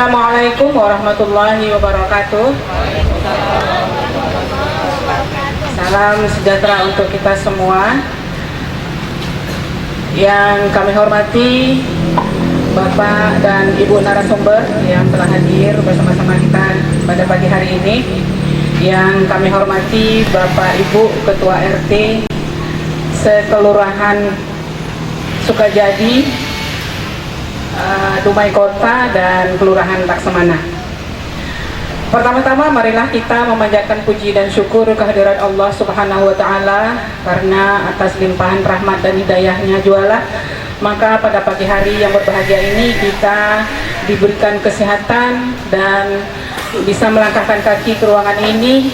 Assalamualaikum warahmatullahi wabarakatuh. Salam sejahtera untuk kita semua. Yang kami hormati Bapak dan Ibu narasumber yang telah hadir bersama-sama kita pada pagi hari ini. Yang kami hormati Bapak Ibu Ketua RT Sekelurahan Sukajadi, Dumai Kota dan Kelurahan Laksamana. Pertama-tama marilah kita memanjatkan puji dan syukur kehadirat Allah Subhanahu wa Ta'ala, karena atas limpahan rahmat dan hidayahnya jualah maka pada pagi hari yang berbahagia ini kita diberikan kesehatan dan bisa melangkahkan kaki ke ruangan ini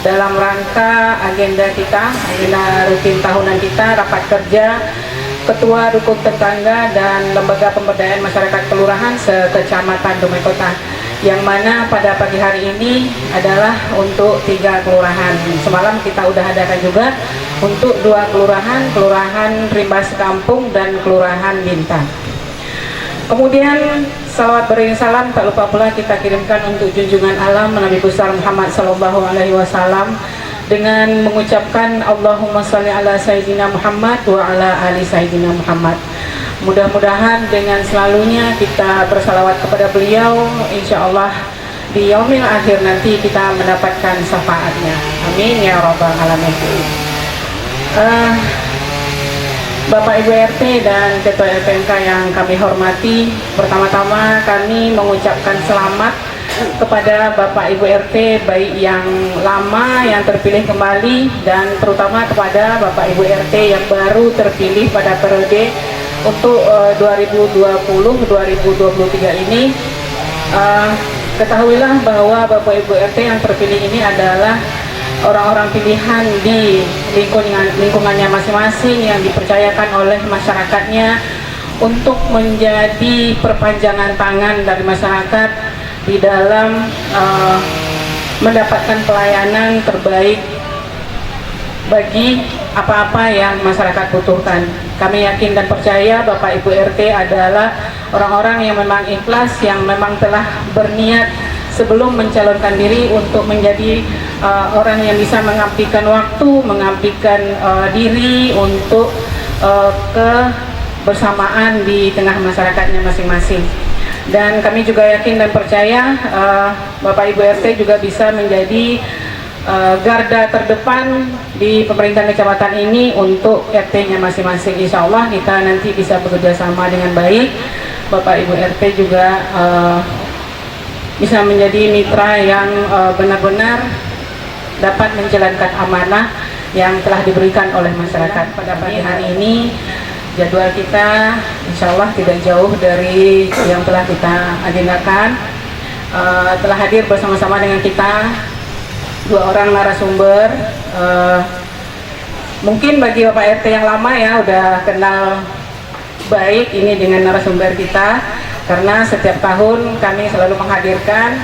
dalam rangka agenda kita, agenda rutin tahunan kita, rapat kerja Ketua Rukun Tetangga dan Lembaga Pemberdayaan Masyarakat Kelurahan Sekecamatan Dumai Kota, yang mana pada pagi hari ini adalah untuk 3 kelurahan. Semalam kita udah adakan juga untuk 2 kelurahan, Kelurahan Rimba Sekampung dan Kelurahan Bintang. Kemudian salawat beriring salam tak lupa pula kita kirimkan untuk junjungan alam Nabi besar Muhammad SAW dengan mengucapkan Allahumma sholli ala Sayyidina Muhammad wa ala ali Sayyidina Muhammad. Mudah-mudahan dengan selalunya kita bersalawat kepada beliau, insya Allah di yaumil akhir nanti kita mendapatkan syafaatnya. Amin ya rabbal alamin. Bapak Ibu RT dan Ketua LPMK yang kami hormati, pertama-tama kami mengucapkan selamat kepada Bapak Ibu RT baik yang lama yang terpilih kembali dan terutama kepada Bapak Ibu RT yang baru terpilih pada periode untuk 2020-2023 ini. Ketahuilah bahwa Bapak Ibu RT yang terpilih ini adalah orang-orang pilihan di lingkungannya masing-masing yang dipercayakan oleh masyarakatnya untuk menjadi perpanjangan tangan dari masyarakat di dalam mendapatkan pelayanan terbaik bagi apa-apa yang masyarakat butuhkan. Kami yakin dan percaya Bapak Ibu RT adalah orang-orang yang memang ikhlas, yang memang telah berniat sebelum mencalonkan diri untuk menjadi orang yang bisa mengabdikan waktu, mengabdikan diri untuk kebersamaan di tengah masyarakatnya masing-masing. Dan kami juga yakin dan percaya Bapak Ibu RT juga bisa menjadi garda terdepan di pemerintahan kecamatan ini untuk RT-nya masing-masing. Insya Allah kita nanti bisa bekerja sama dengan baik. Bapak Ibu RT juga bisa menjadi mitra yang benar-benar dapat menjalankan amanah yang telah diberikan oleh masyarakat. Pada pagi hari ini jadwal kita insya Allah tidak jauh dari yang telah kita agendakan. Telah hadir bersama-sama dengan kita 2 orang narasumber. Mungkin bagi Bapak RT yang lama ya udah kenal baik ini dengan narasumber kita, karena setiap tahun kami selalu menghadirkan.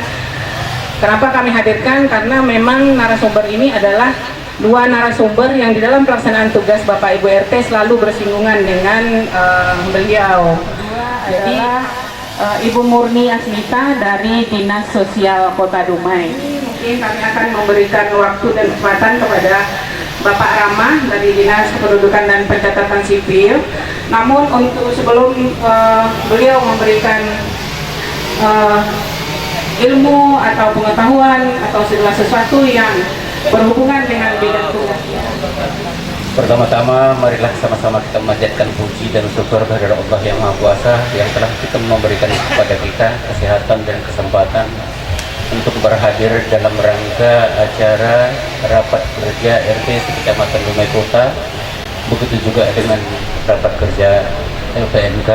Kenapa kami hadirkan? Karena memang narasumber ini adalah 2 narasumber yang di dalam pelaksanaan tugas Bapak Ibu RT selalu bersinggungan dengan beliau. Jadi Ibu Murni Asmita dari Dinas Sosial Kota Dumai. Mungkin kami akan memberikan waktu dan kesempatan kepada Bapak Rama dari Dinas Kependudukan dan Pencatatan Sipil. Namun untuk sebelum beliau memberikan ilmu atau pengetahuan atau segala sesuatu yang berhubungan dengan bidang tugas. Pertama-tama marilah sama-sama kita memanjatkan puji dan syukur kehadirat Allah yang Maha Kuasa yang telah kita memberikan kepada kita kesehatan dan kesempatan untuk berhadir dalam rangka acara rapat kerja RT Sekecamatan Dumai Kota, begitu juga dengan rapat kerja LPMK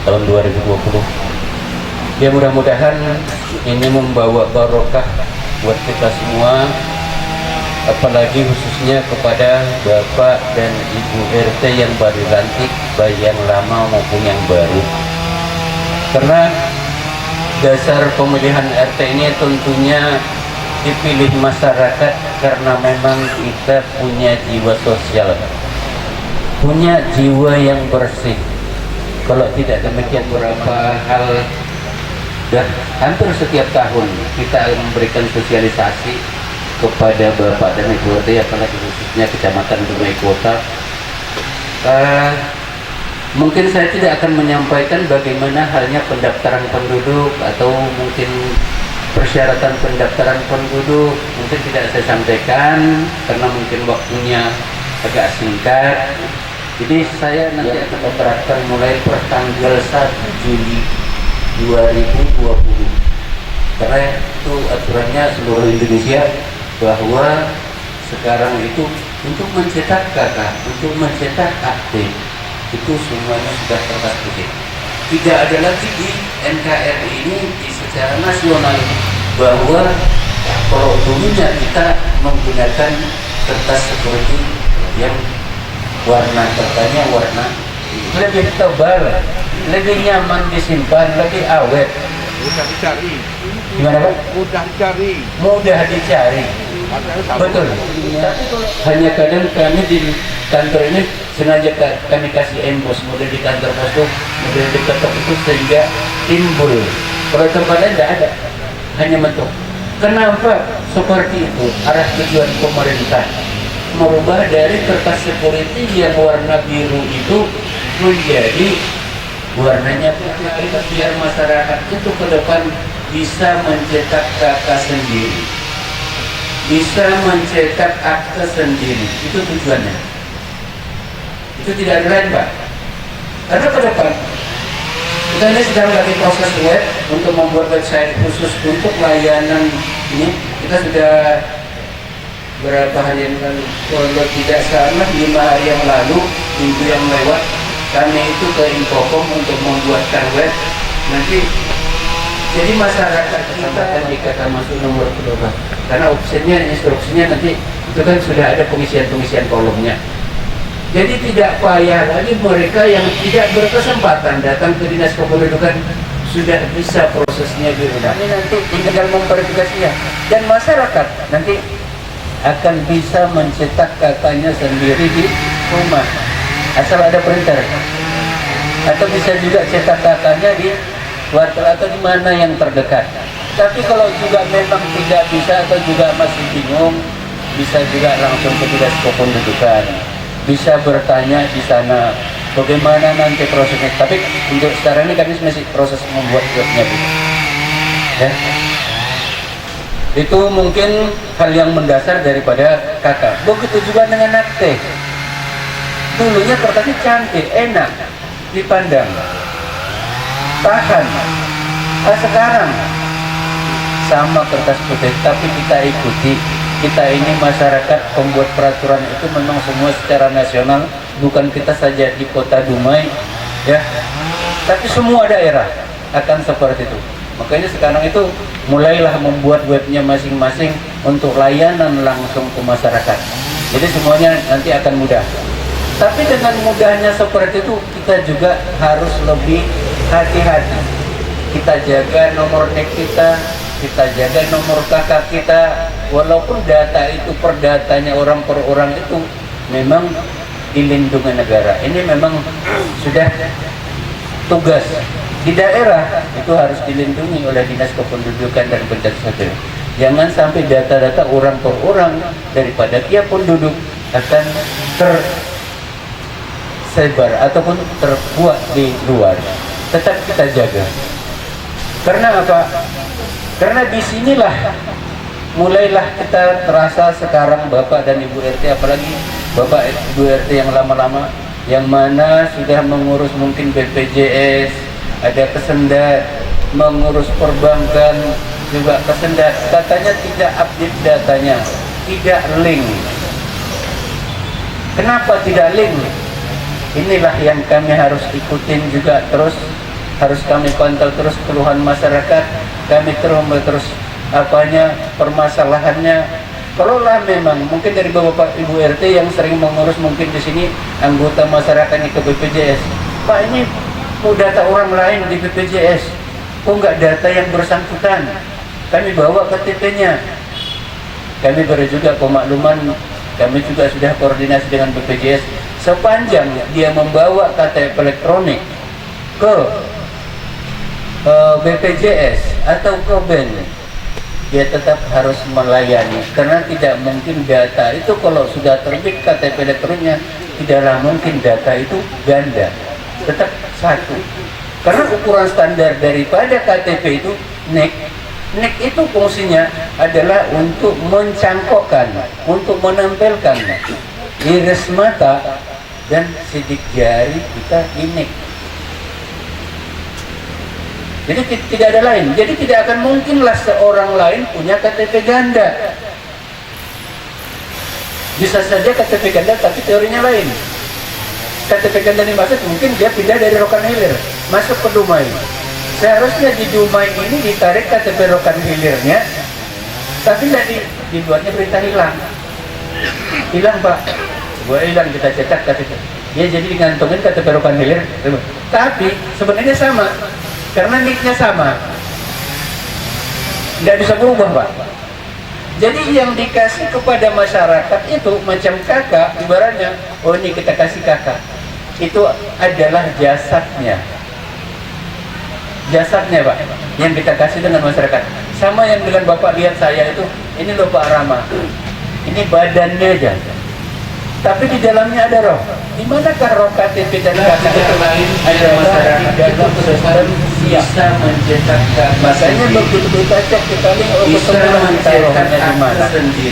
tahun 2020. Ya, mudah-mudahan ini membawa barokah buat kita semua, apalagi khususnya kepada Bapak dan Ibu RT yang baru dilantik, baik yang lama maupun yang baru. Karena dasar pemilihan RT ini tentunya dipilih masyarakat karena memang kita punya jiwa sosial, punya jiwa yang bersih. Kalau tidak demikian, beberapa hal Dan hampir setiap tahun kita memberikan sosialisasi kepada Bapak dan Ibu RT, apalagi khususnya Kecamatan Dumai Kota. Mungkin saya tidak akan menyampaikan bagaimana halnya pendaftaran penduduk atau mungkin persyaratan pendaftaran penduduk, mungkin tidak saya sampaikan karena mungkin waktunya agak singkat. Jadi saya nanti akan menerapkan mulai pertanggal 1 Juli 2020, karena itu aturannya seluruh Indonesia, bahwa sekarang itu untuk mencetak KK, untuk mencetak aktif itu semuanya sudah terpasang. Tidak ada lagi di NKRI ini secara nasional bahwa kalau dulunya kita menggunakan kertas seperti yang warna kertasnya warna lebih tebal, lebih nyaman disimpan, lebih awet. Mudah dicari. Gimana Pak? Mudah dicari. Mudah dicari. Betul. Hanya kadang kami di kantor ini sengaja kami kasih embos model di kantor pos itu, model diketok itu sehingga timbul. Kalau tempat lain tidak ada, hanya mentok. Kenapa seperti itu? Arah tujuan pemerintah merubah dari kertas security yang warna biru itu menjadi warnanya putih, biar masyarakat itu ke depan bisa mencetak kakak sendiri, bisa mencetak akte sendiri. Itu tujuannya. Itu tidak ada lain Pak. Karena ke depan kita ini sedang lagi proses web untuk membuat website khusus untuk layanan ini. Kita sudah berapa hari yang lalu, kalau tidak salah 5 hari yang lalu, minggu yang lewat, kami itu ke Infocom untuk membuatkan web. Nanti jadi masyarakat kita jika akan masuk nomor berapa, karena opsinya, instruksinya nanti itu kan sudah ada pengisian kolomnya. Jadi tidak payah lagi mereka yang tidak berkesempatan datang ke dinas kependudukan, sudah bisa prosesnya di rumah. Ini nanti tinggal memverifikasinya, dan masyarakat nanti akan bisa mencetak kakaknya sendiri di rumah asal ada printer, atau bisa juga cetak kakaknya di wartel atau di mana yang terdekat. Tapi kalau juga memang tidak bisa atau juga masih bingung, bisa juga langsung ke dinas kependudukan, bisa bertanya di sana bagaimana nanti prosesnya. Tapi untuk sekarang ini kami masih proses membuat webnya dulu. Ya. Itu mungkin hal yang mendasar daripada kakak. Begitu juga dengan akte. Dulunya kertasnya cantik, enak dipandang, tahan. Sekarang sama kertas putih, tapi kita ikuti. Kita ini masyarakat pembuat peraturan itu memang semua secara nasional, bukan kita saja di Kota Dumai, ya. Tapi semua daerah akan seperti itu. Makanya sekarang itu mulailah membuat webnya masing-masing untuk layanan langsung ke masyarakat. Jadi semuanya nanti akan mudah. Tapi dengan mudahnya seperti itu, kita juga harus lebih hati-hati. Kita jaga nomor NIK kita jaga nomor kakak kita. Walaupun data itu perdatanya orang per orang itu memang dilindungi negara. Ini memang sudah tugas di daerah, itu harus dilindungi oleh dinas kependudukan dan pencatatan. Jangan sampai data-data orang per orang daripada tiap penduduk akan tersebar ataupun terbuat di luar. Tetap kita jaga. Karena apa? Karena disinilah mulailah kita terasa sekarang Bapak dan Ibu RT, apalagi Bapak Ibu RT yang lama-lama, yang mana sudah mengurus mungkin BPJS, ada kesendat, mengurus perbankan juga kesendat, katanya tidak update datanya, tidak link. Kenapa tidak link? Inilah yang kami harus ikutin juga terus, harus kami pantau terus keluhan masyarakat, kami terus apanya permasalahannya. Kalau lah memang mungkin dari Bapak Ibu RT yang sering mengurus mungkin di sini anggota masyarakatnya ke BPJS, Pak ini mau data orang lain di BPJS, kok nggak data yang bersangkutan? Kami bawa KTP-nya. Kami beri juga pemakluman, kami juga sudah koordinasi dengan BPJS, sepanjang dia membawa KTP elektronik ke BPJS atau Koben, dia tetap harus melayani, karena tidak mungkin data itu kalau sudah terbit KTP elektroniknya, tidaklah mungkin data itu ganda, tetap satu. Karena ukuran standar daripada KTP itu NIK. NIK itu fungsinya adalah untuk mencangkokkan, untuk menempelkan iris mata dan sidik jari kita di NIK. Jadi tidak ada lain. Jadi tidak akan mungkinlah seorang lain punya KTP ganda. Bisa saja KTP ganda tapi teorinya lain. KTP ganda ini maksud mungkin dia pindah dari Rokan Hilir masuk ke Dumai. Seharusnya di Dumai ini ditarik KTP Rokan Hilirnya, tapi tidak dibuatnya berita hilang. Hilang Pak, gua hilang, kita cetak KTP. Dia jadi ngantongin KTP Rokan Hilir, tapi sebenarnya sama. Karena nicknya sama, nggak bisa berubah Pak. Jadi yang dikasih kepada masyarakat itu macam kakak, ibaratnya, oh ini kita kasih kakak, itu adalah jasadnya. Jasadnya Pak, yang kita kasih dengan masyarakat. Sama yang dengan Bapak lihat saya itu, ini loh Pak Rama, ini badannya aja. Tapi di dalamnya ada roh. Di manakah roh KTP dan KTP itu lain? Ada masyarakat dalam sistem bisa mencetak. Makanya begitu cocok kita lihat bisa mencetak di mana.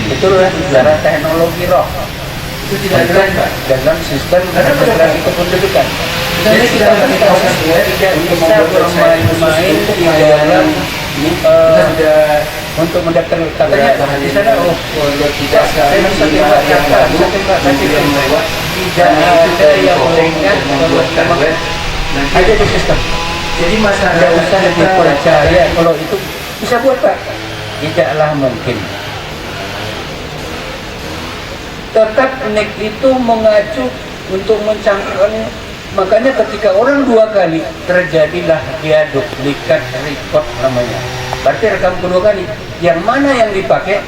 Itulah secara teknologi roh. Itu tidak ada dalam sistem administrasi kependudukan. Jadi kita tidak bisa bermain-main di dalam untuk mendaftar, katanya di sana tidak saya bisa tembak kakak, bisa tembak kasih tidak ada yang bolehnya ada di sistem. Jadi masalah tidak usah dipercaya kalau itu bisa buat Pak, tidaklah mungkin. Tetap NIK itu mengacu untuk mencangkukkan. Makanya ketika orang dua kali terjadilah dia duplikat record namanya. Berarti rekam kedua kali. Yang mana yang dipakai?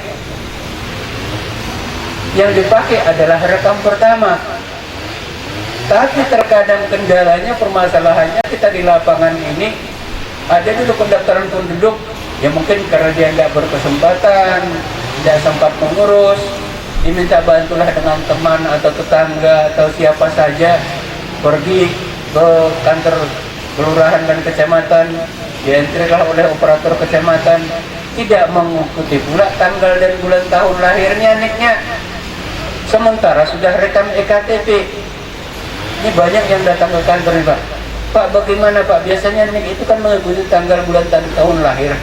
Yang dipakai adalah rekam pertama. Tapi terkadang kendalanya, permasalahannya kita di lapangan ini ada dulu pendaftaran penduduk yang mungkin karena dia tidak berkesempatan, tidak sempat mengurus, diminta bantulah dengan teman atau tetangga atau siapa saja, pergi ke kantor kelurahan dan kecamatan, diantrilah oleh operator kecamatan, tidak mengikuti pula tanggal dan bulan tahun lahirnya NIK-nya, sementara sudah rekam EKTP. Ini banyak yang datang ke kantor nih Pak. Pak bagaimana Pak, biasanya NIK itu kan mengikuti tanggal bulan tahun lahir.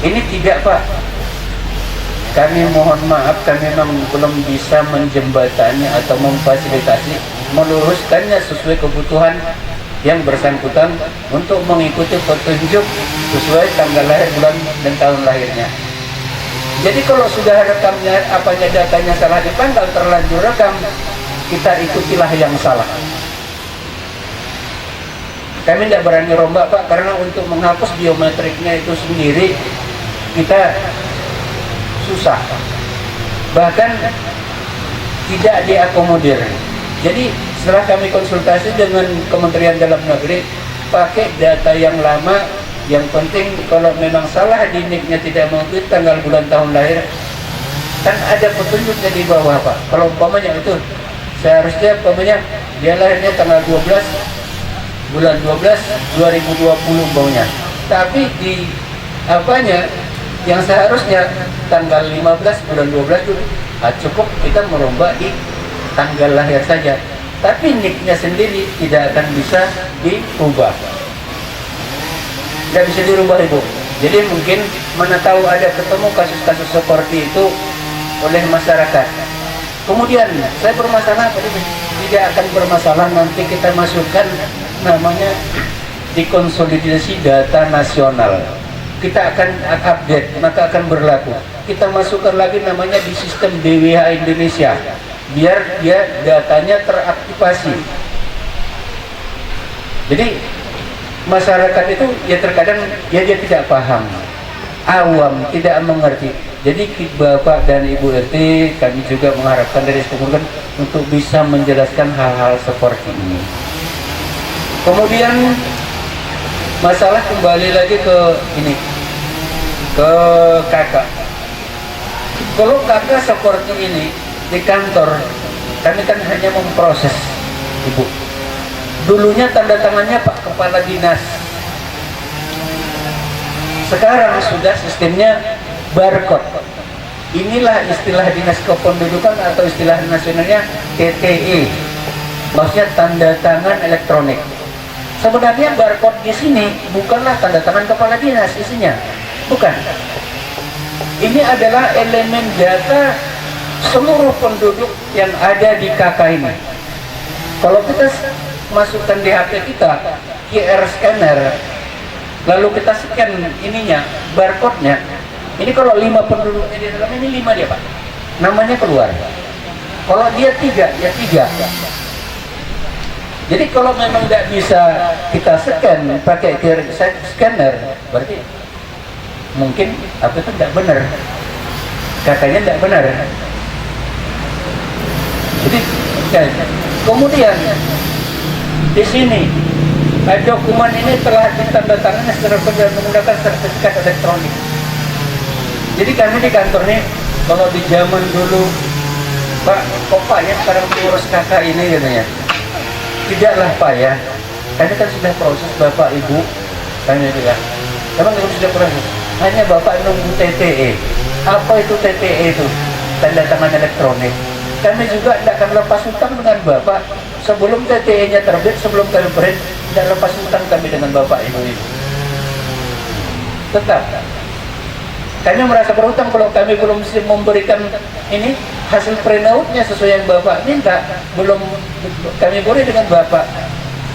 Ini tidak Pak. Kami mohon maaf, kami memang belum bisa menjembatani atau memfasilitasi, meluruskannya sesuai kebutuhan yang bersangkutan untuk mengikuti petunjuk sesuai tanggal lahir, bulan dan tahun lahirnya. Jadi kalau sudah rekamnya, apanya datanya salah di tanggal, terlanjur rekam, kita ikutilah yang salah. Kami tidak berani rombak Pak, karena untuk menghapus biometriknya itu sendiri kita susah, bahkan tidak diakomodir. Jadi setelah kami konsultasi dengan Kementerian Dalam Negeri, pakai data yang lama. Yang penting kalau memang salah di NIK-nya tidak mengikuti tanggal bulan tahun lahir, kan ada petunjuknya di bawah Pak. Kalau umpamanya itu seharusnya umpamanya dia lahirnya tanggal 12 bulan 12 2020 umpamanya, tapi di apanya yang seharusnya tanggal 15 bulan 12 itu cukup kita merombak di tanggal lahir saja, tapi NIK-nya sendiri tidak akan bisa diubah, tidak bisa dirubah Ibu. Jadi mungkin mana tahu ada ketemu kasus-kasus seperti itu oleh masyarakat. Kemudian saya bermasalah, tidak akan bermasalah nanti kita masukkan namanya dikonsolidasi data nasional. Kita akan update, maka akan berlaku. Kita masukkan lagi namanya di sistem DWH Indonesia, biar dia datanya teraktivasi. Jadi masyarakat itu ya terkadang dia tidak paham, awam, tidak mengerti. Jadi Bapak dan Ibu RT, kami juga mengharapkan dari Sekomunikasi untuk bisa menjelaskan hal-hal seperti ini. Kemudian Masalah kembali lagi ke ini, ke kakak. Kalau kakak seperti ini di kantor, kami kan hanya memproses, Ibu. Dulunya tanda tangannya Pak Kepala Dinas. Sekarang sudah sistemnya barcode. Inilah istilah Dinas Kependudukan atau istilah nasionalnya TTE. Maksudnya tanda tangan elektronik. Sebenarnya barcode di sini bukanlah tanda tangan kepala dinas isinya. Bukan. Ini adalah elemen data seluruh penduduk yang ada di KK ini. Kalau kita masukkan di HP kita QR scanner, lalu kita scan ininya, barcode-nya. Ini kalau 5 penduduknya di dalam ini 5 dia Pak, namanya keluar. Kalau dia 3, ya 3. Jadi kalau memang tidak bisa kita scan pakai QR scanner, berarti mungkin apa itu tidak benar, katanya tidak benar. Jadi kemudian di sini dokumen ini telah ditandatangani secara menggunakan sertifikat elektronik. Jadi kami di kantor nih, kalau di zaman dulu, Pak, kok Pak ya sekarang mengurus kakak ini katanya. Tidaklah Pak ya, kami kan sudah proses Bapak Ibu, kami juga. Emang itu sudah proses. Hanya Bapak nunggu TTE. Apa itu TTE itu? Tanda tangan elektronik. Kami juga tidak akan lepas hutang dengan Bapak sebelum TTE-nya terbit, sebelum kami print, tidak lepas hutang kami dengan Bapak Ibu ini. Tetap. Kami merasa berhutang kalau kami belum memberikan ini hasil printout-nya sesuai yang Bapak minta, belum kami beri dengan Bapak.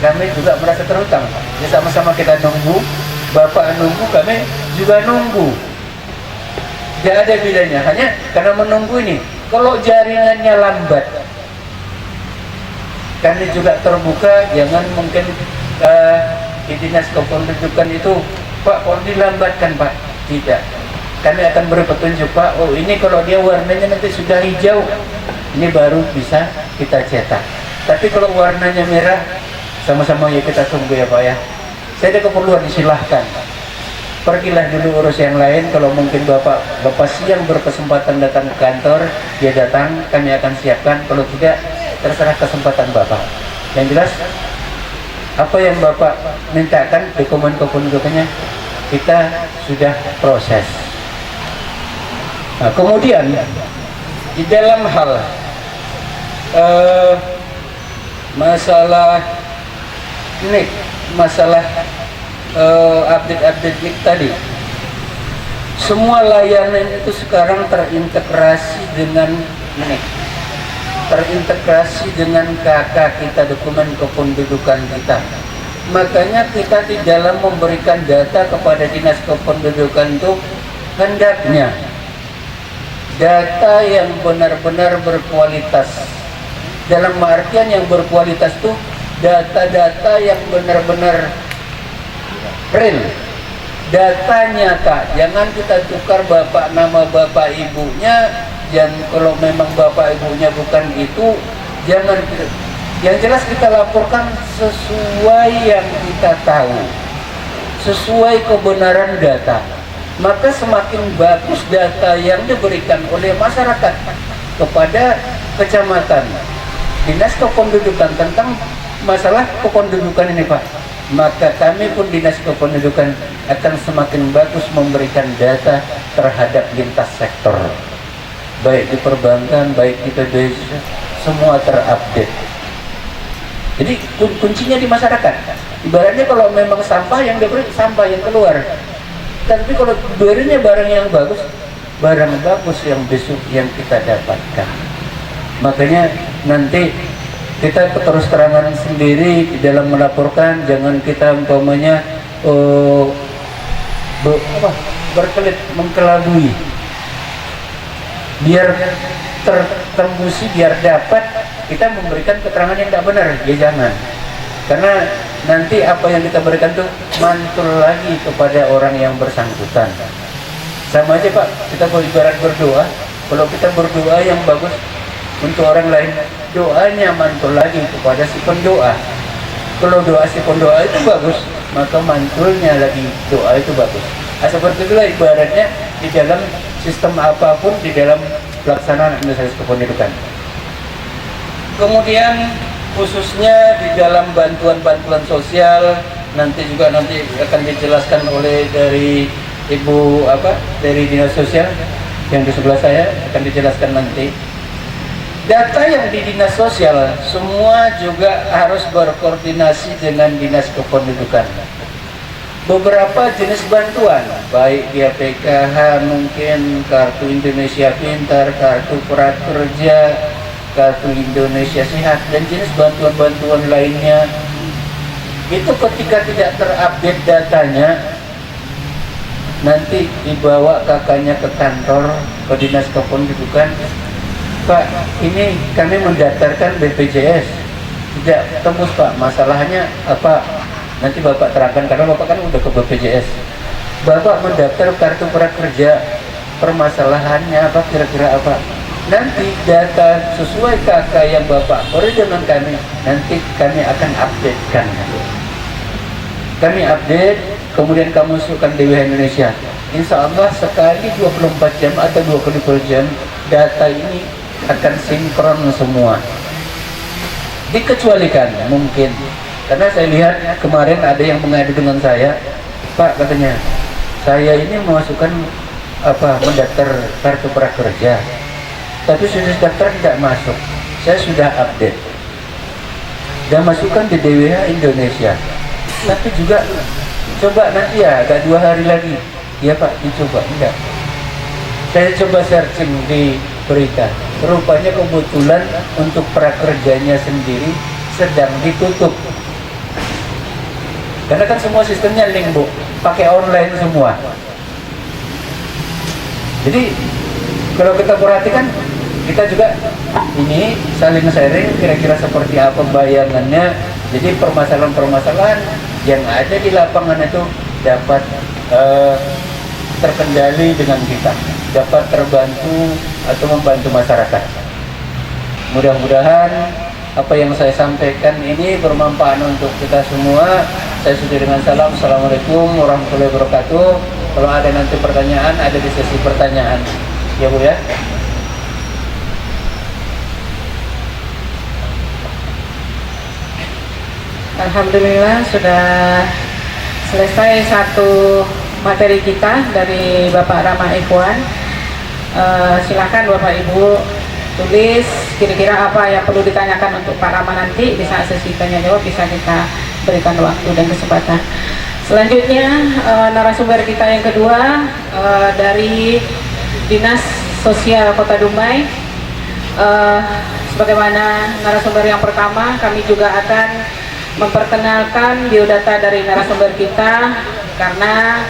Kami juga merasa terhutang. Ya sama-sama kita nunggu, Bapak nunggu, kami juga nunggu. Tidak ada bedanya, hanya karena menunggu ini. Kalau jaringannya lambat, kami juga terbuka, jangan mungkin di Dinas Kependudukan itu, Pak, kok dilambatkan Pak? Tidak. Kami akan beri petunjuk Pak, oh ini kalau dia warnanya nanti sudah hijau, ini baru bisa kita cetak. Tapi kalau warnanya merah, sama-sama ya kita tunggu ya Pak ya. Saya ada keperluan, silahkan. Pergilah dulu urus yang lain, kalau mungkin Bapak lepas siang berkesempatan datang ke kantor, dia datang, kami akan siapkan. Kalau tidak, terserah kesempatan Bapak. Yang jelas, apa yang Bapak mintakan, dokumen kependudukannya, kita sudah proses. Nah, kemudian di dalam hal masalah NIK, masalah update NIK tadi, semua layanan itu sekarang terintegrasi dengan NIK, terintegrasi dengan KK kita, dokumen kependudukan kita. Makanya kita di dalam memberikan data kepada Dinas Kependudukan itu hendaknya data yang benar-benar berkualitas. Dalam artian yang berkualitas itu data-data yang benar-benar real, data nyata. Jangan kita tukar bapak, nama bapak ibunya, yang kalau memang bapak ibunya bukan itu, jangan. Yang jelas kita laporkan sesuai yang kita tahu, sesuai kebenaran data. Maka semakin bagus data yang diberikan oleh masyarakat kepada kecamatan, Dinas Kependudukan tentang masalah kependudukan ini Pak, maka kami pun Dinas Kependudukan akan semakin bagus memberikan data terhadap lintas sektor, baik di perbankan, baik di PBS, semua terupdate. Jadi kuncinya di masyarakat. Ibaratnya kalau memang sampah yang diberi, sampah yang keluar. Tapi kalau berinya barang yang bagus, barang bagus yang besok yang kita dapatkan. Makanya nanti kita terus terangan sendiri di dalam melaporkan, jangan kita umpamanya berkelit mengkelabui, biar tertembusi, biar dapat kita memberikan keterangan yang tidak benar, ya jangan. Karena nanti apa yang kita berikan tuh mantul lagi kepada orang yang bersangkutan. Sama aja Pak, kita ibarat berdoa, kalau kita berdoa yang bagus untuk orang lain, doanya mantul lagi kepada si pendoa. Kalau doa si pendoa itu bagus, maka mantulnya lagi doa itu bagus. Seperti itulah ibaratnya di dalam sistem apapun, di dalam pelaksanaan administrasi kependudukan. Kemudian khususnya di dalam bantuan-bantuan sosial nanti akan dijelaskan oleh dari Ibu dari Dinas Sosial yang di sebelah saya akan dijelaskan nanti. Data yang di Dinas Sosial semua juga harus berkoordinasi dengan Dinas Kependudukan. Beberapa jenis bantuan, baik dia PKH, mungkin Kartu Indonesia Pintar, Kartu Prakerja, Kartu Indonesia Sehat, dan jenis bantuan-bantuan lainnya, itu ketika tidak terupdate datanya, nanti dibawa kakaknya ke kantor, ke Dinas Kependudukan, Pak, ini kami mendaftarkan BPJS, tidak tembus Pak, masalahnya apa? Nanti Bapak terangkan, karena Bapak kan udah ke BPJS. Bapak mendaftar kartu prakerja, permasalahannya apa, kira-kira apa? Nanti data sesuai KK yang Bapak beri dengan kami, nanti kami akan updatekan. Kami update, kemudian kamu masukkan DWH Indonesia. Insya Allah sekali 24 jam atau 2 kali per jam, data ini akan sinkron semua. Dikecualikan mungkin, karena saya lihat kemarin ada yang mengadu dengan saya, Pak katanya, saya ini memasukkan mendaftar kartu prakerja, tapi sudah daftar tidak masuk. Saya sudah update dan masukkan di DWH Indonesia, tapi juga coba nanti ya agak 2 hari lagi. Ya Pak, dicoba enggak? Saya coba searching di berita, rupanya kebetulan untuk prakerjanya sendiri sedang ditutup. Karena kan semua sistemnya link Bu, pakai online semua. Jadi kalau kita perhatikan, kita juga ini saling sharing kira-kira seperti apa bayangannya. Jadi permasalahan-permasalahan yang ada di lapangan itu dapat terkendali dengan kita, dapat terbantu atau membantu masyarakat. Mudah-mudahan apa yang saya sampaikan ini bermanfaat untuk kita semua. Saya sudah dengan salam. Assalamualaikum warahmatullahi wabarakatuh. Kalau ada nanti pertanyaan, ada di sesi pertanyaan ya Bu ya. Alhamdulillah sudah selesai satu materi kita dari Bapak Rama Ikhwan. Silakan Bapak Ibu tulis kira-kira apa yang perlu ditanyakan untuk Pak Rama nanti, bisa sesi tanya jawab, bisa kita berikan waktu dan kesempatan. Selanjutnya narasumber kita yang kedua dari Dinas Sosial Kota Dumai. Sebagaimana narasumber yang pertama, kami juga akan memperkenalkan biodata dari narasumber kita, karena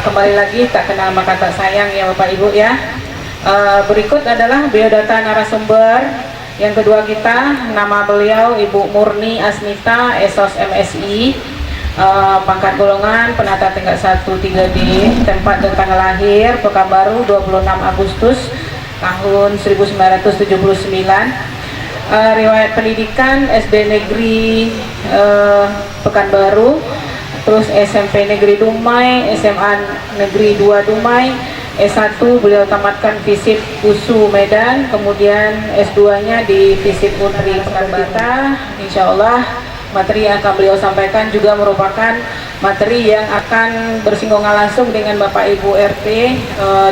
kembali lagi tak kenal maka tak sayang ya Bapak Ibu ya. Berikut adalah biodata narasumber yang kedua kita. Nama beliau Ibu Murni Asmita, Esos MSI, pangkat golongan penata tingkat 1 3D, tempat dan tanggal lahir Pekanbaru 26 Agustus tahun 1979. Riwayat pendidikan SD Negeri Pekanbaru, terus SMP Negeri Dumai, SMA Negeri 2 Dumai, S1 beliau tamatkan FISIP USU Medan, kemudian S2-nya di FISIP Unri Pekanbaru. Insya Allah materi yang akan beliau sampaikan juga merupakan materi yang akan bersinggungan langsung dengan Bapak Ibu RT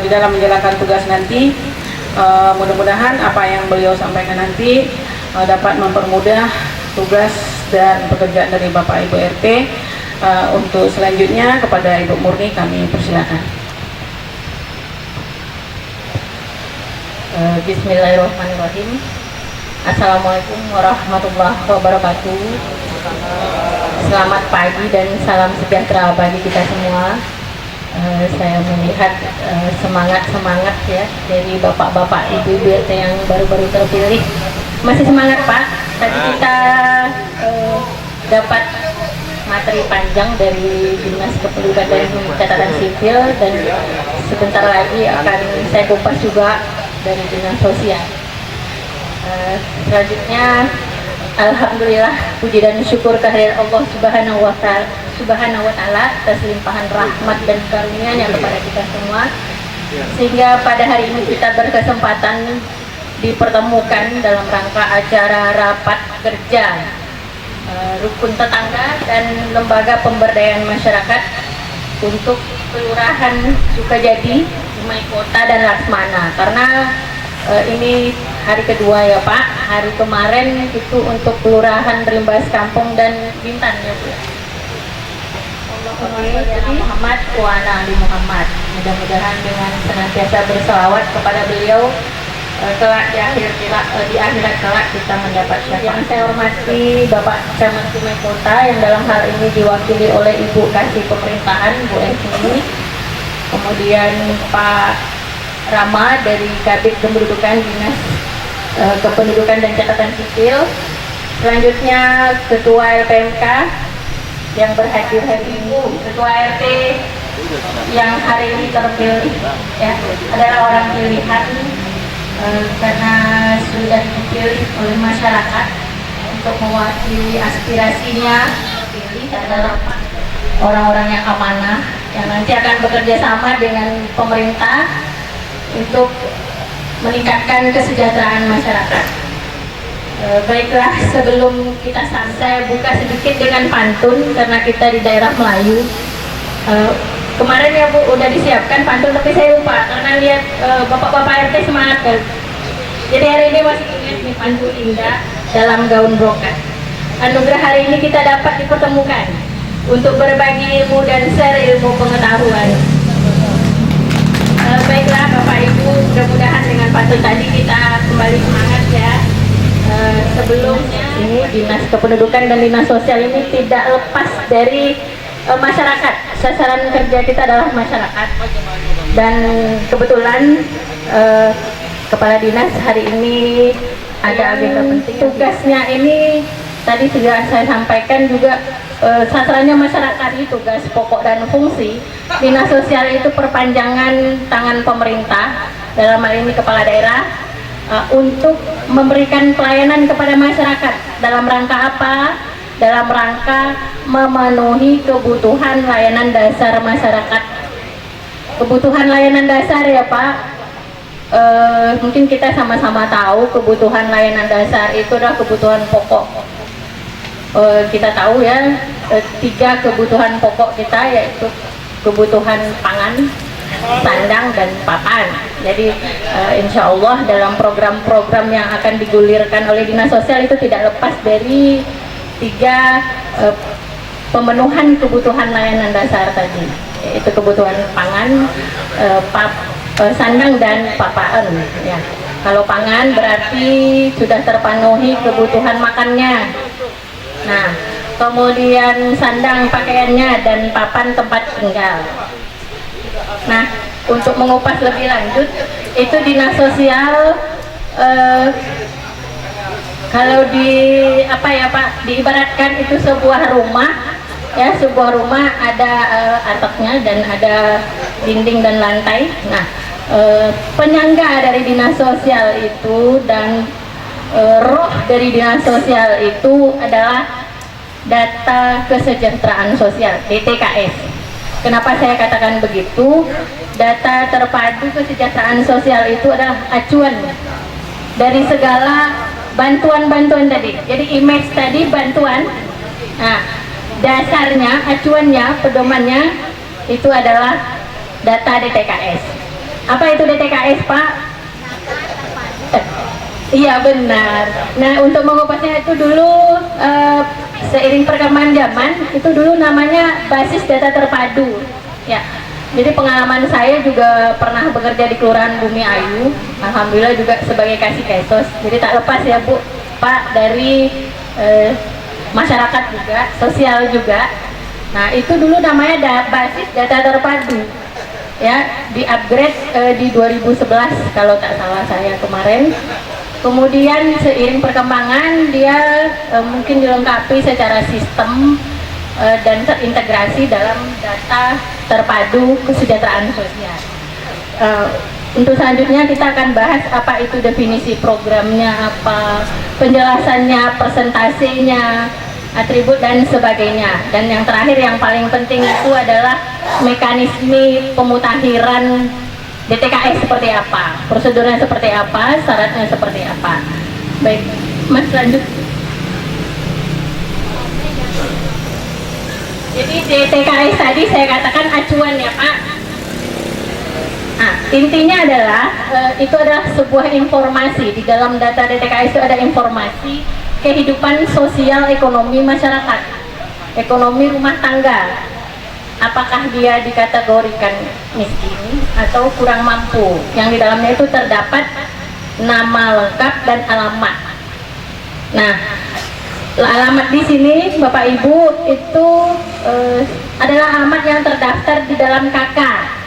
di dalam menjalankan tugas nanti. Mudah-mudahan apa yang beliau sampaikan nanti dapat mempermudah tugas dan pekerjaan dari Bapak Ibu RT. Untuk selanjutnya kepada Ibu Murni kami persilakan. Bismillahirrahmanirrahim. Assalamualaikum warahmatullahi wabarakatuh. Selamat pagi dan salam sejahtera bagi kita semua. Saya melihat semangat ya dari bapak-bapak ibu-ibu RT yang baru-baru terpilih. Masih semangat Pak. Tadi kita dapat materi panjang dari Dinas Kependudukan dan Catatan Sipil, dan sebentar lagi akan saya kupas juga dari Dinas Sosial. Selanjutnya Alhamdulillah, puji dan syukur kehadirat Allah Subhanahu wa Ta'ala atas limpahan rahmat dan karunia-Nya kepada kita semua, sehingga pada hari ini kita berkesempatan dipertemukan dalam rangka acara rapat kerja rukun tetangga dan lembaga pemberdayaan masyarakat untuk Kelurahan Sukajadi, Dumai Kota dan Laksmana. Karena ini hari kedua ya Pak. Hari kemarin itu untuk Kelurahan Rimbas Kampung dan Bintan ya Bu. Allahumma Muhammad wa ala ali Muhammad. Mudah-mudahan dengan senantiasa berselawat kepada beliau kelak di akhirat kelak kita mendapat syafaat. Yang saya hormati Bapak Camat Dumai Kota yang dalam hal ini diwakili oleh Ibu Kasih Pemerintahan Bu Esmi, kemudian Pak Rama dari Kabid Kependudukan Dinas Kependudukan dan Catatan Sipil, selanjutnya Ketua LPMK yang berhadir hari ini, Ketua RT yang hari ini terpilih ya, adalah orang pilihan karena sudah dipilih oleh masyarakat untuk mewakili aspirasinya. Pilih adalah orang-orang yang amanah yang nanti akan bekerja sama dengan pemerintah untuk meningkatkan kesejahteraan masyarakat. Baiklah, sebelum kita saya buka sedikit dengan pantun karena kita di daerah Melayu. Kemarin ya Bu udah disiapkan pantun tapi saya lupa karena lihat bapak-bapak RT semangat kan. Jadi hari ini masih ingat nih pantun indah dalam gaun brokat. Anugerah hari ini kita dapat dipertemukan untuk berbagi ilmu dan share ilmu pengetahuan. Baiklah Bapak Ibu, mudah-mudahan dengan pantun tadi kita kembali semangat ya. Sebelumnya ini Dinas Kependudukan dan Dinas Sosial ini tidak lepas dari masyarakat. Sasaran kerja kita adalah masyarakat, dan kebetulan Kepala Dinas hari ini ada agenda penting. Tugasnya ini tadi sudah saya sampaikan juga, sasarannya masyarakat. Itu tugas pokok dan fungsi. Dinas Sosial itu perpanjangan tangan pemerintah, dalam hal ini kepala daerah, untuk memberikan pelayanan kepada masyarakat. Dalam rangka apa? Dalam rangka memenuhi kebutuhan layanan dasar masyarakat. Kebutuhan layanan dasar ya Pak, mungkin kita sama-sama tahu kebutuhan layanan dasar itu adalah kebutuhan pokok. Kita tahu ya, 3 kebutuhan pokok kita, yaitu kebutuhan pangan, sandang, dan papan. Jadi insya Allah dalam program-program yang akan digulirkan oleh Dinas Sosial itu tidak lepas dari 3 pemenuhan kebutuhan layanan dasar tadi, yaitu kebutuhan pangan, sandang, dan papan ya. Kalau pangan berarti sudah terpenuhi kebutuhan makannya. Nah, kemudian sandang pakaiannya, dan papan tempat tinggal. Nah, untuk mengupas lebih lanjut, itu Dinas Sosial kalau diibaratkan itu sebuah rumah ya, sebuah rumah ada atapnya dan ada dinding dan lantai. Nah, penyangga dari Dinas Sosial itu dan roh dari Dinas Sosial itu adalah data kesejahteraan sosial, DTKS. Kenapa saya katakan begitu? Data terpadu kesejahteraan sosial itu adalah acuan dari segala bantuan-bantuan tadi. Jadi image tadi bantuan, nah dasarnya, acuannya, pedomannya itu adalah data DTKS. Apa itu DTKS Pak? Iya benar. Nah, untuk mengupasnya itu dulu seiring perkembangan zaman itu dulu namanya basis data terpadu ya. Jadi pengalaman saya juga pernah bekerja di Kelurahan Bumi Ayu, alhamdulillah juga sebagai kasih kesos. Jadi tak lepas ya Bu Pak dari masyarakat juga, sosial juga. Nah, itu dulu namanya basis data terpadu ya, di-upgrade di 2011 kalau tak salah saya kemarin. Kemudian seiring perkembangan dia mungkin dilengkapi secara sistem dan terintegrasi dalam data terpadu kesejahteraan sosial. Untuk selanjutnya kita akan bahas apa itu definisi programnya, apa penjelasannya, persentasenya, atribut dan sebagainya. Dan yang terakhir yang paling penting itu adalah mekanisme pemutakhiran DTKS seperti apa, prosedurnya seperti apa, syaratnya seperti apa. Baik, Mas lanjut. Jadi DTKS tadi saya katakan acuan ya Pak. Nah, intinya adalah itu adalah sebuah informasi. Di dalam data DTKS itu ada informasi kehidupan sosial ekonomi masyarakat, ekonomi rumah tangga. Apakah dia dikategorikan miskin atau kurang mampu? Yang di dalamnya itu terdapat nama lengkap dan alamat. Nah, alamat di sini Bapak Ibu itu adalah alamat yang terdaftar di dalam KK.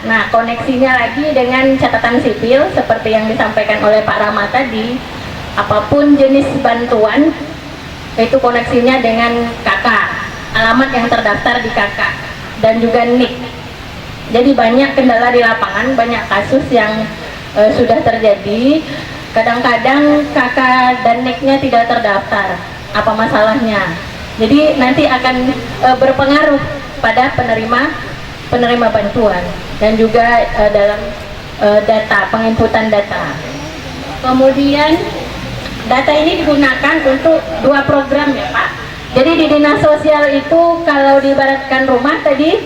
Nah, koneksinya lagi dengan catatan sipil seperti yang disampaikan oleh Pak Rama tadi. Apapun jenis bantuan itu koneksinya dengan KK, alamat yang terdaftar di KK dan juga NIK. Jadi banyak kendala di lapangan, banyak kasus yang sudah terjadi. Kadang-kadang KK dan NIK-nya tidak terdaftar. Apa masalahnya? Jadi nanti akan berpengaruh pada penerima bantuan dan juga dalam data, penginputan data. Kemudian data ini digunakan untuk 2 program ya Pak. Jadi di dinas sosial itu kalau diibaratkan rumah tadi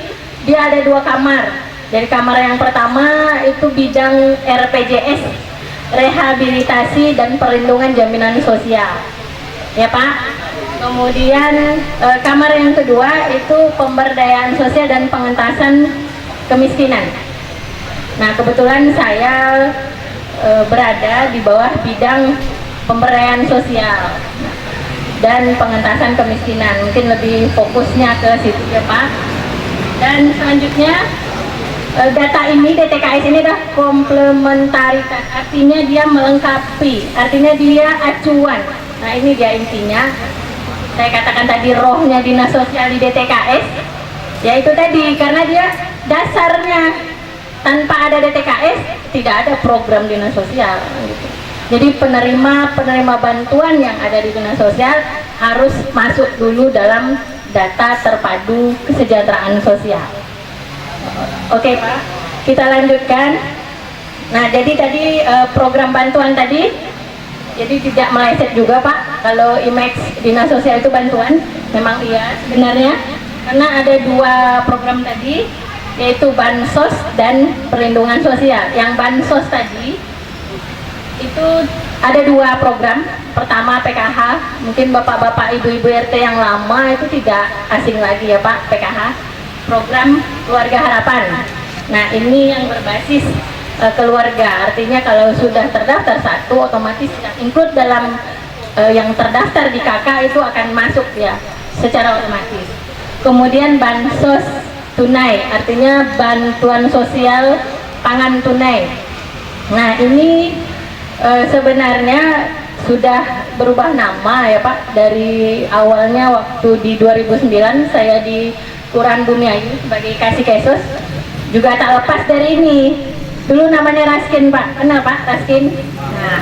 dia ada 2 kamar. Jadi kamar yang pertama itu bidang RPJS, rehabilitasi dan perlindungan jaminan sosial ya Pak. Kemudian kamar yang kedua itu pemberdayaan sosial dan pengentasan kemiskinan. Nah, kebetulan saya berada di bawah bidang pemberdayaan sosial dan pengentasan kemiskinan. Mungkin lebih fokusnya ke situ ya Pak. Dan selanjutnya data ini, DTKS ini adalah komplementaritas, artinya dia melengkapi, artinya dia acuan. Nah, ini dia intinya. Saya katakan tadi rohnya dinas sosial di DTKS, yaitu tadi karena dia dasarnya tanpa ada DTKS tidak ada program dinas sosial gitu. Jadi penerima bantuan yang ada di dinas sosial harus masuk dulu dalam data terpadu kesejahteraan sosial. Oke Pak, kita lanjutkan. Nah, jadi tadi program bantuan tadi, jadi tidak meleset juga Pak. Kalau image dinas sosial itu bantuan, memang iya sebenarnya, karena ada 2 program tadi, yaitu bansos dan perlindungan sosial. Yang bansos tadi itu ada 2 program. Pertama PKH, mungkin bapak-bapak ibu-ibu RT yang lama itu tidak asing lagi ya Pak, PKH, program keluarga harapan. Nah, ini yang berbasis keluarga, artinya kalau sudah terdaftar 1 otomatis include dalam yang terdaftar di KK itu akan masuk ya secara otomatis. Kemudian bansos tunai, artinya bantuan sosial pangan tunai. Nah, ini sebenarnya sudah berubah nama ya Pak. Dari awalnya waktu di 2009 saya di Kelurahan Bumiayu sebagai Kasih Kesos, juga tak lepas dari ini. Dulu namanya Raskin Pak, kenal Pak Raskin? Nah,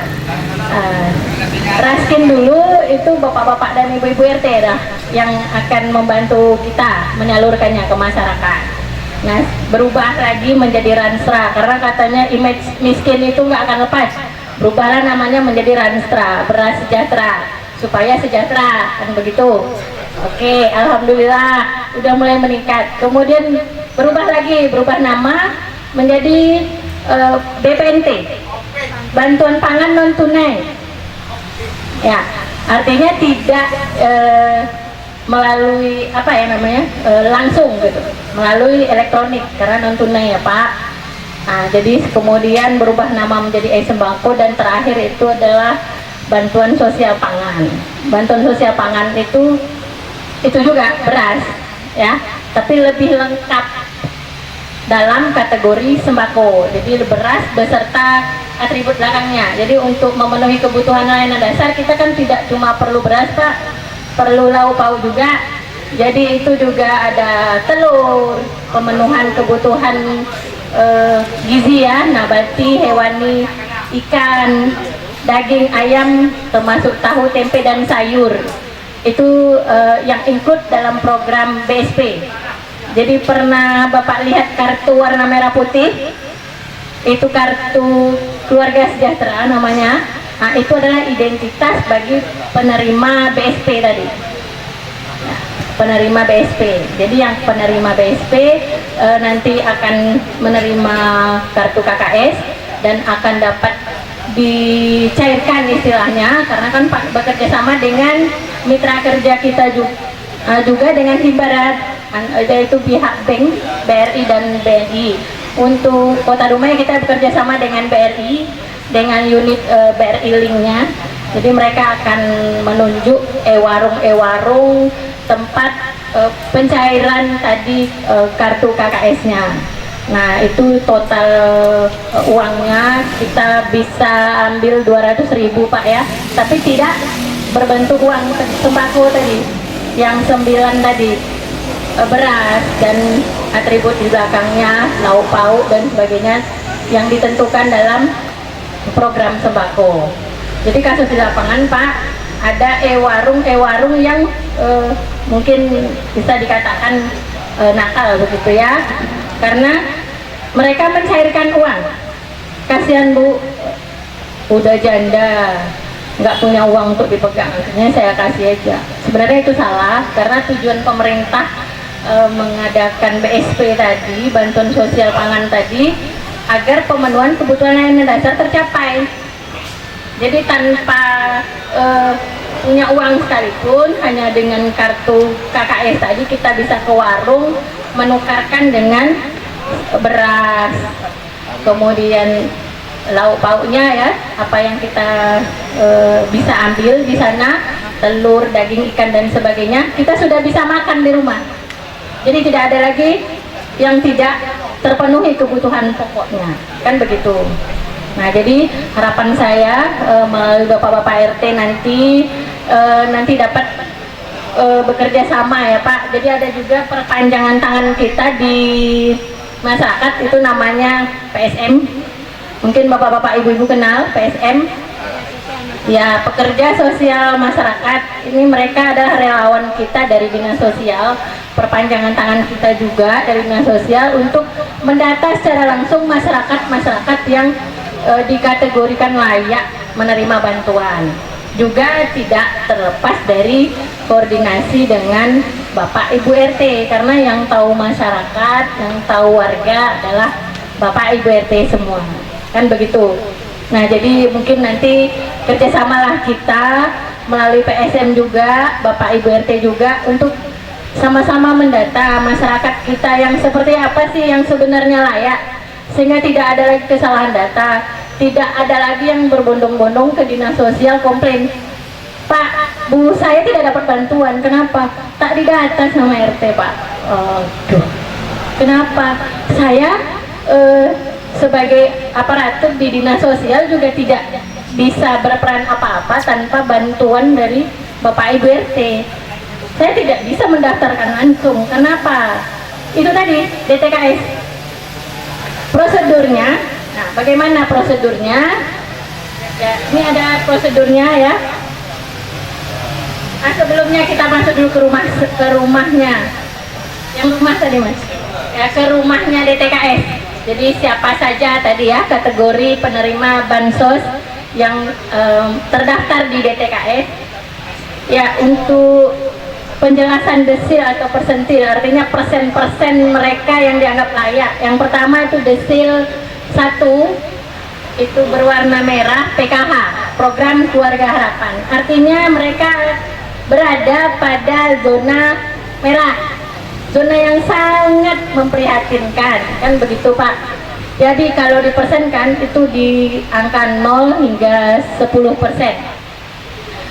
Raskin dulu itu bapak-bapak dan ibu-ibu RT dah yang akan membantu kita menyalurkannya ke masyarakat. Nah, berubah lagi menjadi Ranstra karena katanya image miskin itu nggak akan lepas. Berubahlah namanya menjadi Ranstra, beras sejahtera, supaya sejahtera, kan begitu. Oke, alhamdulillah udah mulai meningkat. Kemudian berubah nama menjadi BPNT, bantuan pangan non tunai. Ya, artinya tidak melalui apa ya namanya langsung gitu, melalui elektronik karena non tunai ya Pak. Nah, jadi kemudian berubah nama menjadi sembako dan terakhir itu adalah bantuan sosial pangan. Bantuan sosial pangan itu juga beras ya, tapi lebih lengkap dalam kategori sembako. Jadi beras beserta atribut belakangnya. Jadi untuk memenuhi kebutuhan layanan dasar kita kan tidak cuma perlu beras Pak, perlu lauk pauk juga. Jadi itu juga ada telur, pemenuhan kebutuhan gizi ya, nabati, hewani, ikan, daging, ayam, termasuk tahu, tempe dan sayur. Itu yang ikut dalam program BSP. Jadi pernah Bapak lihat kartu warna merah putih? Itu kartu keluarga sejahtera namanya. Nah, itu adalah identitas bagi penerima BSP tadi. Nah, penerima BSP. Jadi yang penerima BSP nanti akan menerima kartu KKS dan akan dapat dicairkan istilahnya, karena kan bekerja sama dengan mitra kerja kita juga dengan Himbarat, yaitu pihak bank BRI dan BNI. Untuk Kota Dumai kita bekerja sama dengan BRI, dengan unit BRI linknya. Jadi mereka akan menunjuk warung tempat pencairan tadi kartu KKS-nya. Nah, itu total uangnya kita bisa ambil 200.000 Pak ya, tapi tidak berbentuk uang sembako tadi, yang 9 tadi, beras dan atribut di belakangnya, lauk pauk dan sebagainya yang ditentukan dalam program sembako. Jadi kasus di lapangan Pak, ada warung yang mungkin bisa dikatakan nakal begitu ya, karena mereka mencairkan uang. Kasihan Bu, udah janda, nggak punya uang untuk dipegang, akhirnya saya kasih aja. Sebenarnya itu salah, karena tujuan pemerintah mengadakan BSP tadi, bantuan sosial pangan tadi, agar pemenuhan kebutuhan layanan dasar tercapai. Jadi tanpa punya uang sekalipun, hanya dengan kartu KKS tadi kita bisa ke warung menukarkan dengan beras, kemudian lauk pauknya ya, apa yang kita bisa ambil di sana, telur, daging, ikan dan sebagainya, kita sudah bisa makan di rumah. Jadi tidak ada lagi yang tidak terpenuhi kebutuhan pokoknya, kan begitu. Nah, jadi harapan saya melalui Bapak-Bapak RT nanti dapat bekerja sama ya Pak. Jadi ada juga perpanjangan tangan kita di masyarakat, itu namanya PSM. Mungkin Bapak-Bapak Ibu-Ibu kenal PSM ya, pekerja sosial masyarakat. Ini mereka adalah relawan kita dari Dinas Sosial, perpanjangan tangan kita juga dari Dinas Sosial untuk mendata secara langsung masyarakat yang dikategorikan layak menerima bantuan. Juga tidak terlepas dari koordinasi dengan Bapak Ibu RT, karena yang tahu masyarakat, yang tahu warga adalah Bapak Ibu RT semua, kan begitu. Nah, jadi mungkin nanti kerjasamalah kita melalui PSM juga, Bapak Ibu RT juga, untuk sama-sama mendata masyarakat kita yang seperti apa sih yang sebenarnya layak, sehingga tidak ada lagi kesalahan data, tidak ada lagi yang berbondong-bondong ke Dinas Sosial komplain, Pak, Bu, saya tidak dapat bantuan, kenapa? Tak didata sama RT Pak. Kenapa? Saya sebagai aparatur di Dinas Sosial juga tidak bisa berperan apa-apa tanpa bantuan dari Bapak Ibu RT. Saya tidak bisa mendaftarkan langsung. Kenapa? Itu tadi DTKS. Prosedurnya, nah bagaimana prosedurnya? Ya, ini ada prosedurnya ya. Nah, sebelumnya kita masuk dulu ke rumahnya. Yang rumah tadi Mas. Ya, ke rumahnya DTKS. Jadi siapa saja tadi ya kategori penerima bansos yang terdaftar di DTKS. Ya, untuk penjelasan desil atau persentil, artinya persen-persen mereka yang dianggap layak. Yang pertama itu desil 1, itu berwarna merah, PKH, Program Keluarga Harapan. Artinya mereka berada pada zona merah, zona yang sangat memprihatinkan, kan begitu Pak. Jadi kalau dipersenkan itu di angka 0 hingga 10%.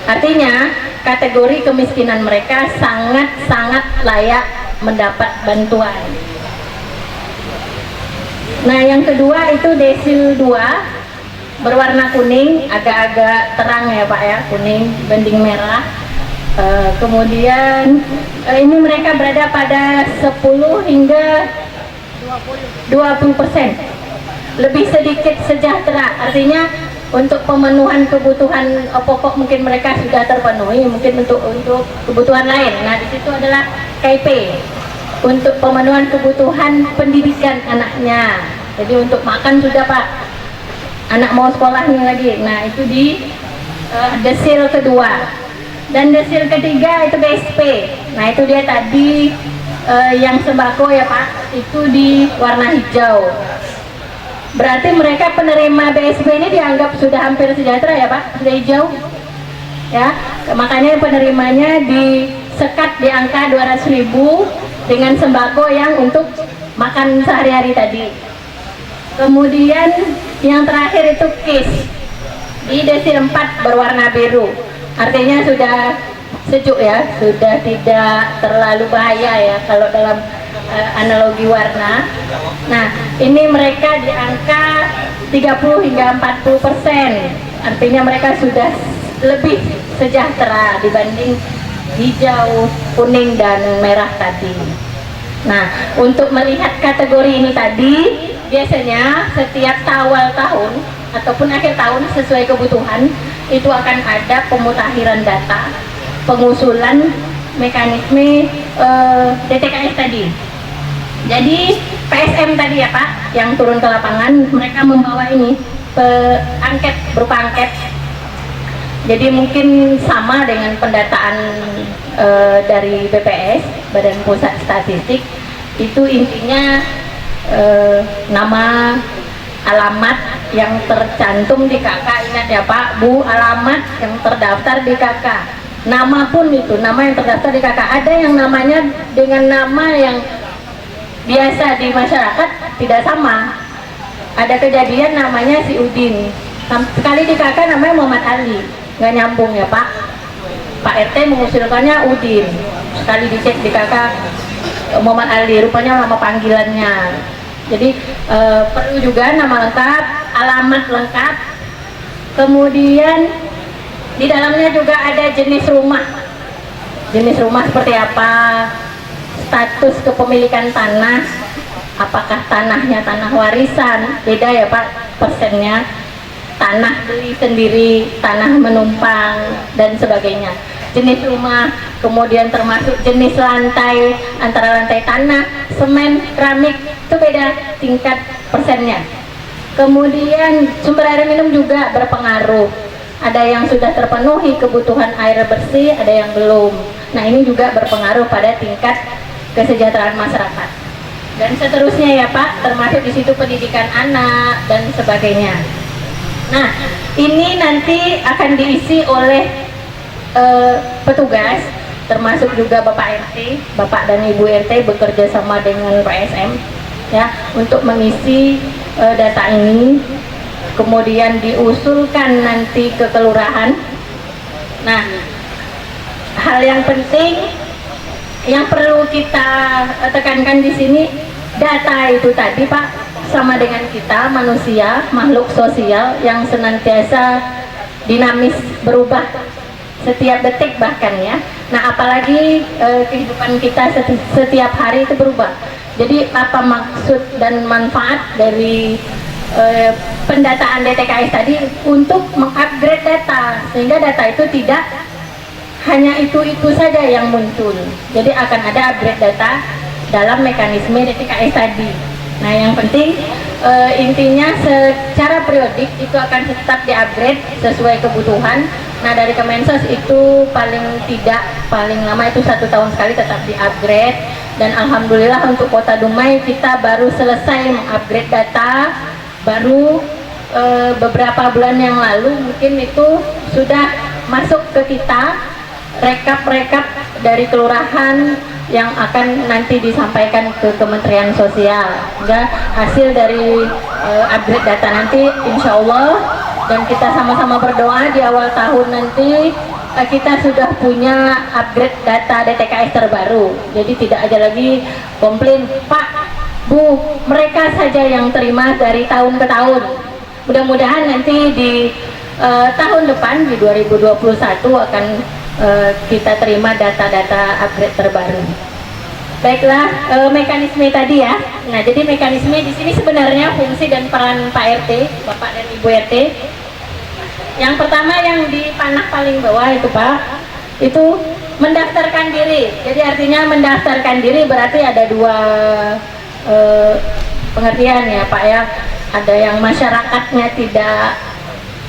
Artinya kategori kemiskinan mereka sangat-sangat layak mendapat bantuan. Nah, yang kedua itu desil 2, berwarna kuning, agak-agak terang ya Pak ya, kuning banding merah. Kemudian ini mereka berada pada 10 hingga 20%. Lebih sedikit sejahtera, artinya untuk pemenuhan kebutuhan pokok mungkin mereka sudah terpenuhi, mungkin untuk kebutuhan lain. Nah, di situ adalah KIP untuk pemenuhan kebutuhan pendidikan anaknya. Jadi untuk makan sudah Pak, anak mau sekolah nih lagi. Nah, itu di desil kedua. Dan desil ketiga itu BSP. Nah, itu dia tadi yang sembako ya Pak, itu di warna hijau. Berarti mereka penerima BSP ini dianggap sudah hampir sejahtera ya Pak, sudah hijau ya. Makanya penerimanya disekat di angka 200.000 dengan sembako yang untuk makan sehari-hari tadi. Kemudian yang terakhir itu KIS di desil 4 berwarna biru, artinya sudah sejuk ya, sudah tidak terlalu bahaya ya kalau dalam analogi warna. Nah, ini mereka di angka 30 hingga 40%, artinya mereka sudah lebih sejahtera dibanding hijau, kuning, dan merah tadi. Nah, untuk melihat kategori ini tadi, biasanya setiap awal tahun ataupun akhir tahun sesuai kebutuhan itu akan ada pemutakhiran data, pengusulan mekanisme DTKS tadi. Jadi PSM tadi ya Pak, yang turun ke lapangan, mereka membawa ini angket, berupa angket. Jadi mungkin sama dengan pendataan dari BPS, Badan Pusat Statistik. Itu intinya nama, alamat yang tercantum di KK, ingat ya Pak, Bu, alamat yang terdaftar di KK. Nama pun itu, nama yang terdaftar di KK. Ada yang namanya dengan nama yang biasa di masyarakat tidak sama. Ada kejadian namanya si Udin, sekali di KK namanya Muhammad Ali, nggak nyambung ya Pak. Pak RT mengusulkannya Udin, sekali dicek di KK Muhammad Ali, rupanya nama panggilannya. Jadi perlu juga nama lengkap, alamat lengkap, kemudian di dalamnya juga ada jenis rumah seperti apa, status kepemilikan tanah, apakah tanahnya tanah warisan, beda ya Pak persennya, tanah beli sendiri, tanah menumpang, dan sebagainya. Jenis rumah, kemudian termasuk jenis lantai, antara lantai tanah, semen, keramik, itu beda tingkat persennya. Kemudian sumber air minum juga berpengaruh, ada yang sudah terpenuhi kebutuhan air bersih, ada yang belum. Nah, ini juga berpengaruh pada tingkat kesejahteraan masyarakat. Dan seterusnya ya Pak, termasuk di situ pendidikan anak dan sebagainya. Nah, ini nanti akan diisi oleh petugas, termasuk juga Bapak RT, Bapak dan Ibu RT bekerja sama dengan PSM ya untuk mengisi data ini, kemudian diusulkan nanti ke kelurahan. Nah, hal yang penting yang perlu kita tekankan di sini, data itu tadi Pak sama dengan kita manusia, makhluk sosial yang senantiasa dinamis, berubah setiap detik bahkan ya. Nah, apalagi kehidupan kita setiap hari itu berubah. Jadi apa maksud dan manfaat dari pendataan DTKS tadi? Untuk mengupgrade data, sehingga data itu tidak hanya itu saja yang muncul. Jadi akan ada upgrade data dalam mekanisme DTKS tadi. Nah, yang penting intinya secara periodik itu akan tetap diupgrade sesuai kebutuhan. Nah, dari Kemensos itu paling lama itu 1 tahun sekali tetap diupgrade. Dan alhamdulillah untuk Kota Dumai kita baru selesai mengupgrade data, baru beberapa bulan yang lalu mungkin itu sudah masuk ke kita rekap dari kelurahan yang akan nanti disampaikan ke Kementerian Sosial. Sehingga hasil dari upgrade data nanti insya Allah, dan kita sama-sama berdoa di awal tahun nanti kita sudah punya upgrade data DTKS terbaru. Jadi tidak ada lagi komplain, Pak, Bu, mereka saja yang terima dari tahun ke tahun. Mudah-mudahan nanti di tahun depan di 2021 akan kita terima data-data upgrade terbaru. Baiklah, mekanisme tadi ya. Nah, jadi mekanisme di sini sebenarnya fungsi dan peran Pak RT, Bapak dan Ibu RT. Yang pertama yang di panah paling bawah itu Pak, itu mendaftarkan diri. Jadi artinya mendaftarkan diri berarti ada dua pengertian ya Pak ya. Ada yang masyarakatnya tidak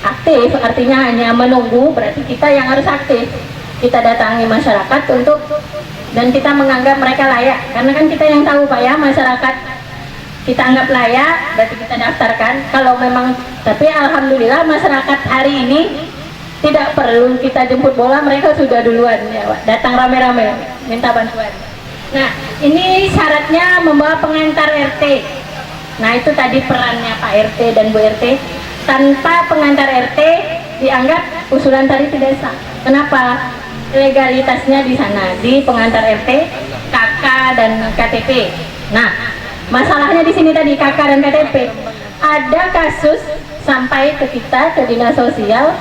aktif, artinya hanya menunggu, berarti kita yang harus aktif. Kita datangi masyarakat dan kita menganggap mereka layak, karena kan kita yang tahu Pak ya, masyarakat kita anggap layak, berarti kita daftarkan. Kalau memang, tapi alhamdulillah masyarakat hari ini tidak perlu kita jemput bola, mereka sudah duluan ya Pak, datang rame-rame minta bantuan. Nah, ini syaratnya membawa pengantar RT. Nah, itu tadi perannya Pak RT dan Bu RT. Tanpa pengantar RT dianggap usulan tadi tidak sah. Kenapa? Legalitasnya di sana, di pengantar RT, KK dan KTP. Nah, masalahnya di sini tadi KK dan KTP. Ada kasus sampai ke kita, ke dinas sosial.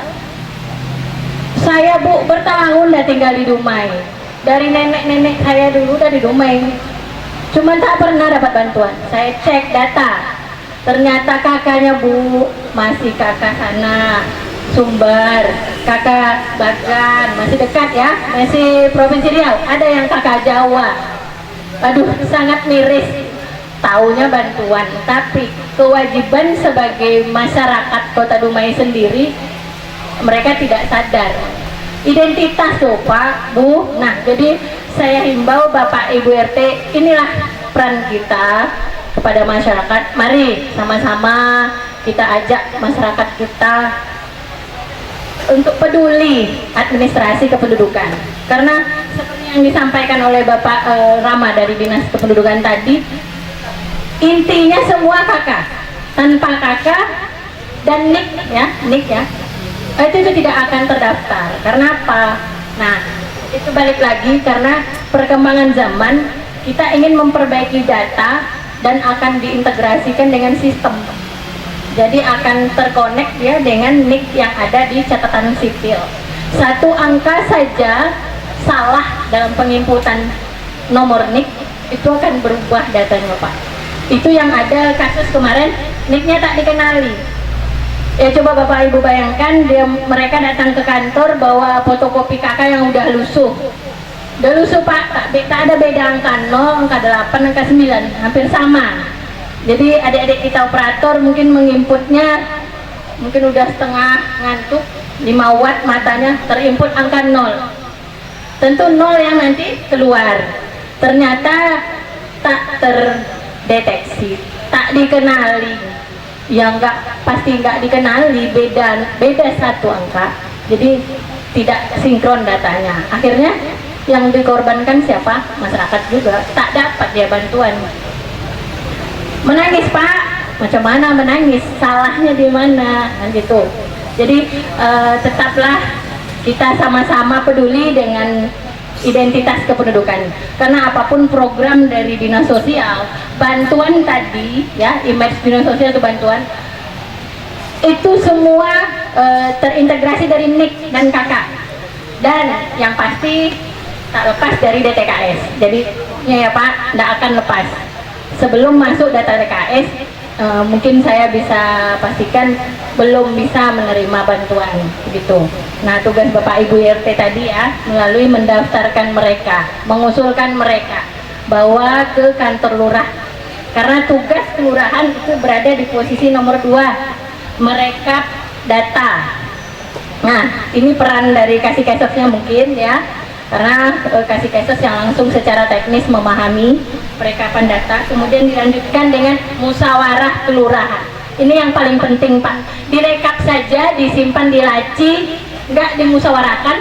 Saya Bu bertahun dah tinggal di Dumai. Dari nenek-nenek saya dulu dari Dumai. Cuman tak pernah dapat bantuan. Saya cek data. Ternyata kakaknya Bu masih kakak sana Sumbar, kakak Bagan, masih dekat ya, masih Provinsi Riau. Ada yang kakak Jawa. Aduh, sangat miris. Taunya bantuan, tapi kewajiban sebagai masyarakat Kota Dumai sendiri, mereka tidak sadar. Identitas tuh Pak, Bu. Nah, jadi saya himbau Bapak Ibu RT, inilah peran kita kepada masyarakat. Mari sama-sama kita ajak masyarakat kita untuk peduli administrasi kependudukan, karena seperti yang disampaikan oleh Bapak Rama dari Dinas Kependudukan tadi, intinya semua kakak, tanpa kakak dan nik ya, itu tidak akan terdaftar. Karena apa? Nah, itu balik lagi karena perkembangan zaman, kita ingin memperbaiki data dan akan diintegrasikan dengan sistem. Jadi akan terkonek ya dengan NIK yang ada di catatan sipil. Satu angka saja salah dalam penginputan nomor NIK itu akan berubah datanya Pak. Itu yang ada kasus kemarin, NIK-nya tak dikenali. Ya coba Bapak Ibu bayangkan, mereka datang ke kantor bawa fotokopi kakak yang udah lusuh. Udah lusuh Pak, tak ada beda angka 0, angka 8, angka 9, hampir sama. Jadi adik-adik kita operator mungkin menginputnya mungkin udah setengah ngantuk, 5 watt matanya, terinput angka 0. Tentu 0 yang nanti keluar. Ternyata tak terdeteksi, tak dikenali. Yang pasti nggak dikenali, beda satu angka. Jadi tidak sinkron datanya. Akhirnya yang dikorbankan siapa? Masyarakat juga, tak dapat dia bantuan. Menangis Pak, macam mana menangis? Salahnya di mana? Nah, gitu. Jadi tetaplah kita sama-sama peduli dengan identitas kependudukan. Karena apapun program dari dinas sosial, bantuan tadi ya, image dinas sosial itu bantuan, itu semua terintegrasi dari NIK dan KK. Dan yang pasti tak lepas dari DTKS. Jadi ya Pak, tidak akan lepas. Sebelum masuk data DTKS, mungkin saya bisa pastikan belum bisa menerima bantuan gitu. Nah, tugas Bapak Ibu RT tadi ya, melalui mendaftarkan mereka, mengusulkan mereka bawa ke kantor lurah. Karena tugas kelurahan itu berada di posisi nomor 2, merekap data. Nah, ini peran dari kasih kesesnya mungkin ya. Karena kasih keses yang langsung secara teknis memahami perekapan data, kemudian dilanjutkan dengan musyawarah kelurahan. Ini yang paling penting Pak, direkap saja, disimpan di laci, nggak dimusyawarahkan,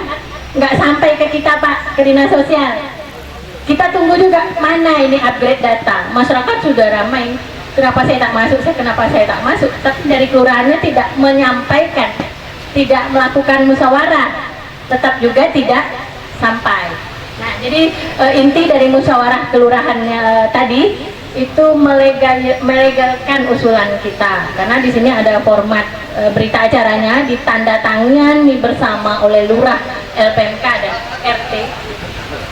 nggak sampai ke kita Pak, ke dinas sosial. Kita tunggu juga mana ini upgrade data. Masyarakat sudah ramai, kenapa saya tak masuk, tapi dari kelurahannya tidak menyampaikan, tidak melakukan musyawarah, tetap juga tidak sampai. Nah, jadi inti dari musyawarah kelurahannya tadi itu melegalkan usulan kita, karena di sini ada format berita acaranya ditandatangani bersama oleh lurah, LPMK dan RT.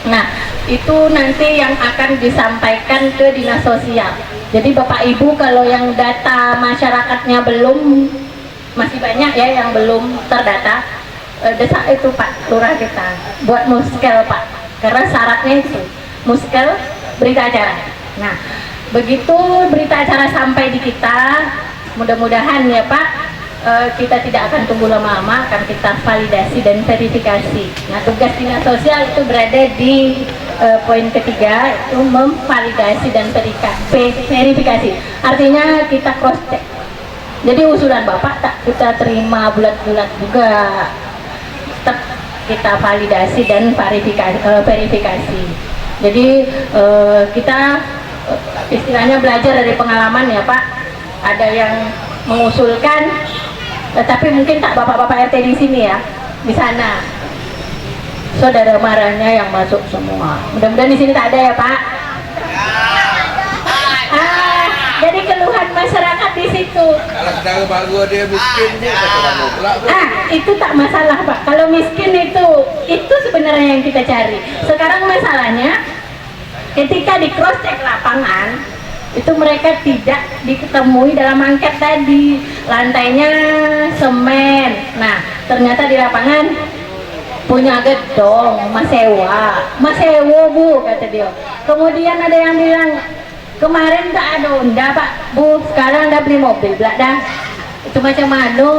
Nah, itu nanti yang akan disampaikan ke dinas sosial. Jadi Bapak Ibu kalau yang data masyarakatnya belum, masih banyak ya yang belum terdata, desa itu Pak Lurah kita buat muskel Pak, karena syaratnya itu muskel berita acara. Nah begitu berita acara sampai di kita, mudah-mudahan ya Pak, kita tidak akan tunggu lama-lama, akan kita validasi dan verifikasi. Nah tugas dinas sosial itu berada di poin ketiga, itu memvalidasi dan verifikasi. Artinya kita cross check. Jadi usulan Bapak tak kita terima bulat-bulat juga, tetap kita validasi dan verifikasi. Jadi kita istilahnya belajar dari pengalaman ya Pak. Ada yang mengusulkan, tetapi mungkin tak bapak-bapak RT di sini ya, di sana saudara marahnya yang masuk semua. Mudah-mudahan di sini tak ada ya Pak. Jadi keluhan masyarakat di situ. Kalau saudara baru dia miskin dia kata mana pula tu. Itu tak masalah Pak. Kalau miskin itu sebenarnya yang kita cari. Sekarang masalahnya ketika di cross check lapangan, itu mereka tidak diketemui dalam angket tadi, lantainya semen. Nah ternyata di lapangan punya gedong, mas sewa Bu kata dia. Kemudian ada yang bilang kemarin tak ada Honda Pak Bu, sekarang dah beli mobil belakang. Itu macam mana?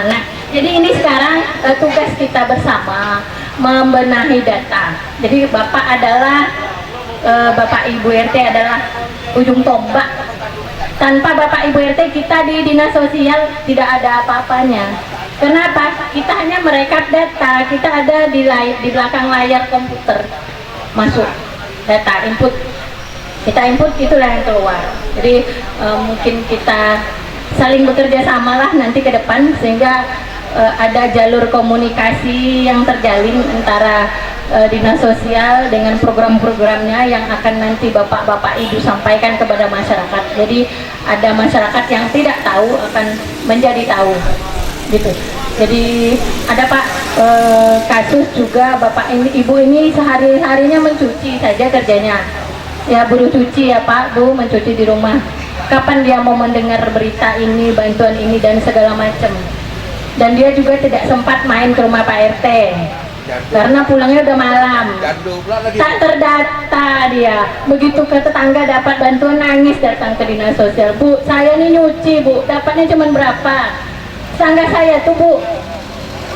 Nah jadi ini sekarang tugas kita bersama membenahi data. Jadi Bapak adalah Bapak Ibu RT adalah ujung tombak. Tanpa Bapak Ibu RT kita di dinas sosial tidak ada apa-apanya. Kenapa? Kita hanya merekap data, kita ada di belakang layar komputer, masuk data, input, kita input, itulah yang keluar. Jadi mungkin kita saling bekerja samalah nanti ke depan, sehingga ada jalur komunikasi yang terjalin antara dinas sosial dengan program-programnya yang akan nanti bapak-bapak ibu sampaikan kepada masyarakat. Jadi ada masyarakat yang tidak tahu akan menjadi tahu, gitu. Jadi ada Pak kasus juga bapak ini, ibu ini sehari-harinya mencuci saja kerjanya, ya buruh cuci ya Pak Bu, mencuci di rumah. Kapan dia mau mendengar berita ini, bantuan ini dan segala macam. Dan dia juga tidak sempat main ke rumah Pak RT karena pulangnya udah malam, tak terdata dia. Begitu ke tetangga dapat bantuan, nangis datang ke dinas sosial, Bu saya nih nyuci Bu, dapatnya cuma berapa? Tetangga saya tuh Bu,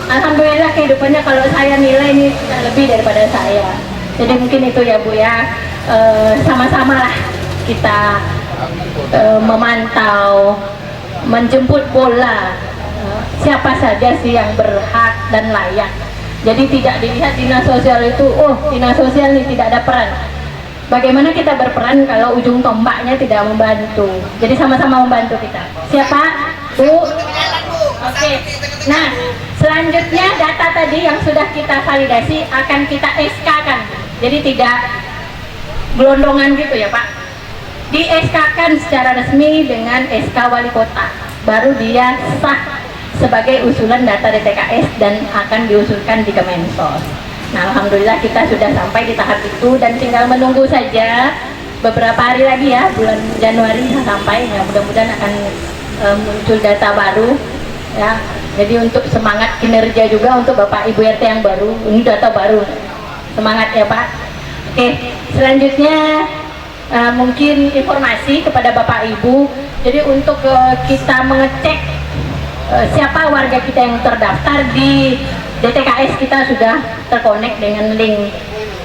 alhamdulillah kehidupannya kalau saya nilai ini lebih daripada saya. Jadi mungkin itu ya Bu ya, sama-sama lah kita memantau, menjemput bola siapa saja sih yang berhak dan layak. Jadi tidak dilihat dinas sosial itu, oh dinas sosial ini tidak ada peran. Bagaimana kita berperan kalau ujung tombaknya tidak membantu? Jadi sama-sama membantu kita. Siapa? Bu? Oke. Nah, selanjutnya data tadi yang sudah kita validasi akan kita SK-kan. Jadi tidak gelondongan gitu ya Pak. Di SK-kan secara resmi dengan SK Wali Kota. Baru dia sah sebagai usulan data DTKS dan akan diusulkan di Kemensos. Nah, alhamdulillah kita sudah sampai di tahap itu dan tinggal menunggu saja beberapa hari lagi ya, bulan Januari sampai, ya mudah-mudahan akan muncul data baru ya. Jadi untuk semangat kinerja juga untuk Bapak Ibu RT yang baru, ini data baru, semangat ya Pak. Oke, selanjutnya mungkin informasi kepada Bapak Ibu. Jadi untuk kita mengecek siapa warga kita yang terdaftar di DTKS, kita sudah terkonek dengan link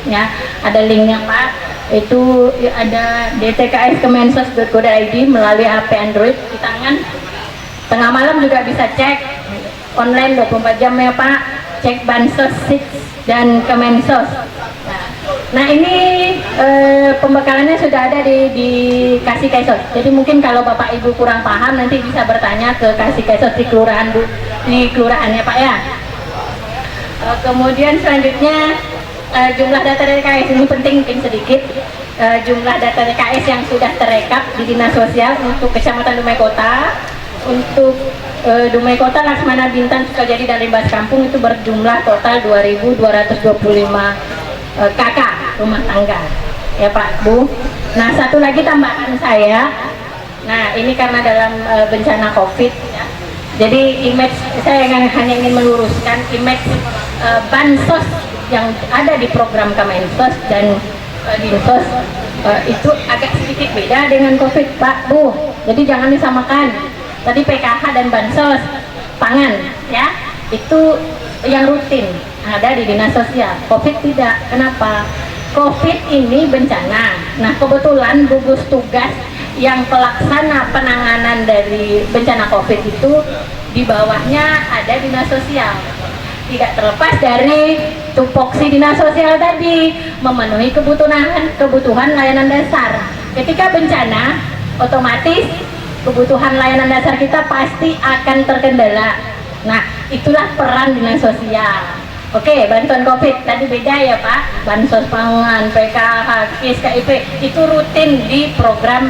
ya, ada linknya Pak, itu ada dtks.kemensos.go.id melalui HP Android di tangan. Tengah malam juga bisa cek online 24 jam ya Pak, cek Bansos dan Kemensos. Nah ini pembekalannya sudah ada di Kasih Kesos. Jadi mungkin kalau Bapak Ibu kurang paham nanti bisa bertanya ke Kasih Kesos di kelurahan Bu, di kelurahannya Pak ya. Kemudian selanjutnya jumlah data DTKS ini penting mungkin sedikit. Jumlah data DTKS yang sudah terekap di Dinas Sosial untuk Kecamatan Dumai Kota, untuk Dumai Kota, Laksmana, Bintan, Sukajadi dan Limbas Kampung itu berjumlah total 2.225 KK. rumah tangga. Ya Pak Bu. Nah, satu lagi tambahan saya. Nah, ini karena dalam bencana COVID ya. Jadi image saya hanya ingin meluruskan image bansos yang ada di program Kemensos dan Dinsos itu agak sedikit beda dengan COVID Pak Bu. Jadi jangan disamakan. Tadi PKH dan bansos pangan ya, itu yang rutin ada di dinas sosial. COVID tidak. Kenapa? COVID ini bencana. Nah, kebetulan gugus tugas yang pelaksana penanganan dari bencana COVID itu di bawahnya ada dinas sosial. Tidak terlepas dari tupoksi dinas sosial tadi memenuhi kebutuhan layanan dasar. Ketika bencana, otomatis kebutuhan layanan dasar kita pasti akan terkendala. Nah, itulah peran dinas sosial. Oke, bantuan COVID tadi beda ya Pak. Bansos pangan, PKH, KIS, KIP itu rutin di program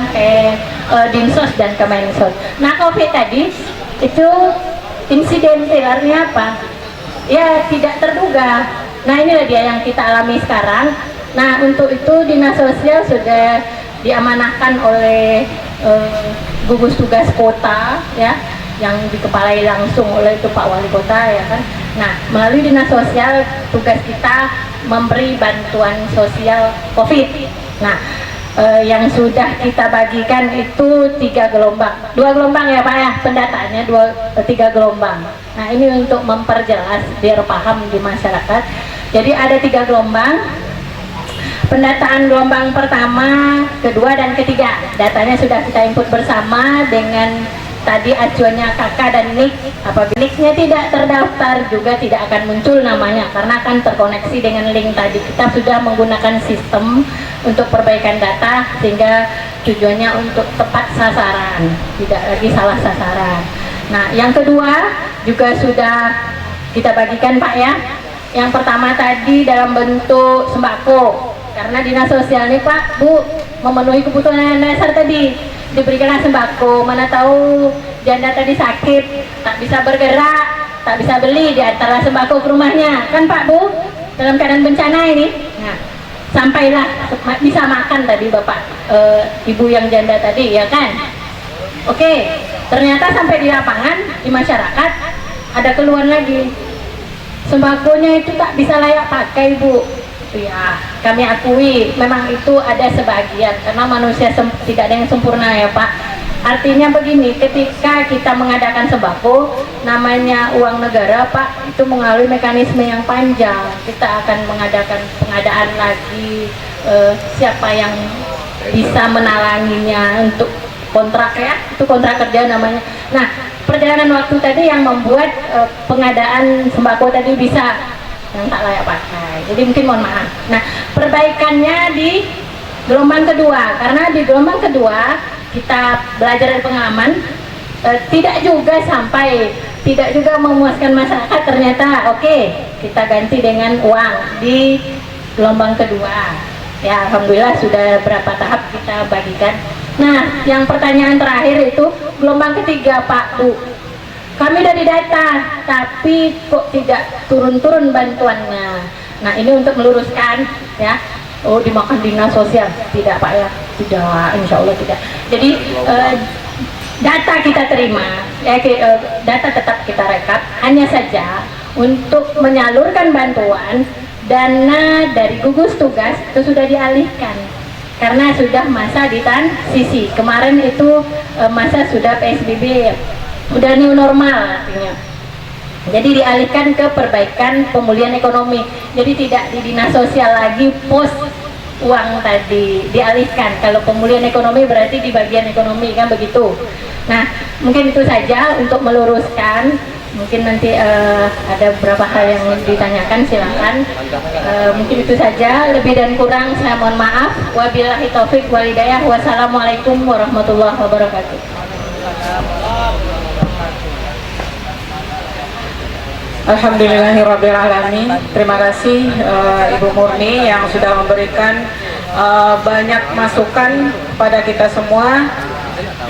Dinsos dan Kemensos. Nah, COVID tadi itu insidental, artinya apa? Ya tidak terduga. Nah, inilah dia yang kita alami sekarang. Nah, untuk itu dinas sosial sudah diamanahkan oleh gugus tugas kota ya, yang dikepalai langsung oleh itu Pak Wali Kota ya kan. Nah, melalui dinas sosial tugas kita memberi bantuan sosial COVID. Nah, yang sudah kita bagikan itu 3 gelombang, 2 gelombang ya Pak ya, pendataannya 3 gelombang. Nah, ini untuk memperjelas biar paham di masyarakat. Jadi ada 3 gelombang. Pendataan gelombang pertama, kedua, dan ketiga. Datanya sudah kita input bersama dengan tadi acuannya KK dan NIK. Apabila NIK-nya tidak terdaftar juga tidak akan muncul namanya karena akan terkoneksi dengan link tadi. Kita sudah menggunakan sistem untuk perbaikan data sehingga tujuannya untuk tepat sasaran, tidak lagi salah sasaran. Nah, yang kedua juga sudah kita bagikan Pak ya. Yang pertama tadi dalam bentuk sembako. Karena dinas sosial ini Pak, Bu, memenuhi kebutuhan dasar tadi, diberikanlah sembako. Mana tahu janda tadi sakit, tak bisa bergerak, tak bisa beli, diantarlah sembako ke rumahnya, kan Pak Bu, dalam keadaan bencana ini. Nah, sampailah bisa makan tadi Bapak Ibu yang janda tadi ya kan. Oke, ternyata sampai di lapangan, di masyarakat ada keluhan lagi, sembakonya itu tak bisa layak pakai Bu. Ya, kami akui memang itu ada sebagian karena manusia tidak ada yang sempurna ya Pak. Artinya begini, ketika kita mengadakan sembako, namanya uang negara Pak, itu melalui mekanisme yang panjang. Kita akan mengadakan pengadaan lagi, siapa yang bisa menalanginya untuk kontrak ya, itu kontrak kerja namanya. Nah, perjalanan waktu tadi yang membuat pengadaan sembako tadi bisa yang tak layak pakai. Jadi mungkin mohon maaf. Nah, perbaikannya di gelombang kedua, karena di gelombang kedua kita belajar dari pengalaman, tidak juga memuaskan masyarakat. Ternyata oke, kita ganti dengan uang di gelombang kedua. Ya, alhamdulillah sudah berapa tahap kita bagikan. Nah, yang pertanyaan terakhir itu gelombang ketiga Pak Bu. Kami dari data, tapi kok tidak turun-turun bantuannya. Nah, ini untuk meluruskan ya. Oh, dimakan dinas sosial? Tidak Pak ya, tidak, insya Allah tidak. Jadi data kita terima, ya, data tetap kita rekap. Hanya saja untuk menyalurkan bantuan, dana dari gugus tugas itu sudah dialihkan karena sudah masa di transisi. Kemarin itu masa sudah PSBB. Udah new normal artinya. Jadi dialihkan ke perbaikan pemulihan ekonomi. Jadi tidak di dinas sosial lagi pos uang tadi dialihkan. Kalau pemulihan ekonomi berarti di bagian ekonomi kan begitu. Nah, mungkin itu saja untuk meluruskan. Mungkin nanti ada beberapa hal yang ditanyakan, silakan. Mungkin itu saja, lebih dan kurang saya mohon maaf. Wabillahi taufik wal hidayah. Wassalamualaikum warahmatullahi wabarakatuh. Alhamdulillahirrabbilalamin. Terima kasih Ibu Murni yang sudah memberikan banyak masukan pada kita semua.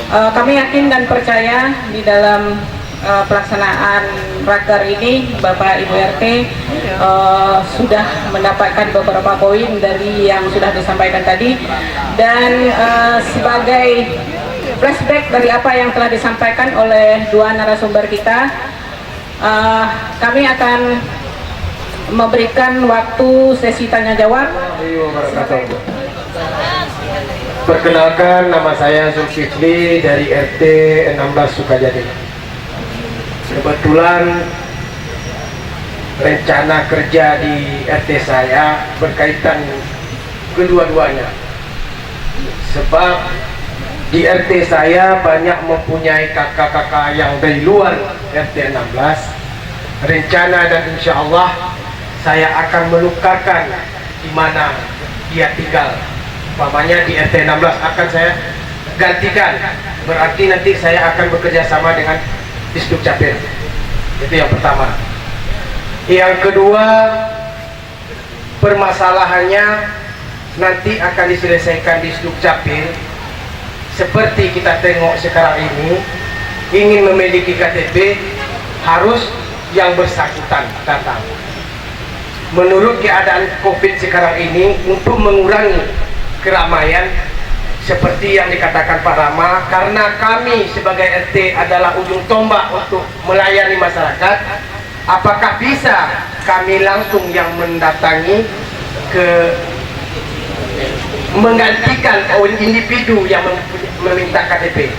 Kami yakin dan percaya di dalam pelaksanaan raker ini Bapak Ibu RT sudah mendapatkan beberapa poin dari yang sudah disampaikan tadi, dan sebagai flashback dari apa yang telah disampaikan oleh dua narasumber kita, kami akan memberikan waktu sesi tanya jawab. Perkenalkan, nama saya Zulkifli dari RT 16 Sukajadi. Kebetulan rencana kerja di RT saya berkaitan kedua-duanya. Sebab di RT saya banyak mempunyai kakak-kakak yang dari luar RT 16. Rencana dan insya Allah saya akan menukarkan di mana dia tinggal. Umpamanya di RT 16 akan saya gantikan, berarti nanti saya akan bekerja sama dengan Disduk Capil. Itu yang pertama. Yang kedua, permasalahannya nanti akan diselesaikan Disduk Capil. Seperti kita tengok sekarang ini, ingin memiliki KTP harus yang bersangkutan datang. Menurut keadaan COVID sekarang ini, untuk mengurangi keramaian seperti yang dikatakan Pak Rama, karena kami sebagai RT adalah ujung tombak untuk melayani masyarakat, apakah bisa kami langsung yang mendatangi ke menggantikan individu yang meminta KTP?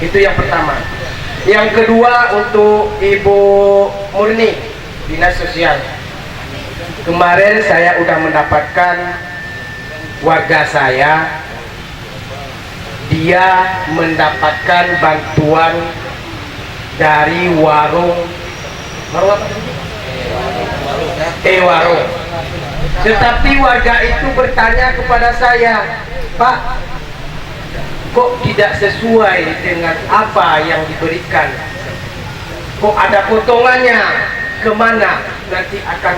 Itu yang pertama. Yang kedua, untuk Ibu Murni, Dinas Sosial. Kemarin saya sudah mendapatkan warga saya, dia mendapatkan bantuan dari warung warung. Tetapi warga itu bertanya kepada saya, Pak, kok tidak sesuai dengan apa yang diberikan? Kok ada potongannya? Kemana? Nanti akan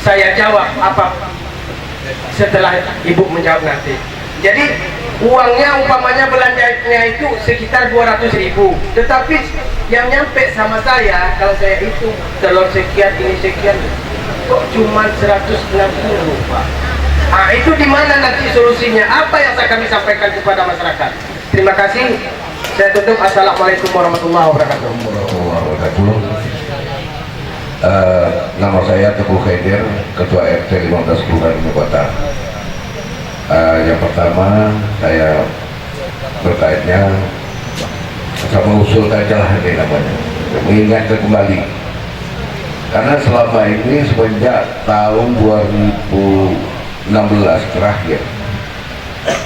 saya jawab apa setelah Ibu menjawab nanti. Jadi uangnya umpamanya belanjanya itu sekitar 200.000, tetapi yang nyampe sama saya, kalau saya hitung telur sekian, ini sekian, kok cuma 160, Pak. Nah, itu di mana nanti solusinya? Apa yang kami sampaikan kepada masyarakat? Terima kasih. Saya tutup. Assalamualaikum warahmatullahi wabarakatuh. Nama saya Teguh Khaidir, Ketua RT 15 Kelurahan Ibu Kota. Yang pertama, saya berkaitnya sama usul kajian ini namanya, mengingatkan kembali, karena selama ini semenjak tahun 2016 terakhir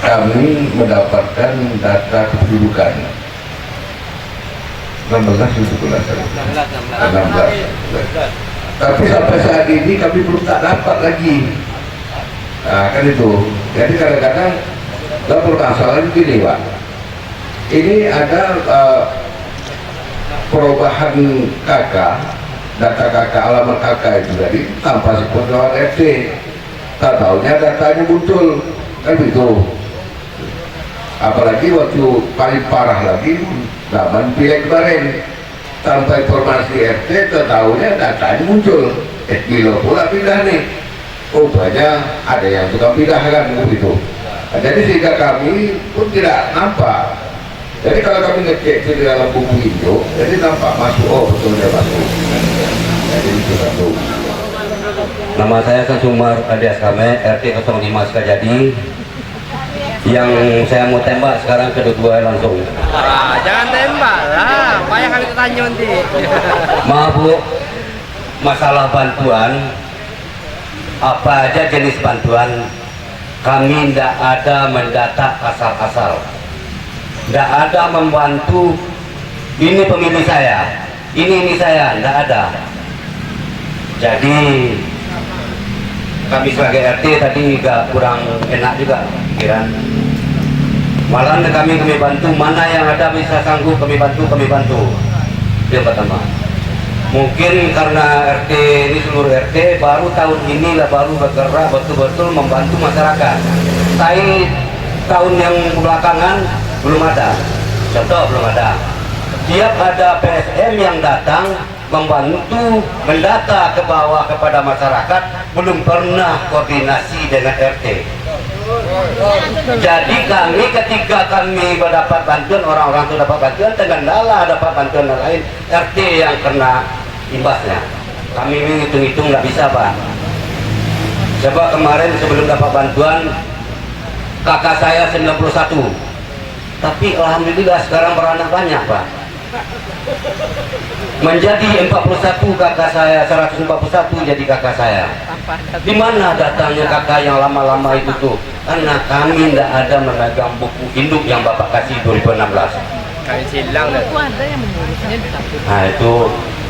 kami mendapatkan data kependudukan 16. Tapi sampai saat ini kami belum tak dapat lagi. Nah, kan itu. Jadi kadang-kadang dalam permasalahan gini, Pak. Ini ada perubahan KK, data KK, alamat KK itu jadi tanpa sepengetahuan RT. Tak tahunya datanya muncul, kan itu. Apalagi waktu paling parah lagi zaman pileg kemarin, tanpa informasi RT, tahunya datanya muncul. Kilo pula pindah nih. Oh, banyak ada yang suka pindah kan begitu. Nah, jadi sehingga kami pun tidak nampak. Jadi kalau kami ngecek di dalam buku hijau, jadi nampak masuk, oh betulnya masuk. Jadi itu satu. Nama saya Sumar Adias Kame, RT 05 Sukajadi. Yang saya mau tembak sekarang kedua langsung. Jangan tembak lah, payah kami tanya nanti. Maaf Bu, masalah bantuan, apa aja jenis bantuan, kami tidak ada mendata asal-asal, tidak ada membantu ini pemilih saya, ini saya, tidak ada. Jadi kami sebagai RT tadi agak kurang enak juga pikiran. Malah kami bantu, mana yang ada bisa sanggup kami bantu. Yang pertama, mungkin karena RT ini seluruh RT baru tahun ini lah baru bergerak betul-betul membantu masyarakat. Tapi tahun yang belakangan belum ada, contoh belum ada. Tiap ada PSM yang datang membantu mendata ke bawah kepada masyarakat, belum pernah koordinasi dengan RT. Jadi kami ketika kami mendapat bantuan, orang-orang itu dapat bantuan, Tenggandala dapat bantuan lain, RT yang kena imbasnya. Kami menghitung-hitung nggak bisa, Pak. Coba kemarin sebelum dapat bantuan, kakak saya 91, tapi alhamdulillah sekarang beranak banyak, Pak. Menjadi 41 kakak saya, 141 jadi kakak saya. Di mana datangnya kakak yang lama-lama itu tuh? Karena kami tidak ada memegang buku induk yang Bapak kasih 2016. Kali silang dah. Nah itu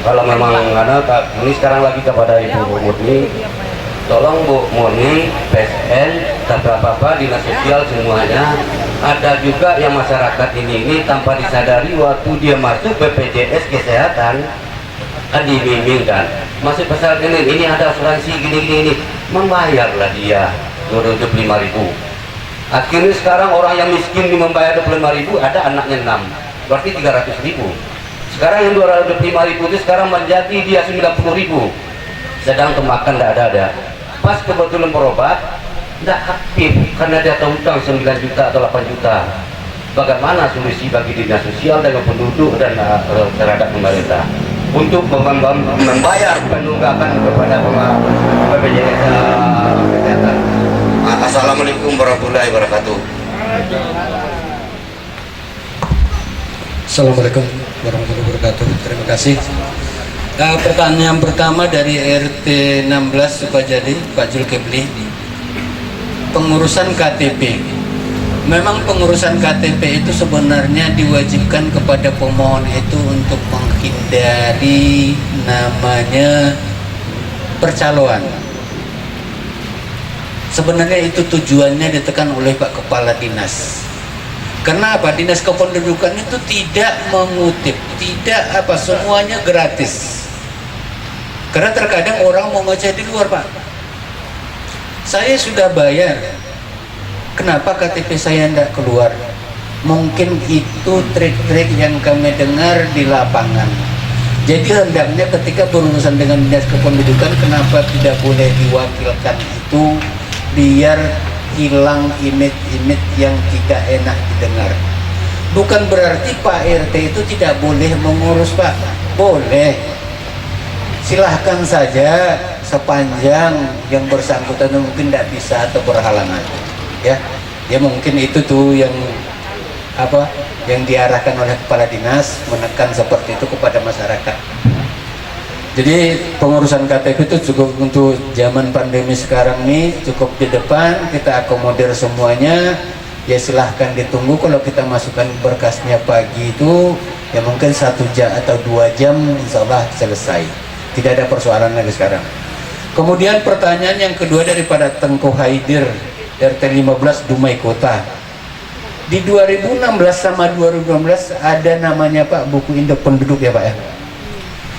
kalau memang ada, ini sekarang lagi kepada Ibu Murni, tolong Bu Murni, PSN, Bapak-bapak, dinas sosial semuanya, ada juga yang masyarakat ini tanpa disadari waktu dia masuk BPJS Kesehatan kan dibimbingkan masuk pesawat ini ada asuransi gini-gini, membayarlah dia 25.000. Akhirnya sekarang orang yang miskin membayar 25.000, ada anaknya 6, berarti 300.000. Sekarang yang 225.000 itu sekarang menjadi dia 90.000, sedang kemakan tidak ada. Pas kebetulan berobat tidak aktif karena dia tahu utang 9 juta atau 8 juta. Bagaimana solusi bagi dinas sosial dengan penduduk dan terhadap pemerintah untuk membayar penunggakan kepada BPJS Kesehatan. Assalamualaikum warahmatullahi wabarakatuh. Assalamualaikum warahmatullahi wabarakatuh. Terima kasih. Pertanyaan pertama dari RT 16 Sukajadi, Pak Julkepli. Pengurusan KTP. Memang pengurusan KTP itu sebenarnya diwajibkan kepada pemohon itu untuk menghindari namanya percaloan. Sebenarnya itu tujuannya ditekan oleh Pak Kepala Dinas. Karena apa? Dinas Kependudukan itu tidak mengutip, tidak apa, semuanya gratis. Karena terkadang orang mau ngecek di luar, Pak. Saya sudah bayar, kenapa KTP saya tidak keluar? Mungkin itu trik-trik yang kami dengar di lapangan. Jadi hendaknya ketika berurusan dengan Dinas Kependudukan, kenapa tidak boleh diwakilkan itu, biar hilang image-image yang tidak enak didengar. Bukan berarti Pak RT itu tidak boleh mengurus, Pak. Boleh, silahkan saja sepanjang yang bersangkutan mungkin tidak bisa atau berhalangan, ya mungkin itu tuh yang apa yang diarahkan oleh kepala dinas, menekan seperti itu kepada masyarakat. Jadi pengurusan KTP itu cukup untuk zaman pandemi sekarang nih, cukup di depan, kita akomodir semuanya. Ya silahkan ditunggu, kalau kita masukkan berkasnya pagi itu ya mungkin 1 jam atau 2 jam insya Allah selesai, tidak ada persoalan lagi sekarang. Kemudian pertanyaan yang kedua daripada Tengku Haidir, RT 15 Dumai Kota. Di 2016 sama 2016 ada namanya Pak buku induk penduduk ya Pak ya.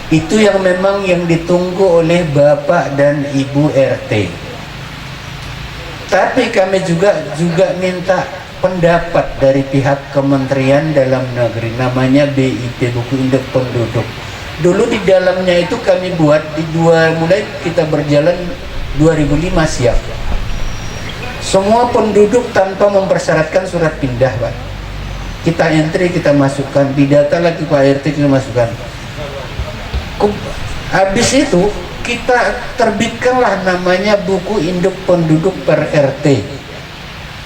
Itu yang memang yang ditunggu oleh Bapak dan Ibu RT. Tapi kami juga minta pendapat dari pihak Kementerian Dalam Negeri, namanya BIP, buku induk penduduk. Dulu di dalamnya itu kami buat mulai kita berjalan 2005 siap. Semua penduduk tanpa mempersyaratkan surat pindah, Pak. Kita entry, kita masukkan, didata lagi Pak RT, kita masukkan. Habis itu kita terbitkanlah namanya buku induk penduduk per RT.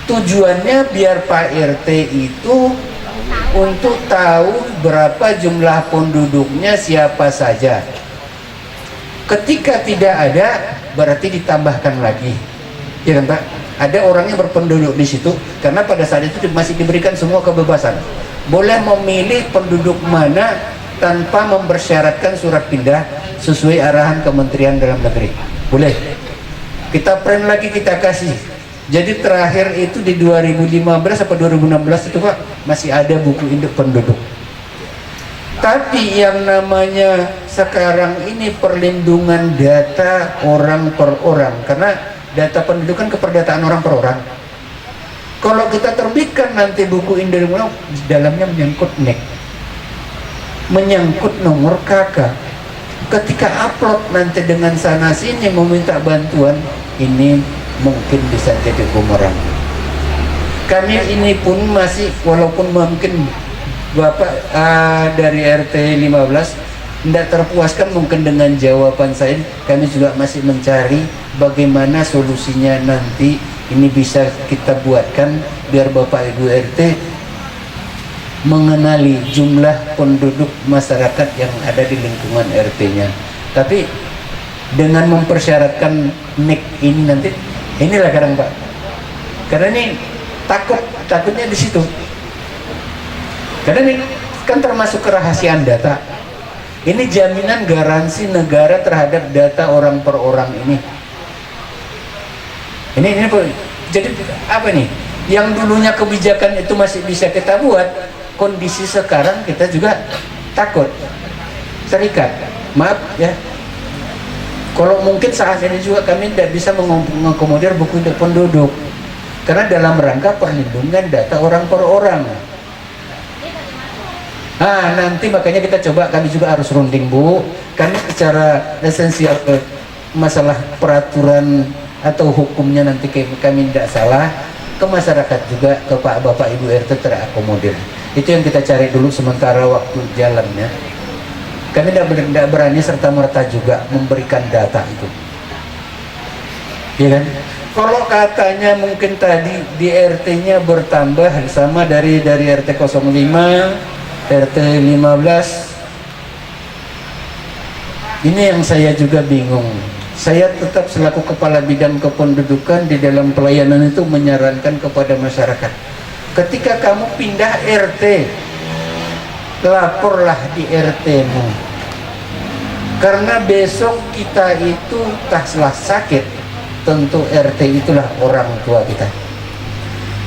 Tujuannya biar Pak RT itu untuk tahu berapa jumlah penduduknya siapa saja. Ketika tidak ada, berarti ditambahkan lagi, ya kan Pak? Ada orang yang berpenduduk di situ, karena pada saat itu masih diberikan semua kebebasan, boleh memilih penduduk mana tanpa mempersyaratkan surat pindah sesuai arahan Kementerian Dalam Negeri. Boleh. Kita print lagi, kita kasih. Jadi terakhir itu di 2015 atau 2016 itu Pak, masih ada buku induk penduduk. Tapi yang namanya sekarang ini perlindungan data orang per orang, karena data pendudukan keperdataan orang per orang. Kalau kita terbitkan nanti buku induk penduduk, di dalamnya menyangkut NIK. menyangkut nomor kakak. Ketika upload nanti dengan sana sini meminta bantuan, ini mungkin bisa jadi bumerang. Kami ini pun masih, walaupun mungkin Bapak dari RT 15 tidak terpuaskan mungkin dengan jawaban saya, kami juga masih mencari bagaimana solusinya nanti ini bisa kita buatkan biar Bapak Ibu RT mengenali jumlah penduduk masyarakat yang ada di lingkungan RT-nya. Tapi dengan mempersyaratkan NIK ini nanti, inilah kadang Pak, karena ini takutnya di situ. Karena ini kan termasuk kerahasiaan data. Ini jaminan garansi negara terhadap data orang per orang ini. Ini jadi apa nih? Yang dulunya kebijakan itu masih bisa kita buat, kondisi sekarang kita juga takut terikat. Maaf ya, kalau mungkin saat ini juga kami tidak bisa mengakomodir buku penduduk karena dalam rangka perlindungan data orang per orang. Nah, nanti makanya kita coba, kami juga harus runding Bu, karena secara esensial masalah peraturan atau hukumnya nanti kami tidak salah, ke masyarakat juga, ke Pak Bapak Ibu RT terakomodir. Itu yang kita cari dulu sementara waktu jalannya. Kami tidak berani serta-merta juga memberikan data itu, ya kan? Kalau katanya mungkin tadi di RT-nya bertambah sama dari RT 05, RT 15. Ini yang saya juga bingung. Saya tetap selaku kepala bidang kependudukan di dalam pelayanan itu menyarankan kepada masyarakat, ketika kamu pindah RT, laporlah di RT-mu, karena besok kita itu taslah sakit, tentu RT itulah orang tua kita.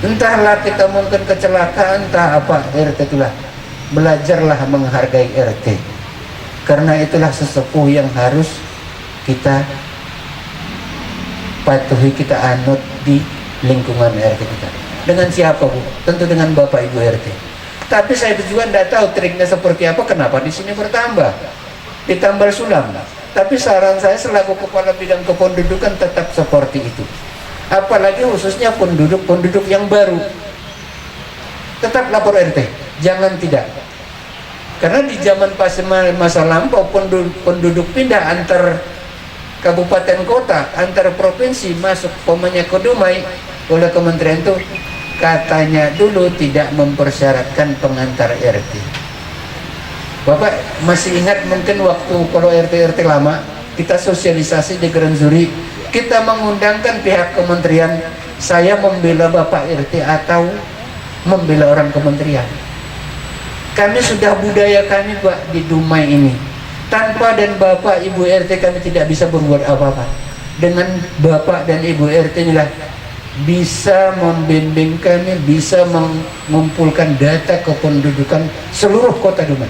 Entahlah kita mungkin kecelakaan, entah apa, RT itulah. Belajarlah menghargai RT, karena itulah sesepuh yang harus kita patuhi, kita anut di lingkungan RT kita. Dengan siapa Bu? Tentu dengan Bapak Ibu RT. Tapi saya juga tidak tahu triknya seperti apa, kenapa di sini bertambah, ditambah sulam. Tapi saran saya selaku kepala bidang kependudukan tetap seperti itu. Apalagi khususnya penduduk yang baru, tetap lapor RT, jangan tidak. Karena di zaman pas masa lampau penduduk pindah antar kabupaten kota, antar provinsi, masuk pomanya ke Dumai oleh kementerian itu, katanya dulu tidak mempersyaratkan pengantar RT. Bapak masih ingat mungkin waktu kalau RT lama kita sosialisasi di Grand Zuri, kita mengundangkan pihak kementerian, saya membela Bapak RT atau membela orang kementerian. Kami sudah budaya kami Pak di Dumai ini, tanpa dan Bapak Ibu RT kami tidak bisa berbuat apa-apa. Dengan Bapak dan Ibu RT inilah bisa membimbing kami, bisa mengumpulkan data kependudukan seluruh kota Dumai.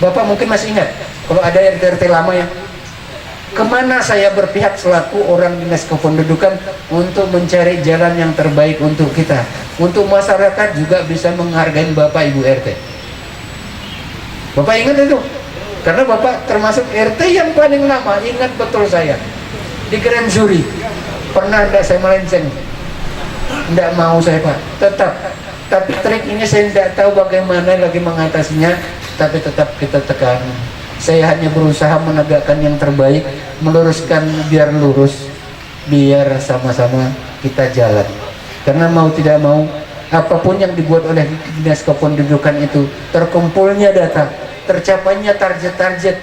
Bapak mungkin masih ingat kalau ada RT lama yang kemana saya berpihak selaku orang dinas kependudukan untuk mencari jalan yang terbaik untuk kita, untuk masyarakat juga bisa menghargai Bapak Ibu RT. Bapak ingat itu? Karena Bapak termasuk RT yang paling lama, ingat betul saya di Grand Zuri. Pernah tidak saya melenceng? Tidak mau saya Pak, tetap. Tapi trik ini saya tidak tahu bagaimana lagi mengatasinya, tapi tetap kita tekan. Saya hanya berusaha menegakkan yang terbaik, meluruskan biar lurus, biar sama-sama kita jalan. Karena mau tidak mau, apapun yang dibuat oleh dinas kependudukan itu, terkumpulnya data, tercapainya target-target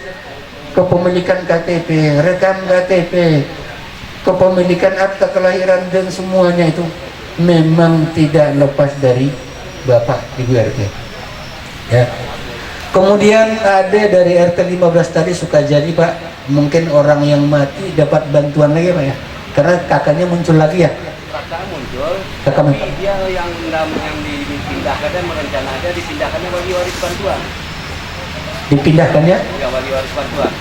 kepemilikan KTP, rekam KTP, kepemilikan akta kelahiran dan semuanya itu memang tidak lepas dari Bapak Ibu RT. Ya. Kemudian ada dari RT 15 tadi Sukajadi Pak, mungkin orang yang mati dapat bantuan lagi Pak ya, karena kakaknya muncul lagi ya. Kakak muncul, Kakak tapi dia yang dipindahkan dan merencanakan dipindahkannya wali waris bantuan. Dipindahkannya? Ya, wali waris bantuan.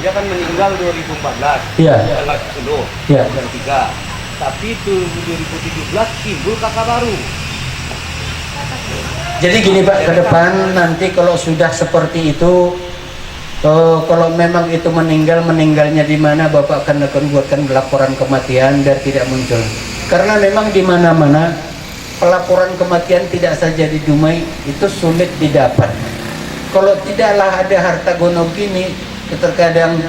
Dia kan meninggal 2014, Iya. tanggal 10, Iya. bulan 3. Tapi 2017 timbul kakak baru. Jadi gini Pak, ke depan nanti kalau sudah seperti itu, kalau memang itu meninggalnya di mana, Bapak akan buatkan laporan kematian biar tidak muncul. Karena memang di mana-mana pelaporan kematian tidak saja di Dumai itu sulit didapat. Kalau tidaklah ada harta gono gini, terkadang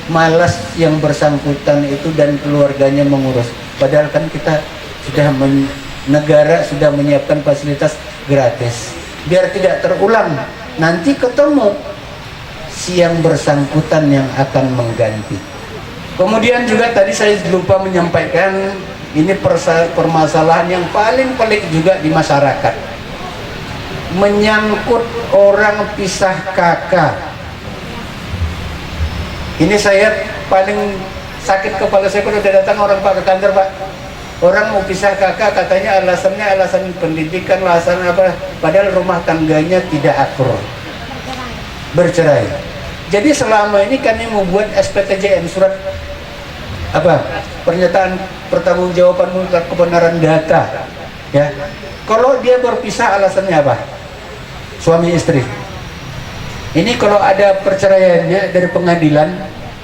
malas yang bersangkutan itu dan keluarganya mengurus. Padahal kan kita sudah negara sudah menyiapkan fasilitas gratis. Biar tidak terulang, nanti ketemu si yang bersangkutan yang akan mengganti. Kemudian juga tadi saya lupa menyampaikan, ini permasalahan yang paling pelik juga di masyarakat, menyangkut orang pisah kakak. Ini saya paling sakit kepala saya kalau udah datang orang Pak ke kantor, Pak, orang mau pisah kakak, katanya alasan pendidikan, alasan apa, padahal rumah tangganya tidak akur, bercerai. Jadi selama ini kami membuat SPTJN, surat apa, pernyataan pertanggungjawaban mutlak kebenaran data, ya. Kalau dia berpisah alasannya apa? Suami istri. Ini kalau ada perceraiannya dari pengadilan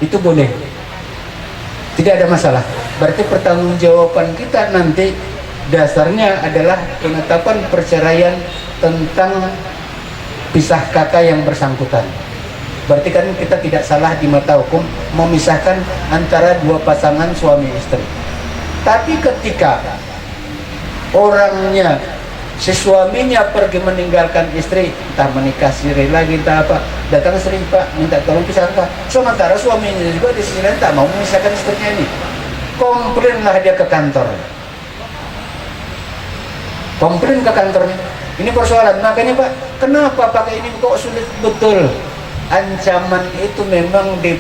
itu boleh, tidak ada masalah. Berarti pertanggungjawaban kita nanti dasarnya adalah penetapan perceraian tentang pisah kakak yang bersangkutan. Berarti kan kita tidak salah di mata hukum memisahkan antara dua pasangan suami istri. Tapi ketika orangnya, si suaminya pergi meninggalkan istri, entah menikah siri lagi, entah apa, datang sering Pak minta tolong pisahkan Pak, sementara suaminya juga di sisi lain tak mau memisahkan istrinya ini, komplainlah dia ke kantor, komplain ke kantornya. Ini persoalan. Makanya Pak, kenapa pakai ini kok sulit betul? Ancaman itu memang di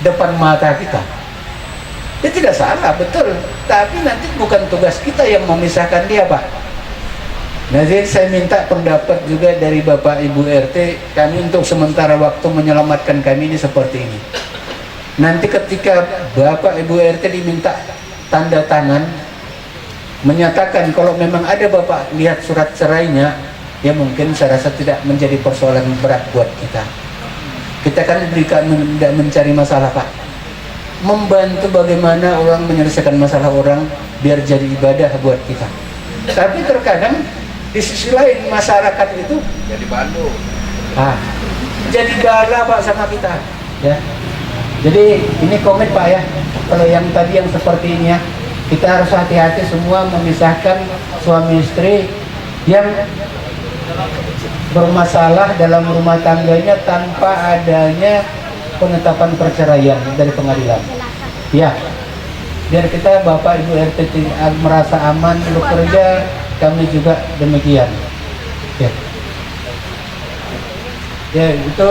depan mata kita. Dia tidak salah, betul. Tapi nanti bukan tugas kita yang memisahkan dia, Pak. Nanti saya minta pendapat juga dari Bapak Ibu RT, kami untuk sementara waktu menyelamatkan kami ini seperti ini. Nanti ketika Bapak Ibu RT diminta tanda tangan, menyatakan kalau memang ada Bapak lihat surat cerainya, ya mungkin saya rasa tidak menjadi persoalan berat buat kita. Kita kan berikan tidak mencari masalah, Pak, membantu bagaimana orang menyelesaikan masalah orang biar jadi ibadah buat kita. Tapi terkadang di sisi lain masyarakat itu jadi balo, jadi bala Pak sama kita, ya. Jadi ini komit Pak ya, kalau yang tadi yang seperti ini ya, kita harus hati-hati semua memisahkan suami istri yang bermasalah dalam rumah tangganya tanpa adanya penetapan perceraian dari pengadilan. Ya, biar kita Bapak Ibu RT merasa aman bekerja, kami juga demikian. Ya, ya itu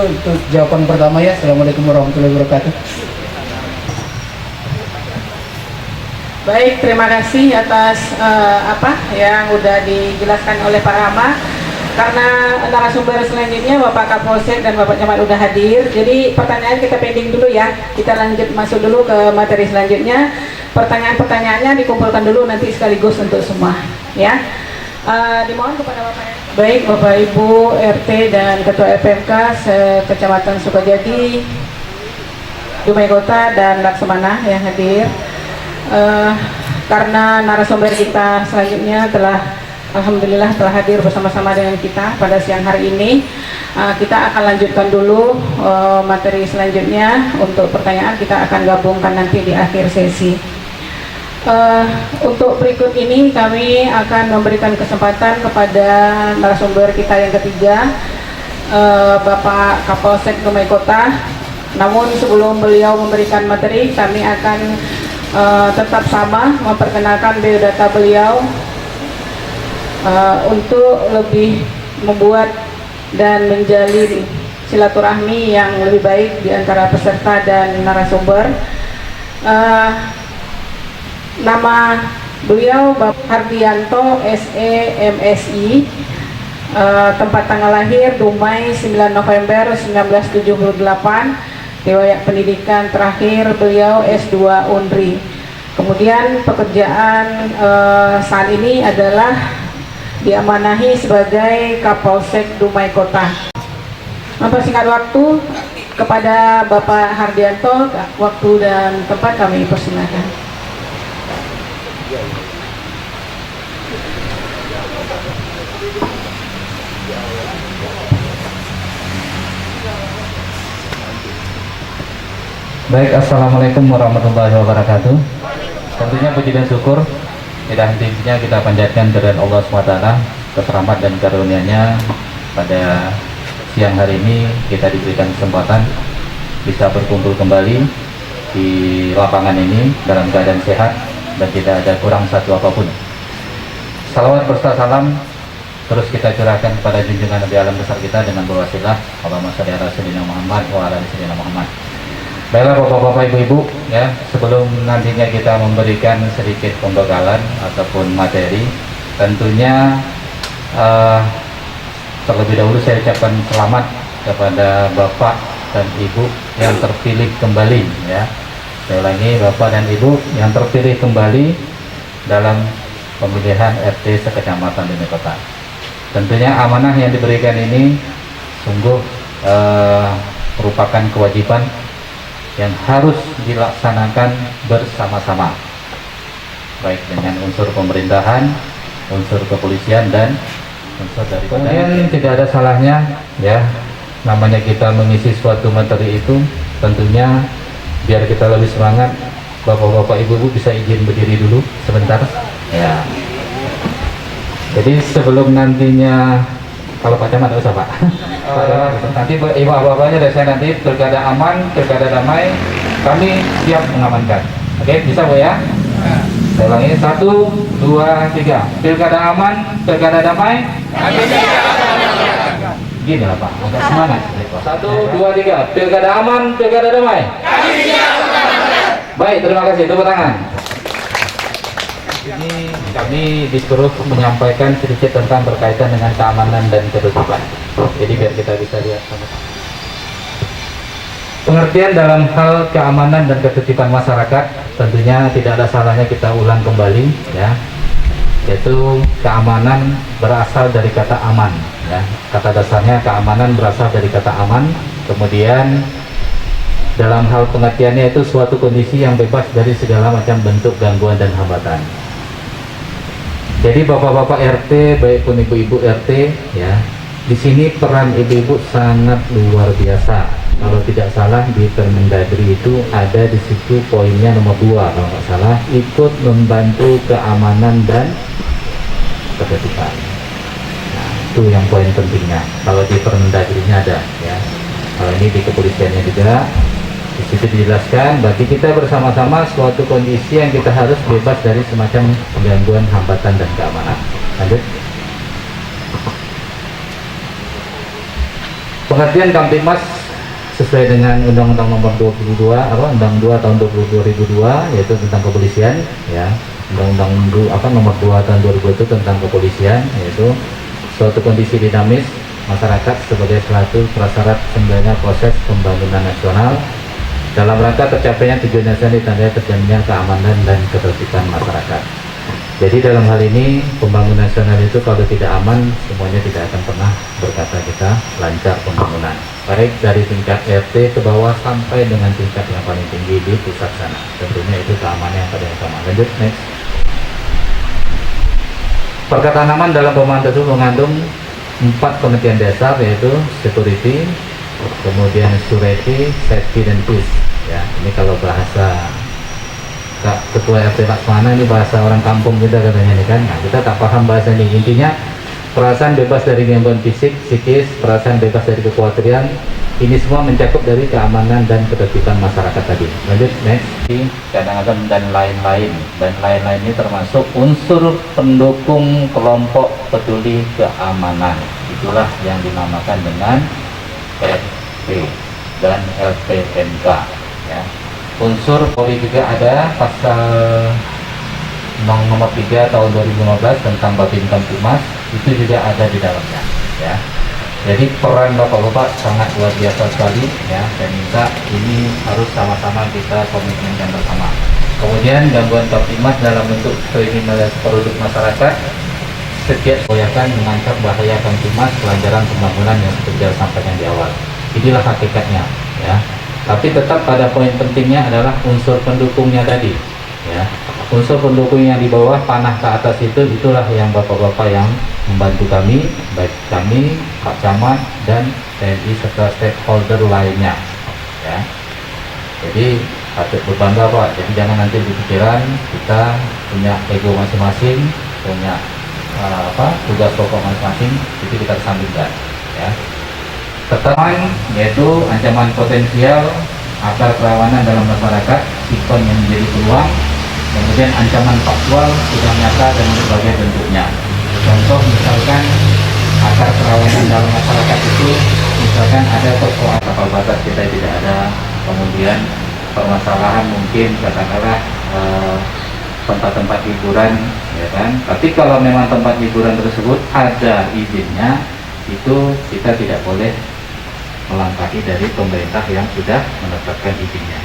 jawaban pertama ya. Assalamualaikum warahmatullahi wabarakatuh. Baik, terima kasih atas apa yang udah dijelaskan oleh Pak Rama. Karena narasumber selanjutnya Bapak Kapolsek dan Bapak Camat udah hadir, jadi pertanyaan kita pending dulu ya. Kita lanjut masuk dulu ke materi selanjutnya. Pertanyaan-pertanyaannya dikumpulkan dulu nanti sekaligus untuk semua, ya. Dimohon kepada Bapak. Baik, Bapak Ibu RT dan Ketua FMK Kecamatan Sukajadi, Dumai Kota dan Laksamana yang hadir. Karena narasumber kita selanjutnya alhamdulillah telah hadir bersama-sama dengan kita pada siang hari ini, kita akan lanjutkan dulu materi selanjutnya. Untuk pertanyaan kita akan gabungkan nanti di akhir sesi. Untuk berikut ini kami akan memberikan kesempatan kepada narasumber kita yang ketiga, Bapak Kapolsek Dumai Kota. Namun sebelum beliau memberikan materi, kami akan tetap sama memperkenalkan biodata beliau untuk lebih membuat dan menjalin silaturahmi yang lebih baik di antara peserta dan narasumber. Nama beliau Bapak Hardianto SE MSI, tempat tanggal lahir Dumai 9 November 1978, riwayat pendidikan terakhir beliau S2 Unri. Kemudian pekerjaan saat ini adalah diamanahi sebagai Kapolsek Dumai Kota. Mempersingkat waktu kepada Bapak Hardianto, waktu dan tempat kami persilakan. Baik, assalamualaikum warahmatullahi wabarakatuh. Tentunya puji dan syukur tidak henti-hentinya kita panjatkan kehadirat Allah SWT, keserahmat dan karunia-Nya. Pada siang hari ini kita diberikan kesempatan bisa berkumpul kembali di lapangan ini dalam keadaan sehat dan tidak ada kurang satu apapun. Salawat berserta salam terus kita curahkan kepada junjungan Nabi alam besar kita dengan berwasilah Allahumma shalli ala sayyidina Muhammad wa ala ali sayyidina Muhammad. Baiklah bapak-bapak, ibu-ibu, ya, sebelum nantinya kita memberikan sedikit pembekalan ataupun materi, tentunya terlebih dahulu saya ucapkan selamat kepada bapak dan ibu yang terpilih kembali, ya. Saya ulangi, bapak dan ibu yang terpilih kembali dalam pemilihan RT sekecamatan Dumai Kota. Tentunya amanah yang diberikan ini sungguh merupakan kewajiban yang harus dilaksanakan bersama-sama, baik dengan unsur pemerintahan, unsur kepolisian, dan unsur dari kemudian tidak ada salahnya, ya, namanya kita mengisi suatu materi itu tentunya biar kita lebih semangat. Bapak-bapak, ibu-ibu bisa izin berdiri dulu sebentar, ya. Jadi sebelum nantinya, kalau Pak Camat usah Pak, nanti ibu bapaknya dari saya nanti pilkada aman, pilkada damai, kami siap mengamankan. Oke, bisa Bu ya? Saya ulangi, 1, 2, 3. Pilkada aman, pilkada damai, kami siap mengamankan. Gini lah Pak, agak semangat. 1, 2, 3. Pilkada aman, pilkada damai, kami siap mengamankan. Baik, terima kasih. Tepuk tangan. Ini kami disuruh menyampaikan sedikit tentang berkaitan dengan keamanan dan ketertiban. Jadi biar kita bisa lihat sama-sama. Pengertian dalam hal keamanan dan ketertiban masyarakat tentunya tidak ada salahnya kita ulang kembali, ya. Yaitu keamanan berasal dari kata aman, ya. Kata dasarnya keamanan berasal dari kata aman. Kemudian dalam hal pengertiannya itu suatu kondisi yang bebas dari segala macam bentuk gangguan dan hambatan. Jadi bapak-bapak RT, baik pun ibu-ibu RT, ya, di sini peran ibu-ibu sangat luar biasa. Kalau tidak salah di Permendagri itu ada di situ poinnya nomor 2 kalau nggak salah, ikut membantu keamanan dan ketertiban. Nah, itu yang poin pentingnya. Kalau di Permendagri-nya ada, ya. Kalau ini di kepolisiannya juga. Di situ dijelaskan bagi kita bersama-sama suatu kondisi yang kita harus bebas dari semacam gangguan, hambatan, dan keamanan. Lanjut. Pengertian Kamtibmas sesuai dengan Undang-Undang Nomor 22, Undang 2 tahun 2002, yaitu tentang kepolisian, ya. Undang-Undang Nomor 2 tahun 2000 itu tentang kepolisian, yaitu suatu kondisi dinamis masyarakat sebagai suatu prasyarat sembangnya proses pembangunan nasional dalam rangka tercapainya tujuan nasional ditandai terjaminnya keamanan dan ketertiban masyarakat. Jadi dalam hal ini pembangunan nasional itu kalau tidak aman semuanya tidak akan pernah berkata kita lancar pembangunan, baik dari tingkat RT ke bawah sampai dengan tingkat yang paling tinggi di pusat sana. Tentunya itu keamanan yang pada utama. Lanjut, next. Perkataan aman dalam pemahaman tersebut mengandung 4 pengertian dasar, yaitu security, kemudian surety, safety, dan peace, ya. Ini kalau bahasa Kak Ketua RT Laksmana, ini bahasa orang kampung kita katanya ini kan. Nah, kita tak paham bahasa ini. Intinya perasaan bebas dari gangguan fisik, psikis, perasaan bebas dari kekhawatiran, ini semua mencakup dari keamanan dan ketertiban masyarakat tadi. Lanjut, next. Kadang-kadang dan lain-lain, dan lain-lain ini termasuk unsur pendukung kelompok peduli keamanan. Itulah yang dinamakan dengan RP dan LPMK, ya. Unsur Polri juga ada pasal nomor 3 tahun 2015 tentang Babin Kamtibmas, itu juga ada di dalamnya, ya. Jadi peran bapak-bapak sangat luar biasa sekali, ya. Saya minta ini harus sama-sama kita komitmenkan bersama. Kemudian gangguan Kamtibmas dalam bentuk kriminalisasi produk masyarakat, setiap goyakan mengancam bahaya kamtimas kelancaran pembangunan yang seperti sampaikan di awal. Inilah hakikatnya, ya. Tapi tetap pada poin pentingnya adalah unsur pendukungnya tadi, ya. Unsur pendukung yang di bawah panah ke atas itulah yang bapak-bapak yang membantu kami, baik kami, Pak Camat dan TNI serta stakeholder lainnya, ya. Jadi patut berbangga Pak. Jadi jangan nanti berpikiran kita punya ego masing-masing, punya tugas pokok masing-masing, itu kita kesampingkan, ya. Pertama yaitu ancaman potensial, akar kerawanan dalam masyarakat, sikon yang menjadi peluang, kemudian ancaman faktual sudah nyata dan berbagai bentuknya. Contoh misalkan akar kerawanan dalam masyarakat itu, misalkan ada persoalan kapal batas kita tidak ada, kemudian permasalahan mungkin katakanlah tempat-tempat hiburan, ya kan. Tapi kalau memang tempat hiburan tersebut ada izinnya, itu kita tidak boleh melangkahi dari pemerintah yang sudah menetapkan izinnya.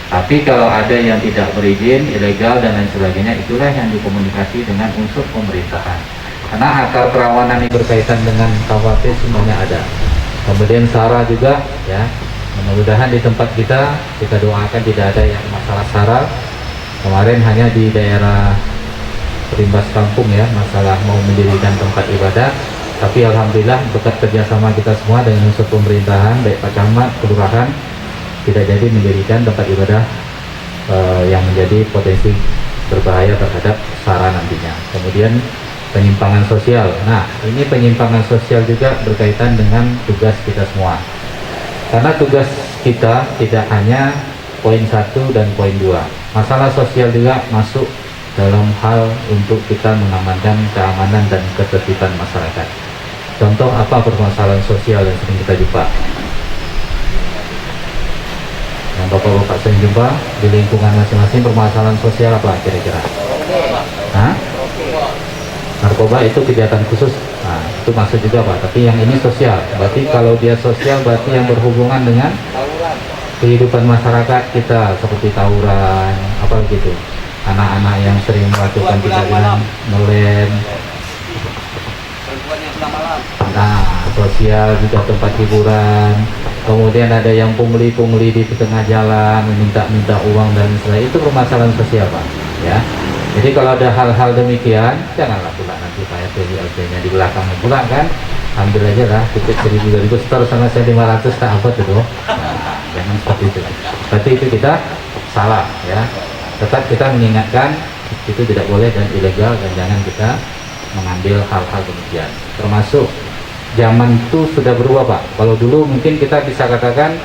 Tapi kalau ada yang tidak berizin, ilegal dan lain sebagainya, itulah yang dikomunikasi dengan unsur pemerintahan. Karena akar kerawanan ini berkaitan dengan KWP semuanya ada. Kemudian SARA juga, ya. Mudah-mudahan di tempat kita doakan tidak ada yang masalah SARA. Kemarin hanya di daerah Perimbas Kampung, ya, masalah mau mendirikan tempat ibadah. Tapi alhamdulillah berkat kerjasama kita semua dengan unsur pemerintahan, baik Pak Camat, kelurahan, tidak jadi mendirikan tempat ibadah yang menjadi potensi berbahaya terhadap SARA nantinya. Kemudian penyimpangan sosial. Nah, ini penyimpangan sosial juga berkaitan dengan tugas kita semua. Karena tugas kita tidak hanya poin 1 dan poin 2. Masalah sosial juga masuk dalam hal untuk kita mengamankan keamanan dan ketertiban masyarakat. Contoh apa permasalahan sosial yang sering kita jumpa? Yang bapak-bapak sering jumpa di lingkungan masing-masing, permasalahan sosial apa kira-kira? Hah? Narkoba itu kejahatan khusus. Nah, itu masuk juga Pak. Tapi yang ini sosial. Berarti kalau dia sosial berarti yang berhubungan dengan kehidupan masyarakat kita, seperti tawuran, apa gitu. Anak-anak yang sering melakukan tindakan ngelem. Nah, sosial juga tempat hiburan. Kemudian ada yang pungli-pungli di tengah jalan, minta uang dan sebagainya. Itu permasalahan sosial Pak, ya. Jadi kalau ada hal-hal demikian, janganlah pula nanti Pak LP-nya di belakang pula kan. Ambil aja lah, tiket 1.000 store sama saya 500 tak apa tuh. Nah, jangan seperti itu. Berarti itu kita salah, ya. Tetap kita mengingatkan itu tidak boleh dan ilegal, dan jangan kita mengambil hal-hal demikian. Termasuk zaman itu sudah berubah Pak. Kalau dulu mungkin kita bisa katakan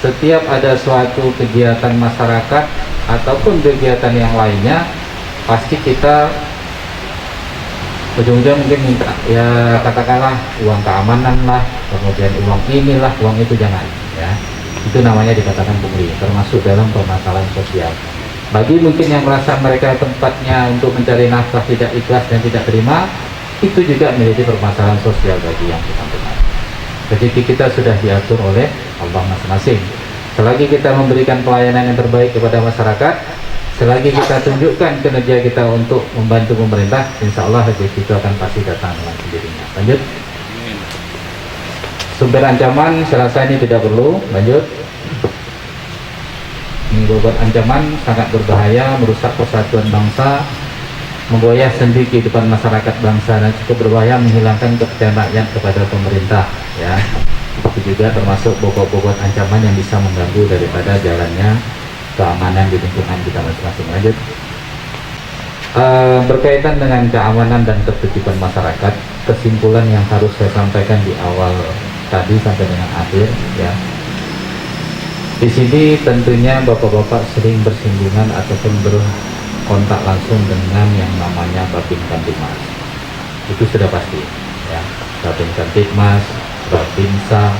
setiap ada suatu kegiatan masyarakat ataupun kegiatan yang lainnya, pasti kita ujung-ujung mungkin minta, ya katakanlah uang keamanan lah, kemudian uang inilah, uang itu jangan, ya. Itu namanya dikatakan pungli, termasuk dalam permasalahan sosial. Bagi mungkin yang merasa mereka tempatnya untuk mencari nafkah tidak ikhlas dan tidak terima, itu juga menjadi permasalahan sosial bagi yang bersangkutan. Rezeki kita sudah diatur oleh Allah masing-masing. Selagi kita memberikan pelayanan yang terbaik kepada masyarakat, selagi kita tunjukkan kinerja kita untuk membantu pemerintah, insya Allah rezeki itu akan pasti datang dengan sendirinya. Lanjut. Sumber ancaman, saya rasa ini tidak perlu. Lanjut. Ini bobot ancaman sangat berbahaya, merusak persatuan bangsa, menggoyah sendi kehidupan masyarakat bangsa, dan cukup berbahaya menghilangkan kepercayaan rakyat kepada pemerintah, ya. Itu juga termasuk bobot-bobot ancaman yang bisa mengganggu daripada jalannya keamanan di lingkungan kita masing-masing. Lanjut. Berkaitan dengan keamanan dan ketertiban masyarakat, kesimpulan yang harus saya sampaikan di awal tadi sampai dengan akhir, ya. Di sini tentunya bapak-bapak sering bersinggungan ataupun berkontak langsung dengan yang namanya Babin Kamtipmas. Itu sudah pasti, ya. Babin Kamtipmas, Babinsa.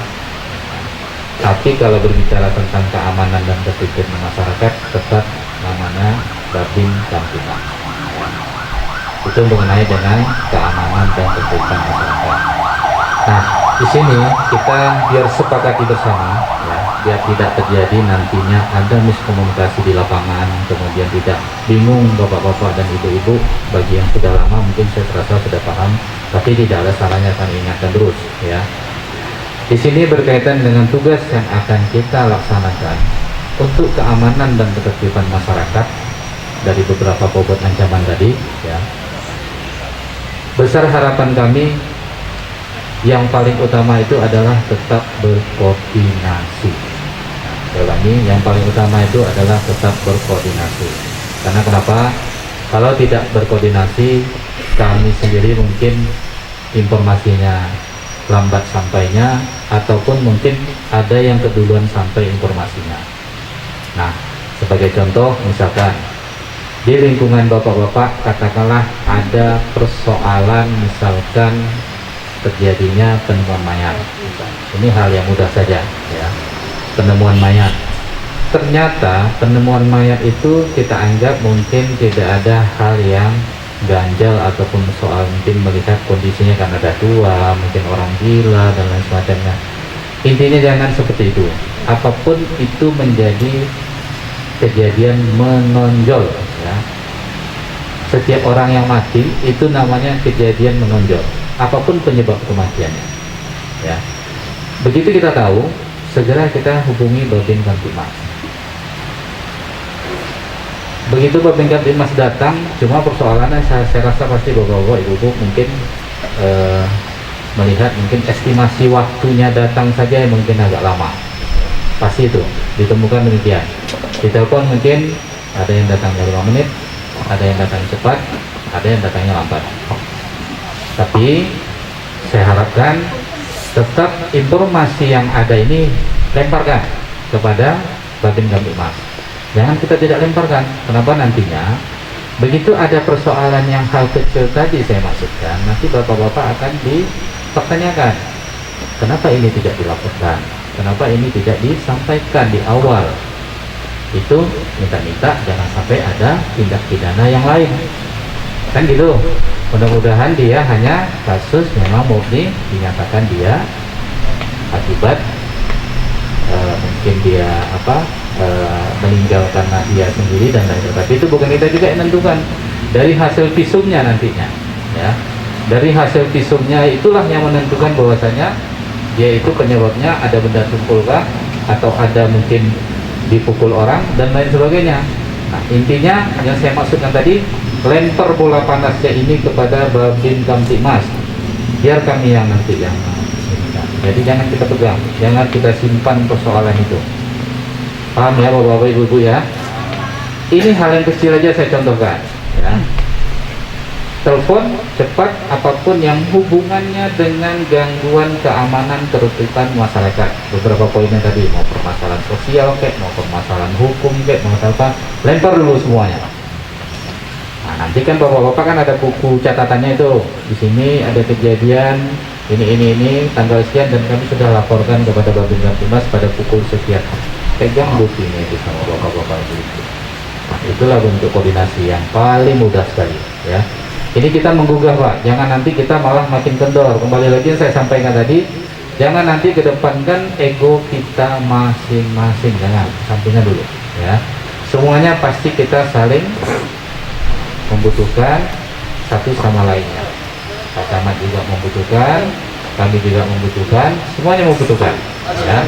Tapi kalau berbicara tentang keamanan dan ketertiban masyarakat, tetap namanya Babin Kamtipmas. Itu mengenai dengan keamanan dan ketertiban masyarakat. Nah, di sini kita biar sepakati bersama, ya. biar tidak terjadi nantinya ada miskomunikasi di lapangan, kemudian tidak bingung bapak-bapak dan ibu-ibu. Bagi yang sudah lama mungkin saya rasa sudah paham, tapi tidak ada salahnya kami ingatkan terus ya. Di sini berkaitan dengan tugas yang akan kita laksanakan untuk keamanan dan ketertiban masyarakat dari beberapa bobot ancaman tadi ya. Besar harapan kami yang paling utama itu adalah tetap berkoordinasi. Saya ulangi, yang paling utama itu adalah tetap berkoordinasi. Karena kenapa? Kalau tidak berkoordinasi, kami sendiri mungkin informasinya lambat sampainya, ataupun mungkin ada yang keduluan sampai informasinya. Nah, sebagai contoh, misalkan di lingkungan bapak-bapak katakanlah ada persoalan, misalkan terjadinya penemuan mayat. Ini hal yang mudah saja ya, penemuan mayat. Ternyata penemuan mayat itu kita anggap mungkin tidak ada hal yang ganjal ataupun soal mungkin melihat kondisinya karena ada tua, mungkin orang gila dan lain semacamnya. Intinya jangan seperti itu. Apapun itu menjadi kejadian menonjol ya. Setiap orang yang mati itu namanya kejadian menonjol, apapun penyebab kematiannya ya. Begitu kita tahu, segera kita hubungi Babin Kamtibmas. Begitu Babin Kamtibmas datang, cuma persoalannya saya rasa pasti bapak-bapak ibu-ibu mungkin melihat mungkin estimasi waktunya datang saja yang mungkin agak lama. Pasti itu ditemukan demikian. Ditelepon mungkin ada yang datangnya 5 menit, ada yang datang cepat, ada yang datangnya lambat. Tapi saya harapkan tetap informasi yang ada ini lemparkan kepada Babin Kamtibmas. Jangan kita tidak lemparkan. Kenapa? Nantinya begitu ada persoalan yang hal kecil tadi saya maksudkan, nanti bapak-bapak akan dipertanyakan, kenapa ini tidak dilaporkan, kenapa ini tidak disampaikan di awal. Itu minta-minta jangan sampai ada tindak pidana yang lain, kan gitu. Mudah-mudahan dia hanya kasus memang murni dinyatakan dia akibat mungkin dia meninggal karena dia sendiri dan lain-lain. Tapi itu bukan kita juga yang menentukan, dari hasil visumnya nantinya ya. Dari hasil visumnya itulah yang menentukan bahwasanya dia itu penyebabnya ada benda tumpulkah, atau ada mungkin dipukul orang dan lain sebagainya. Nah, intinya yang saya maksudkan tadi, lempar bola panasnya ini kepada Babin Kamtibmas, biar kami yang nanti yang menentukan. Jadi jangan kita pegang, jangan kita simpan persoalan itu. Paham ya bapak-bapak ibu-ibu ya? Ini hal yang kecil aja saya contohkan ya. Telepon cepat apapun yang hubungannya dengan gangguan keamanan ketertiban masyarakat. Beberapa poinnya tadi, mau permasalahan sosial kayak, mau permasalahan hukum kayak, mau apa, lempar dulu semuanya. Nah, nanti kan bapak-bapak kan ada buku catatannya itu. Di sini ada kejadian ini tanggal sekian dan kami sudah laporkan kepada Babin Kamtibmas pada pukul sekian. Pegang buktinya itu sama bapak-bapak itu. Nah, itulah bentuk koordinasi yang paling mudah sekali ya. Ini kita menggugah Pak, jangan nanti kita malah makin kendor. Kembali lagi yang saya sampaikan tadi, jangan nanti kedepankan ego kita masing-masing, jangan, sampingnya dulu ya. Semuanya pasti kita saling membutuhkan satu sama lainnya. Pak Camat juga membutuhkan, kami juga membutuhkan, semuanya membutuhkan ya.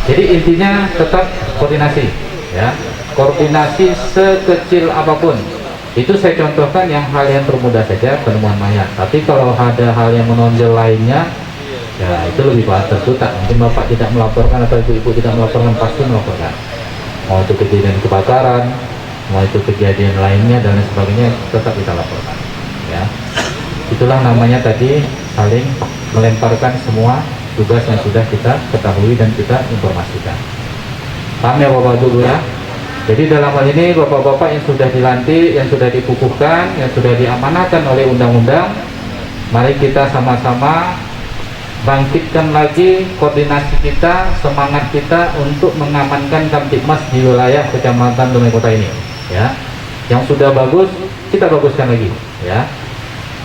Jadi intinya tetap koordinasi ya. Koordinasi sekecil apapun. Itu saya contohkan yang hal yang termudah saja, penemuan mayat. Tapi kalau ada hal yang menonjol lainnya, ya itu lebih tentu tak. Mungkin bapak tidak melaporkan atau ibu-ibu tidak melaporkan, pasti melaporkan. Mau itu kejadian kebakaran, mau itu kejadian lainnya dan lain sebagainya, tetap kita laporkan. Ya, itulah namanya tadi saling melemparkan semua tugas yang sudah kita ketahui dan kita informasikan. Paham ya bapak dulu ya? Jadi dalam hal ini bapak-bapak yang sudah dilantik, yang sudah dikukuhkan, yang sudah diamanahkan oleh undang-undang, mari kita sama-sama bangkitkan lagi koordinasi kita, semangat kita untuk mengamankan Kamtibmas di wilayah Kecamatan Dumai Kota ini ya. Yang sudah bagus, kita baguskan lagi ya.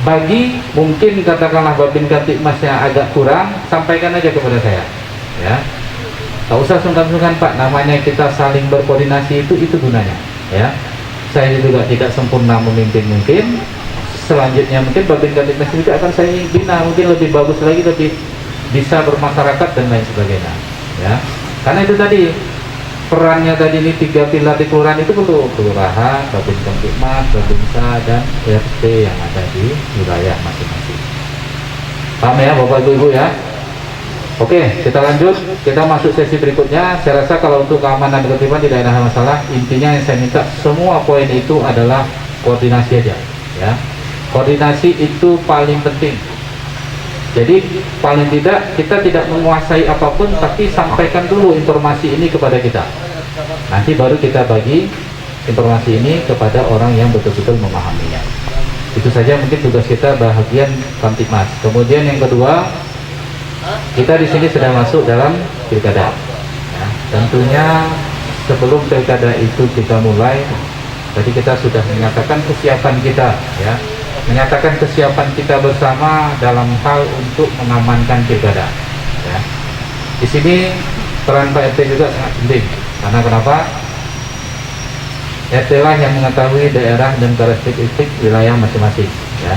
Bagi mungkin katakanlah Babin Kamtibmas yang agak kurang, sampaikan aja kepada saya ya. Tak usah sungkan-sungkan Pak, namanya kita saling berkoordinasi itu gunanya ya. Saya juga tidak sempurna memimpin mungkin, selanjutnya mungkin Babin Kamtibmas juga akan saya bina mungkin lebih bagus lagi, lebih bisa bermasyarakat dan lain sebagainya ya. Karena itu tadi perannya tadi ini 3 pilar di kelurahan itu perlu kelurahan, Babin Kamtibmas, Babinsa dan RT yang ada di wilayah masing-masing. Paham ya Bapak Ibu ya? Oke, kita lanjut, kita masuk sesi berikutnya. Saya rasa kalau untuk keamanan dan ketertiban tidak ada masalah. Intinya yang saya minta semua poin itu adalah koordinasi aja ya. Koordinasi itu paling penting. Jadi paling tidak kita tidak menguasai apapun, tapi sampaikan dulu informasi ini kepada kita. Nanti baru kita bagi informasi ini kepada orang yang betul-betul memahaminya. Itu saja mungkin tugas kita bahagian Kamtibmas. Kemudian yang kedua, kita di sini sudah masuk dalam pilkada. Ya, tentunya sebelum pilkada itu kita mulai, tadi kita sudah menyatakan kesiapan kita, ya, menyatakan kesiapan kita bersama dalam hal untuk mengamankan pilkada. Ya. Di sini peran Pak RT juga sangat penting. Karena kenapa? RT lah yang mengetahui daerah dan karakteristik wilayah masing-masing. Ya.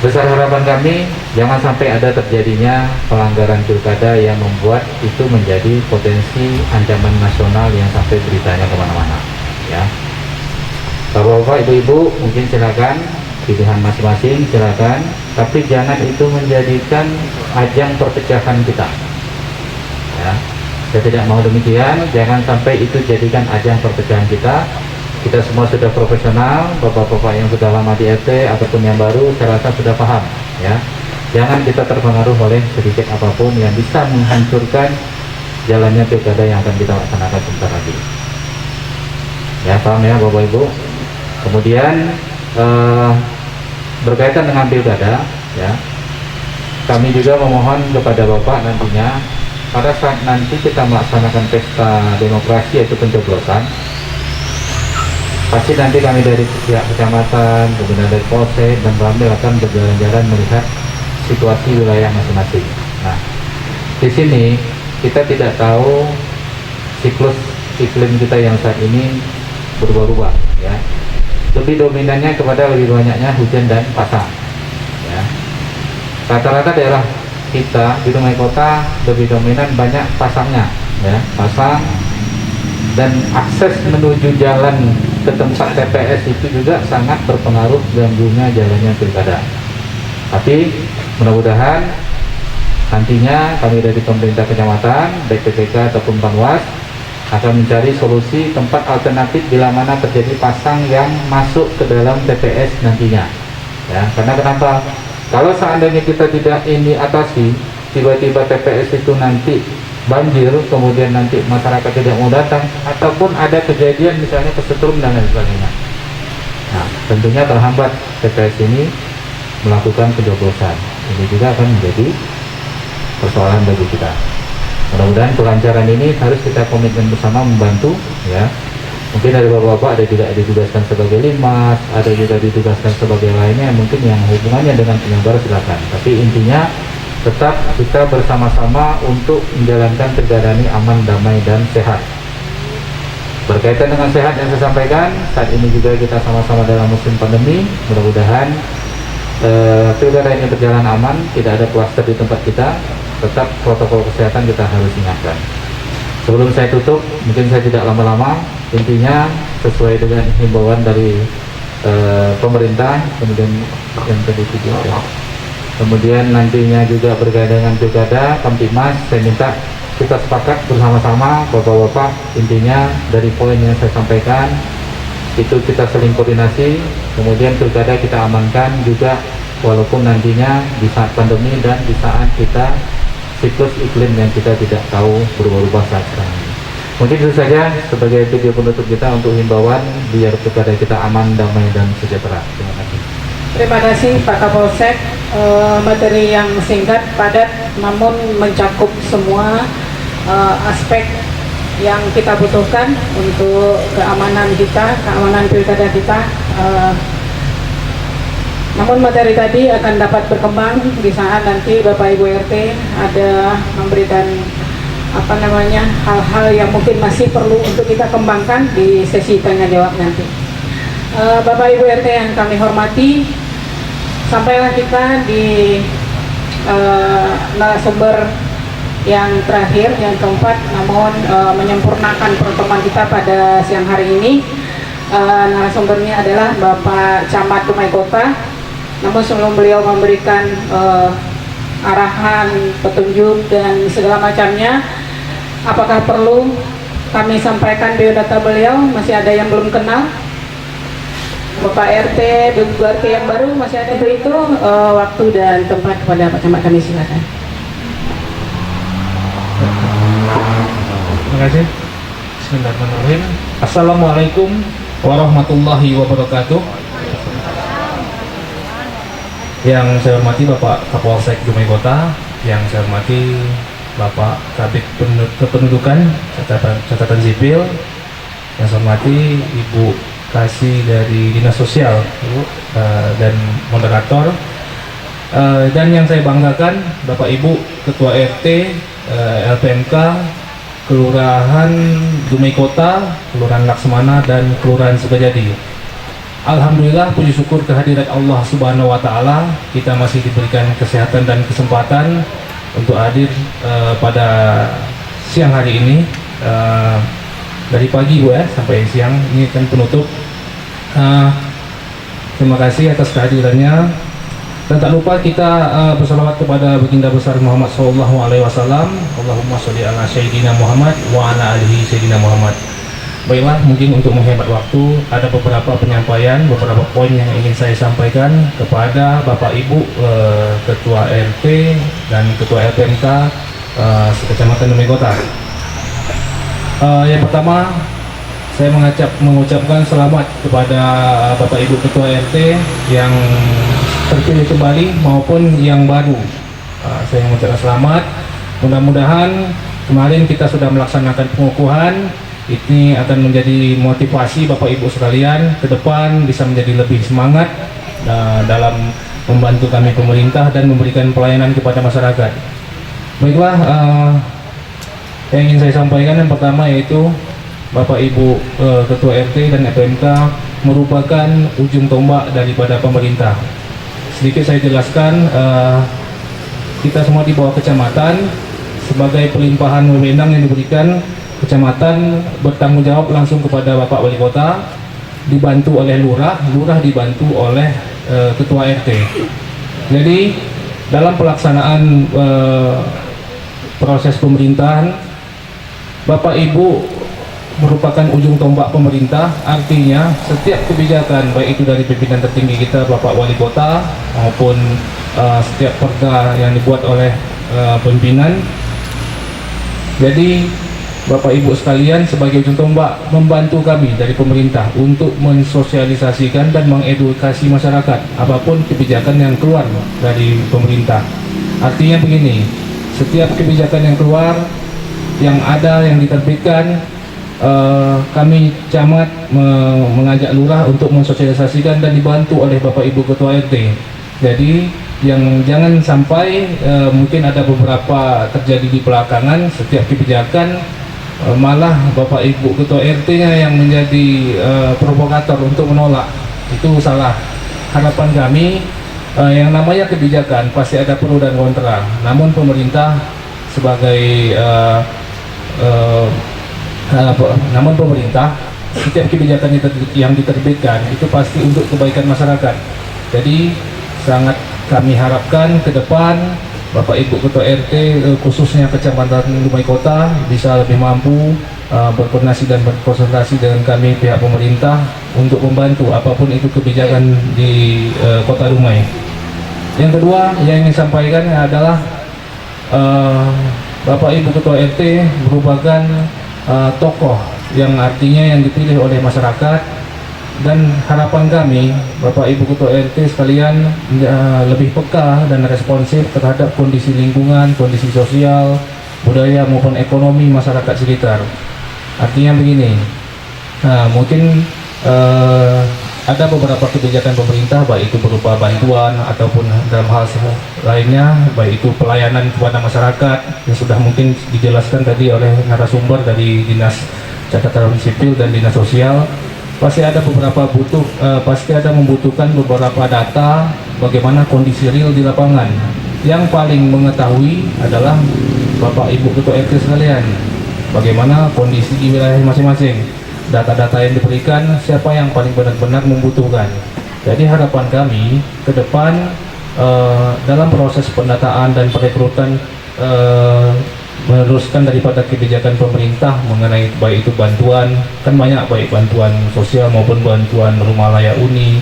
Besar harapan kami jangan sampai ada terjadinya pelanggaran pilkada yang membuat itu menjadi potensi ancaman nasional yang sampai beritanya kemana-mana. Ya, Bapak-bapak, ibu-ibu mungkin silakan pilihan masing-masing silakan, tapi jangan itu menjadikan ajang perpecahan kita. Ya, saya tidak mau demikian. Jangan sampai itu jadikan ajang perpecahan kita. Kita semua sudah profesional, bapak-bapak yang sudah lama di RT ataupun yang baru, saya rasa sudah paham. Ya, jangan kita terpengaruh oleh sedikit apapun yang bisa menghancurkan jalannya pilkada yang akan kita laksanakan sebentar lagi. Ya, paham ya Bapak Ibu. Kemudian berkaitan dengan pilkada, ya, kami juga memohon kepada Bapak nantinya pada saat nanti kita melaksanakan pesta demokrasi yaitu pencoblosan. Pasti nanti kami dari pihak kecamatan, kemudian dari Polsek dan Ramil akan berjalan-jalan melihat situasi wilayah masing-masing. Nah, di sini kita tidak tahu siklus iklim kita yang saat ini berubah-ubah, ya. Lebih dominannya kepada lebih banyaknya hujan dan pasang. Ya. Rata-rata daerah kita di Dumai Kota lebih dominan banyak pasangnya, ya, pasang. Dan akses menuju jalan ke tempat TPS itu juga sangat berpengaruh ganggunya jalannya pilkada. Tapi mudah-mudahan nantinya kami dari pemerintah kecamatan, baik PPK ataupun Panwas akan mencari solusi tempat alternatif bila mana terjadi pasang yang masuk ke dalam TPS nantinya. Ya, karena kenapa? Kalau seandainya kita tidak ini atasi, tiba-tiba TPS itu nanti banjir, kemudian nanti masyarakat tidak mau datang, ataupun ada kejadian misalnya kesetrum dan lain sebagainya. Nah, tentunya terhambat TPS ini melakukan pencoblosan. Ini juga akan menjadi persoalan bagi kita. Mudah-mudahan kelancaran ini harus kita komitmen bersama membantu, ya. Mungkin dari bapak-bapak ada juga ditugaskan sebagai limas, ada juga ditugaskan sebagai lainnya, mungkin yang hubungannya dengan penyelenggara silakan. Tapi intinya tetap kita bersama-sama untuk menjalankan pilkada ini aman, damai, dan sehat. Berkaitan dengan sehat yang saya sampaikan, saat ini juga kita sama-sama dalam musim pandemi. Mudah-mudahan pilkada ini berjalan aman, tidak ada kluster di tempat kita. Tetap protokol kesehatan kita harus ingatkan. Sebelum saya tutup, mungkin saya tidak lama-lama. Intinya sesuai dengan himbauan dari pemerintah, kemudian yang tadi itu ya. Kemudian nantinya juga berkaitan dengan pilkada, Kamtibmas, saya minta kita sepakat bersama-sama, bapak-bapak, intinya dari poin yang saya sampaikan, itu kita saling koordinasi, kemudian pilkada kita amankan juga, walaupun nantinya di saat pandemi dan di saat kita siklus iklim yang kita tidak tahu berubah-ubah saat sekarang ini. Mungkin itu saja sebagai video penutup kita untuk himbauan, biar pilkada kita aman, damai, dan sejahtera. Terima kasih. Terima kasih Pak Kapolsek. Materi yang singkat, padat, namun mencakup semua aspek yang kita butuhkan untuk keamanan kita, keamanan pilkada kita. Namun materi tadi akan dapat berkembang di saat nanti Bapak Ibu RT ada memberikan hal-hal yang mungkin masih perlu untuk kita kembangkan di sesi tanya jawab nanti. Bapak Ibu RT yang kami hormati, sampailah kita di narasumber yang terakhir, yang keempat, namun menyempurnakan pertemuan kita pada siang hari ini. Narasumbernya adalah Bapak Camat Dumai Kota. Namun sebelum beliau memberikan arahan, petunjuk dan segala macamnya, apakah perlu kami sampaikan biodata beliau? Masih ada yang belum kenal? Bapak RT, Ibu RT yang baru masih ada itu waktu dan tempat kepada Pak Camat kami, silakan. Terima kasih. Bismillahirrahmanirrahim. Assalamualaikum warahmatullahi wabarakatuh. Yang saya hormati Bapak Kapolsek Dumai Kota, yang saya hormati Bapak Kabid Kependudukan Catatan Sipil, yang saya hormati Ibu Kasih dari Dinas Sosial, dan moderator, dan yang saya banggakan Bapak Ibu Ketua RT, LPMK, Kelurahan Dumai Kota, Kelurahan Laksamana, dan Kelurahan Sukajadi. Alhamdulillah, puji syukur kehadirat Allah Subhanahu wa Ta'ala, kita masih diberikan kesehatan dan kesempatan untuk hadir pada siang hari ini, dari pagi Bu ya sampai siang ini kan penutup. Terima kasih atas kehadirannya, dan tak lupa kita bersalawat kepada baginda besar Muhammad SAW. Allahumma sholli ala Sayyidina Muhammad wa ala alihi Sayyidina Muhammad. Baiklah, mungkin untuk menghemat waktu, ada beberapa penyampaian, beberapa poin yang ingin saya sampaikan kepada Bapak Ibu Ketua RT dan Ketua LPMK Kecamatan Dumai Kota. Yang pertama, saya mengucapkan selamat kepada Bapak Ibu Ketua RT yang terpilih kembali maupun yang baru. Saya mengucapkan selamat. Mudah-mudahan kemarin kita sudah melaksanakan pengukuhan. Ini akan menjadi motivasi Bapak Ibu sekalian ke depan bisa menjadi lebih semangat dalam membantu kami pemerintah dan memberikan pelayanan kepada masyarakat. Baiklah, yang ingin saya sampaikan yang pertama yaitu Bapak Ibu Ketua RT dan FMK merupakan ujung tombak daripada pemerintah. Sedikit saya jelaskan, kita semua di bawah kecamatan sebagai pelimpahan wewenang yang diberikan. Kecamatan bertanggung jawab langsung kepada Bapak Wali Kota, dibantu oleh lurah, lurah dibantu oleh Ketua RT. Jadi dalam pelaksanaan proses pemerintahan, Bapak Ibu merupakan ujung tombak pemerintah. Artinya setiap kebijakan, baik itu dari pimpinan tertinggi kita Bapak Wali Kota maupun setiap perda yang dibuat oleh pimpinan. Jadi Bapak Ibu sekalian sebagai ujung tombak membantu kami dari pemerintah untuk mensosialisasikan dan mengedukasi masyarakat apapun kebijakan yang keluar dari pemerintah. Artinya begini, setiap kebijakan yang keluar, yang ada, yang diterbitkan, kami camat mengajak lurah untuk mensosialisasikan dan dibantu oleh Bapak Ibu Ketua RT. Jadi yang jangan sampai mungkin ada beberapa terjadi di belakangan, setiap kebijakan malah Bapak Ibu Ketua RT-nya yang menjadi provokator untuk menolak. Itu salah. Harapan kami, yang namanya kebijakan pasti ada pro dan kontra. Namun pemerintah sebagai setiap kebijakan yang diterbitkan itu pasti untuk kebaikan masyarakat. Jadi sangat kami harapkan ke depan Bapak Ibu Ketua RT khususnya Kecamatan Dumai Kota bisa lebih mampu berkoordinasi dan berkonsentrasi dengan kami pihak pemerintah untuk membantu apapun itu kebijakan di Kota Dumai. Yang kedua yang ingin sampaikan adalah Bapak Ibu Ketua RT merupakan tokoh yang artinya yang dipilih oleh masyarakat. Dan harapan kami, Bapak Ibu Ketua RT sekalian lebih peka dan responsif terhadap kondisi lingkungan, kondisi sosial, budaya maupun ekonomi masyarakat sekitar. Artinya begini, mungkin ada beberapa kebijakan pemerintah, baik itu berupa bantuan ataupun dalam hal lainnya, baik itu pelayanan kepada masyarakat yang sudah mungkin dijelaskan tadi oleh narasumber dari Dinas Catatan Sipil dan Dinas Sosial. Pasti ada membutuhkan beberapa data bagaimana kondisi real di lapangan. Yang paling mengetahui adalah Bapak Ibu Ketua RT sekalian, bagaimana kondisi di wilayah masing-masing, data-data yang diberikan, siapa yang paling benar-benar membutuhkan. Jadi harapan kami ke depan dalam proses pendataan dan perekrutan, meneruskan daripada kebijakan pemerintah mengenai baik itu bantuan, kan banyak, baik bantuan sosial maupun bantuan rumah layak uni,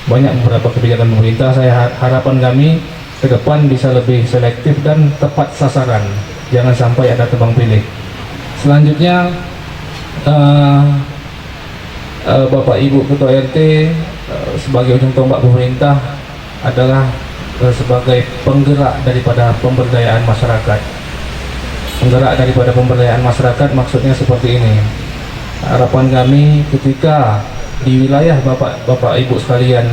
banyak beberapa kebijakan pemerintah. Harapan kami ke depan bisa lebih selektif dan tepat sasaran, jangan sampai ada tebang pilih. Selanjutnya Bapak Ibu Ketua RT sebagai ujung tombak pemerintah adalah sebagai penggerak daripada pemberdayaan masyarakat. Penggerak daripada pemberdayaan masyarakat maksudnya seperti ini. Harapan kami ketika di wilayah Bapak Ibu sekalian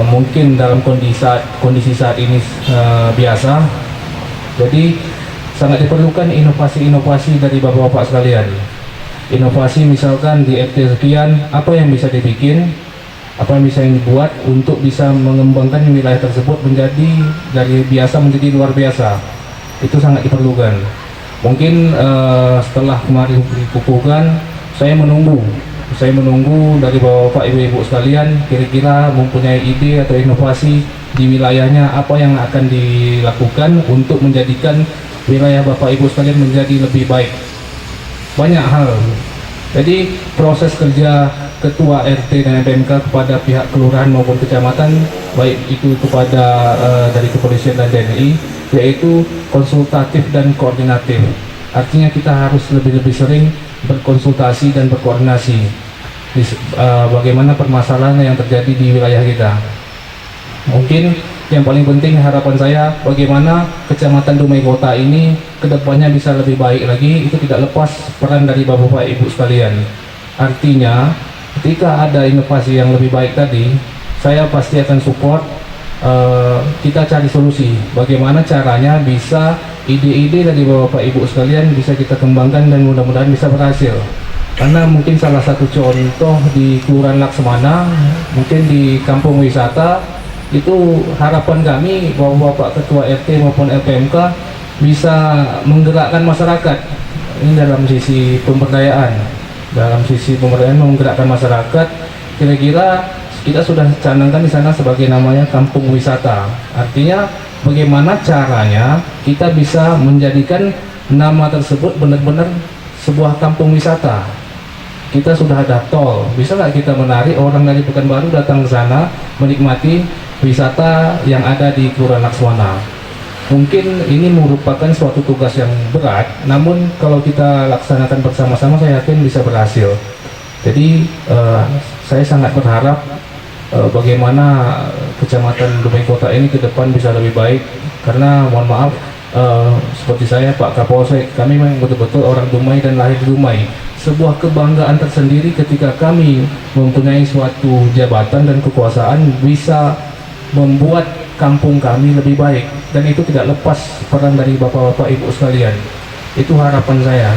mungkin dalam kondisi saat ini biasa, jadi sangat diperlukan inovasi-inovasi dari Bapak-Bapak sekalian. Inovasi misalkan di RT sekian, apa yang bisa dibikin, apa yang bisa dibuat untuk bisa mengembangkan wilayah tersebut menjadi dari biasa menjadi luar biasa. Itu sangat diperlukan. Mungkin setelah kemarin dikukuhkan, saya menunggu dari Bapak Ibu sekalian kira-kira mempunyai ide atau inovasi di wilayahnya, apa yang akan dilakukan untuk menjadikan wilayah Bapak Ibu sekalian menjadi lebih baik. Banyak hal. Jadi proses kerja Ketua RT dan PMK kepada pihak kelurahan maupun kecamatan, baik itu kepada dari kepolisian dan TNI, yaitu konsultatif dan koordinatif. Artinya kita harus lebih sering berkonsultasi dan berkoordinasi bagaimana permasalahan yang terjadi di wilayah kita. Mungkin yang paling penting harapan saya, bagaimana Kecamatan Dumai Kota ini kedepannya bisa lebih baik lagi. Itu tidak lepas peran dari Bapak Ibu sekalian. Artinya ketika ada inovasi yang lebih baik tadi, saya pasti akan support. Kita cari solusi bagaimana caranya bisa ide-ide dari Bapak Ibu sekalian bisa kita kembangkan dan mudah-mudahan bisa berhasil. Karena mungkin salah satu contoh di Kelurahan Laksamana, mungkin di kampung wisata, itu harapan kami bahwa Bapak Ketua RT maupun LPMK bisa menggerakkan masyarakat. Ini dalam sisi pemberdayaan, menggerakkan masyarakat. Kira-kira kita sudah canangkan di sana sebagai namanya kampung wisata. Artinya bagaimana caranya kita bisa menjadikan nama tersebut benar-benar sebuah kampung wisata. Kita sudah ada tol, bisa nggak kita menarik orang dari Pekanbaru datang ke sana menikmati wisata yang ada di Kelurahan Laksamana. Mungkin ini merupakan suatu tugas yang berat, namun kalau kita laksanakan bersama-sama saya yakin bisa berhasil. Jadi saya sangat berharap bagaimana Kecamatan Dumai Kota ini ke depan bisa lebih baik, karena mohon maaf seperti saya Pak Kapolsek, kami memang betul-betul orang Dumai dan lahir di Dumai. Sebuah kebanggaan tersendiri ketika kami mempunyai suatu jabatan dan kekuasaan bisa membuat kampung kami lebih baik, dan itu tidak lepas peran dari Bapak-Bapak Ibu sekalian. Itu harapan saya.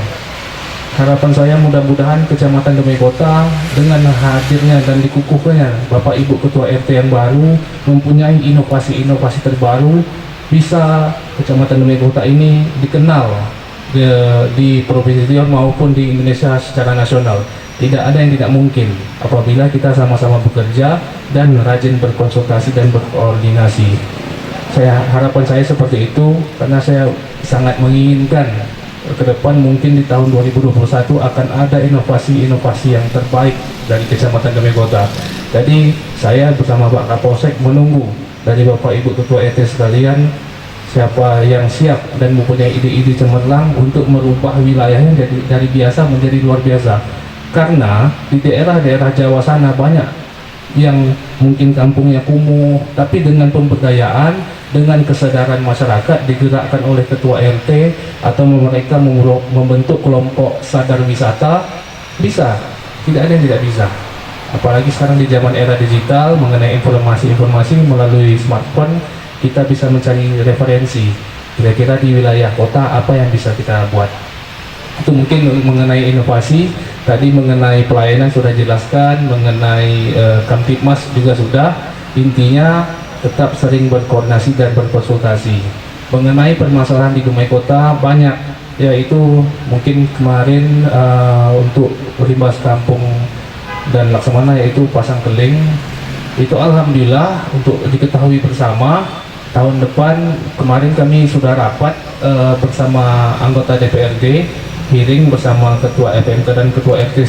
Harapan saya mudah-mudahan Kecamatan Dumai Kota dengan hadirnya dan dikukuhkannya Bapak Ibu Ketua RT yang baru mempunyai inovasi-inovasi terbaru, bisa Kecamatan Dumai Kota ini dikenal di Provinsi Riau maupun di Indonesia secara nasional. Tidak ada yang tidak mungkin apabila kita sama-sama bekerja dan rajin berkonsultasi dan berkoordinasi. Harapan saya seperti itu, karena saya sangat menginginkan ke depan mungkin di tahun 2021 akan ada inovasi-inovasi yang terbaik dari Kecamatan Dumai Kota. Jadi saya bersama Pak Kapolsek menunggu dari Bapak Ibu Ketua RT sekalian, siapa yang siap dan mempunyai ide-ide cemerlang untuk merubah wilayahnya dari biasa menjadi luar biasa. Karena di daerah-daerah Jawa sana banyak yang mungkin kampungnya kumuh, tapi dengan pemberdayaan, dengan kesadaran masyarakat digerakkan oleh ketua RT atau mereka membentuk kelompok sadar wisata, bisa. Tidak ada yang tidak bisa. Apalagi sekarang di zaman era digital, mengenai informasi-informasi melalui smartphone, kita bisa mencari referensi kira-kira di wilayah kota apa yang bisa kita buat. Itu mungkin mengenai inovasi. Tadi mengenai pelayanan sudah jelaskan, mengenai Kamtibmas juga sudah. Intinya tetap sering berkoordinasi dan berkonsultasi. Mengenai permasalahan di Dumai Kota banyak, yaitu mungkin kemarin untuk limbah kampung dan Laksamana, yaitu pasang keling. Itu alhamdulillah untuk diketahui bersama, tahun depan kemarin kami sudah rapat bersama anggota DPRD, hearing bersama ketua FMK dan ketua RT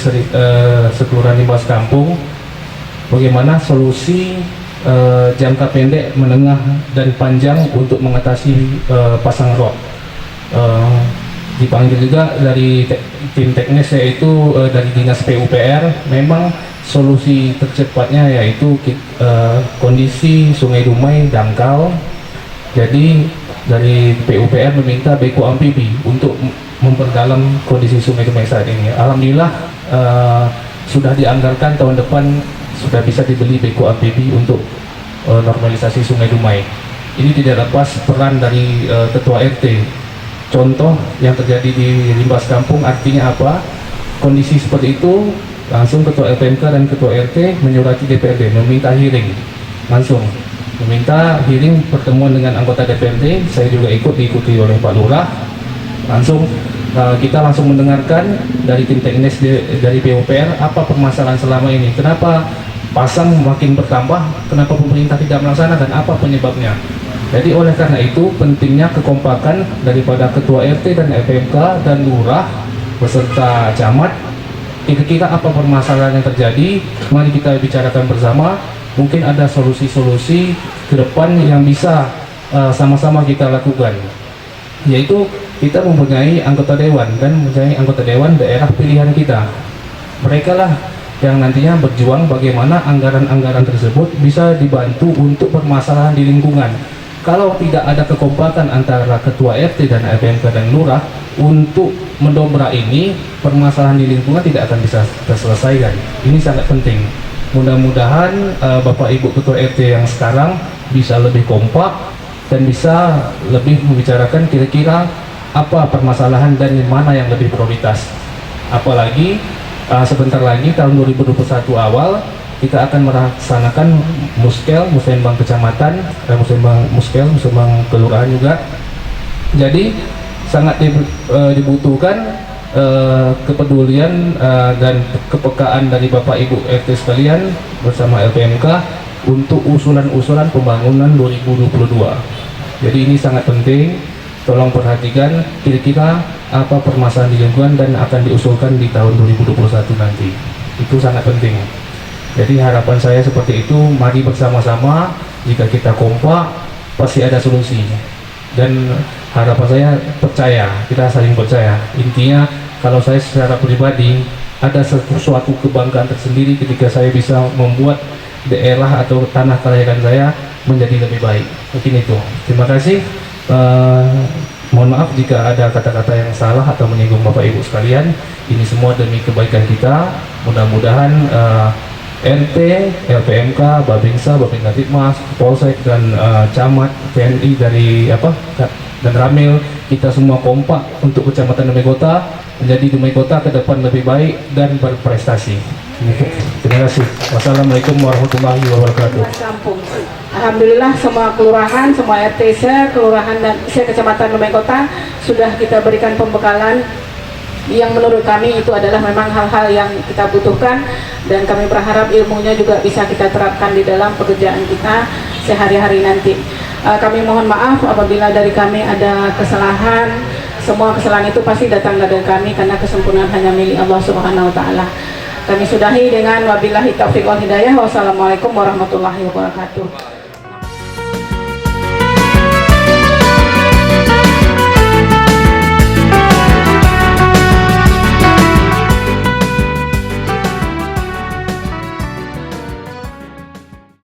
sekelurahan limbah kampung, bagaimana solusi jangka pendek, menengah dan panjang untuk mengatasi pasang rod. Dipanggil juga dari tim teknis, yaitu dari dinas PUPR. Memang solusi tercepatnya yaitu kondisi Sungai Dumai dangkal. Jadi dari PUPR meminta beko amfibi untuk memperdalam kondisi Sungai Dumai saat ini. Alhamdulillah sudah dianggarkan tahun depan sudah bisa dibeli beko amfibi untuk normalisasi Sungai Dumai. Ini tidak lepas peran dari ketua RT. Contoh yang terjadi di limbah kampung, artinya apa? Kondisi seperti itu, langsung ketua FMK dan ketua RT menyurati DPRD, meminta hearing langsung, meminta hearing pertemuan dengan anggota DPRD. Saya juga diikuti oleh Pak Lurah. Langsung kita langsung mendengarkan dari tim teknis dari PUPR apa permasalahan selama ini, kenapa pasang makin bertambah, kenapa pemerintah tidak melaksanakan, apa penyebabnya. Jadi oleh karena itu pentingnya kekompakan daripada ketua RT dan FMK dan lurah beserta camat. Kira-kira apa permasalahan yang terjadi, mari kita bicarakan bersama. Mungkin ada solusi-solusi ke depan yang bisa sama-sama kita lakukan, yaitu kita mempunyai anggota dewan dan mempunyai anggota dewan daerah pilihan kita. Mereka lah yang nantinya berjuang bagaimana anggaran-anggaran tersebut bisa dibantu untuk permasalahan di lingkungan. Kalau tidak ada kekompakan antara ketua RT dan FMK dan lurah untuk mendobrak ini, permasalahan di lingkungan tidak akan bisa terselesaikan. Ini sangat penting. Mudah-mudahan Bapak Ibu ketua RT yang sekarang bisa lebih kompak dan bisa lebih membicarakan kira-kira apa permasalahan dan mana yang lebih prioritas. Apalagi sebentar lagi tahun 2021 awal kita akan melaksanakan muskenbang kecamatan, muskenbang kelurahan juga. Jadi sangat dibutuhkan kepedulian dan kepekaan dari Bapak Ibu RT sekalian bersama LPMK untuk usulan-usulan pembangunan 2022. Jadi ini sangat penting. Tolong perhatikan kira-kira apa permasalahan di lingkungan dan akan diusulkan di tahun 2021 nanti. Itu sangat penting. Jadi harapan saya seperti itu, mari bersama-sama, jika kita kompak pasti ada solusi. Dan harapan saya percaya, kita saling percaya. Intinya kalau saya secara pribadi ada suatu kebanggaan tersendiri ketika saya bisa membuat daerah atau tanah kelahiran saya menjadi lebih baik. Mungkin itu. Terima kasih. Mohon maaf jika ada kata-kata yang salah atau menyinggung Bapak Ibu sekalian. Ini semua demi kebaikan kita. Mudah-mudahan RT, LPMK, Babinsa, Babin Kamtibmas, Polsek dan Camat, TNI dari dan Ramil, kita semua kompak untuk Kecamatan Dumai Kota menjadi Dumai Kota ke depan lebih baik dan berprestasi. Terima kasih. Wassalamualaikum warahmatullahi wabarakatuh. Alhamdulillah semua kelurahan, semua RT kelurahan dan Kecamatan Dumai Kota sudah kita berikan pembekalan yang menurut kami itu adalah memang hal-hal yang kita butuhkan, dan kami berharap ilmunya juga bisa kita terapkan di dalam pekerjaan kita sehari-hari nanti. Kami mohon maaf apabila dari kami ada kesalahan. Semua kesalahan itu pasti datang dari kami karena kesempurnaan hanya milik Allah Subhanahu wa taala. Kami sudahi dengan wabillahi taufiq wal hidayah. Wassalamualaikum warahmatullahi wabarakatuh.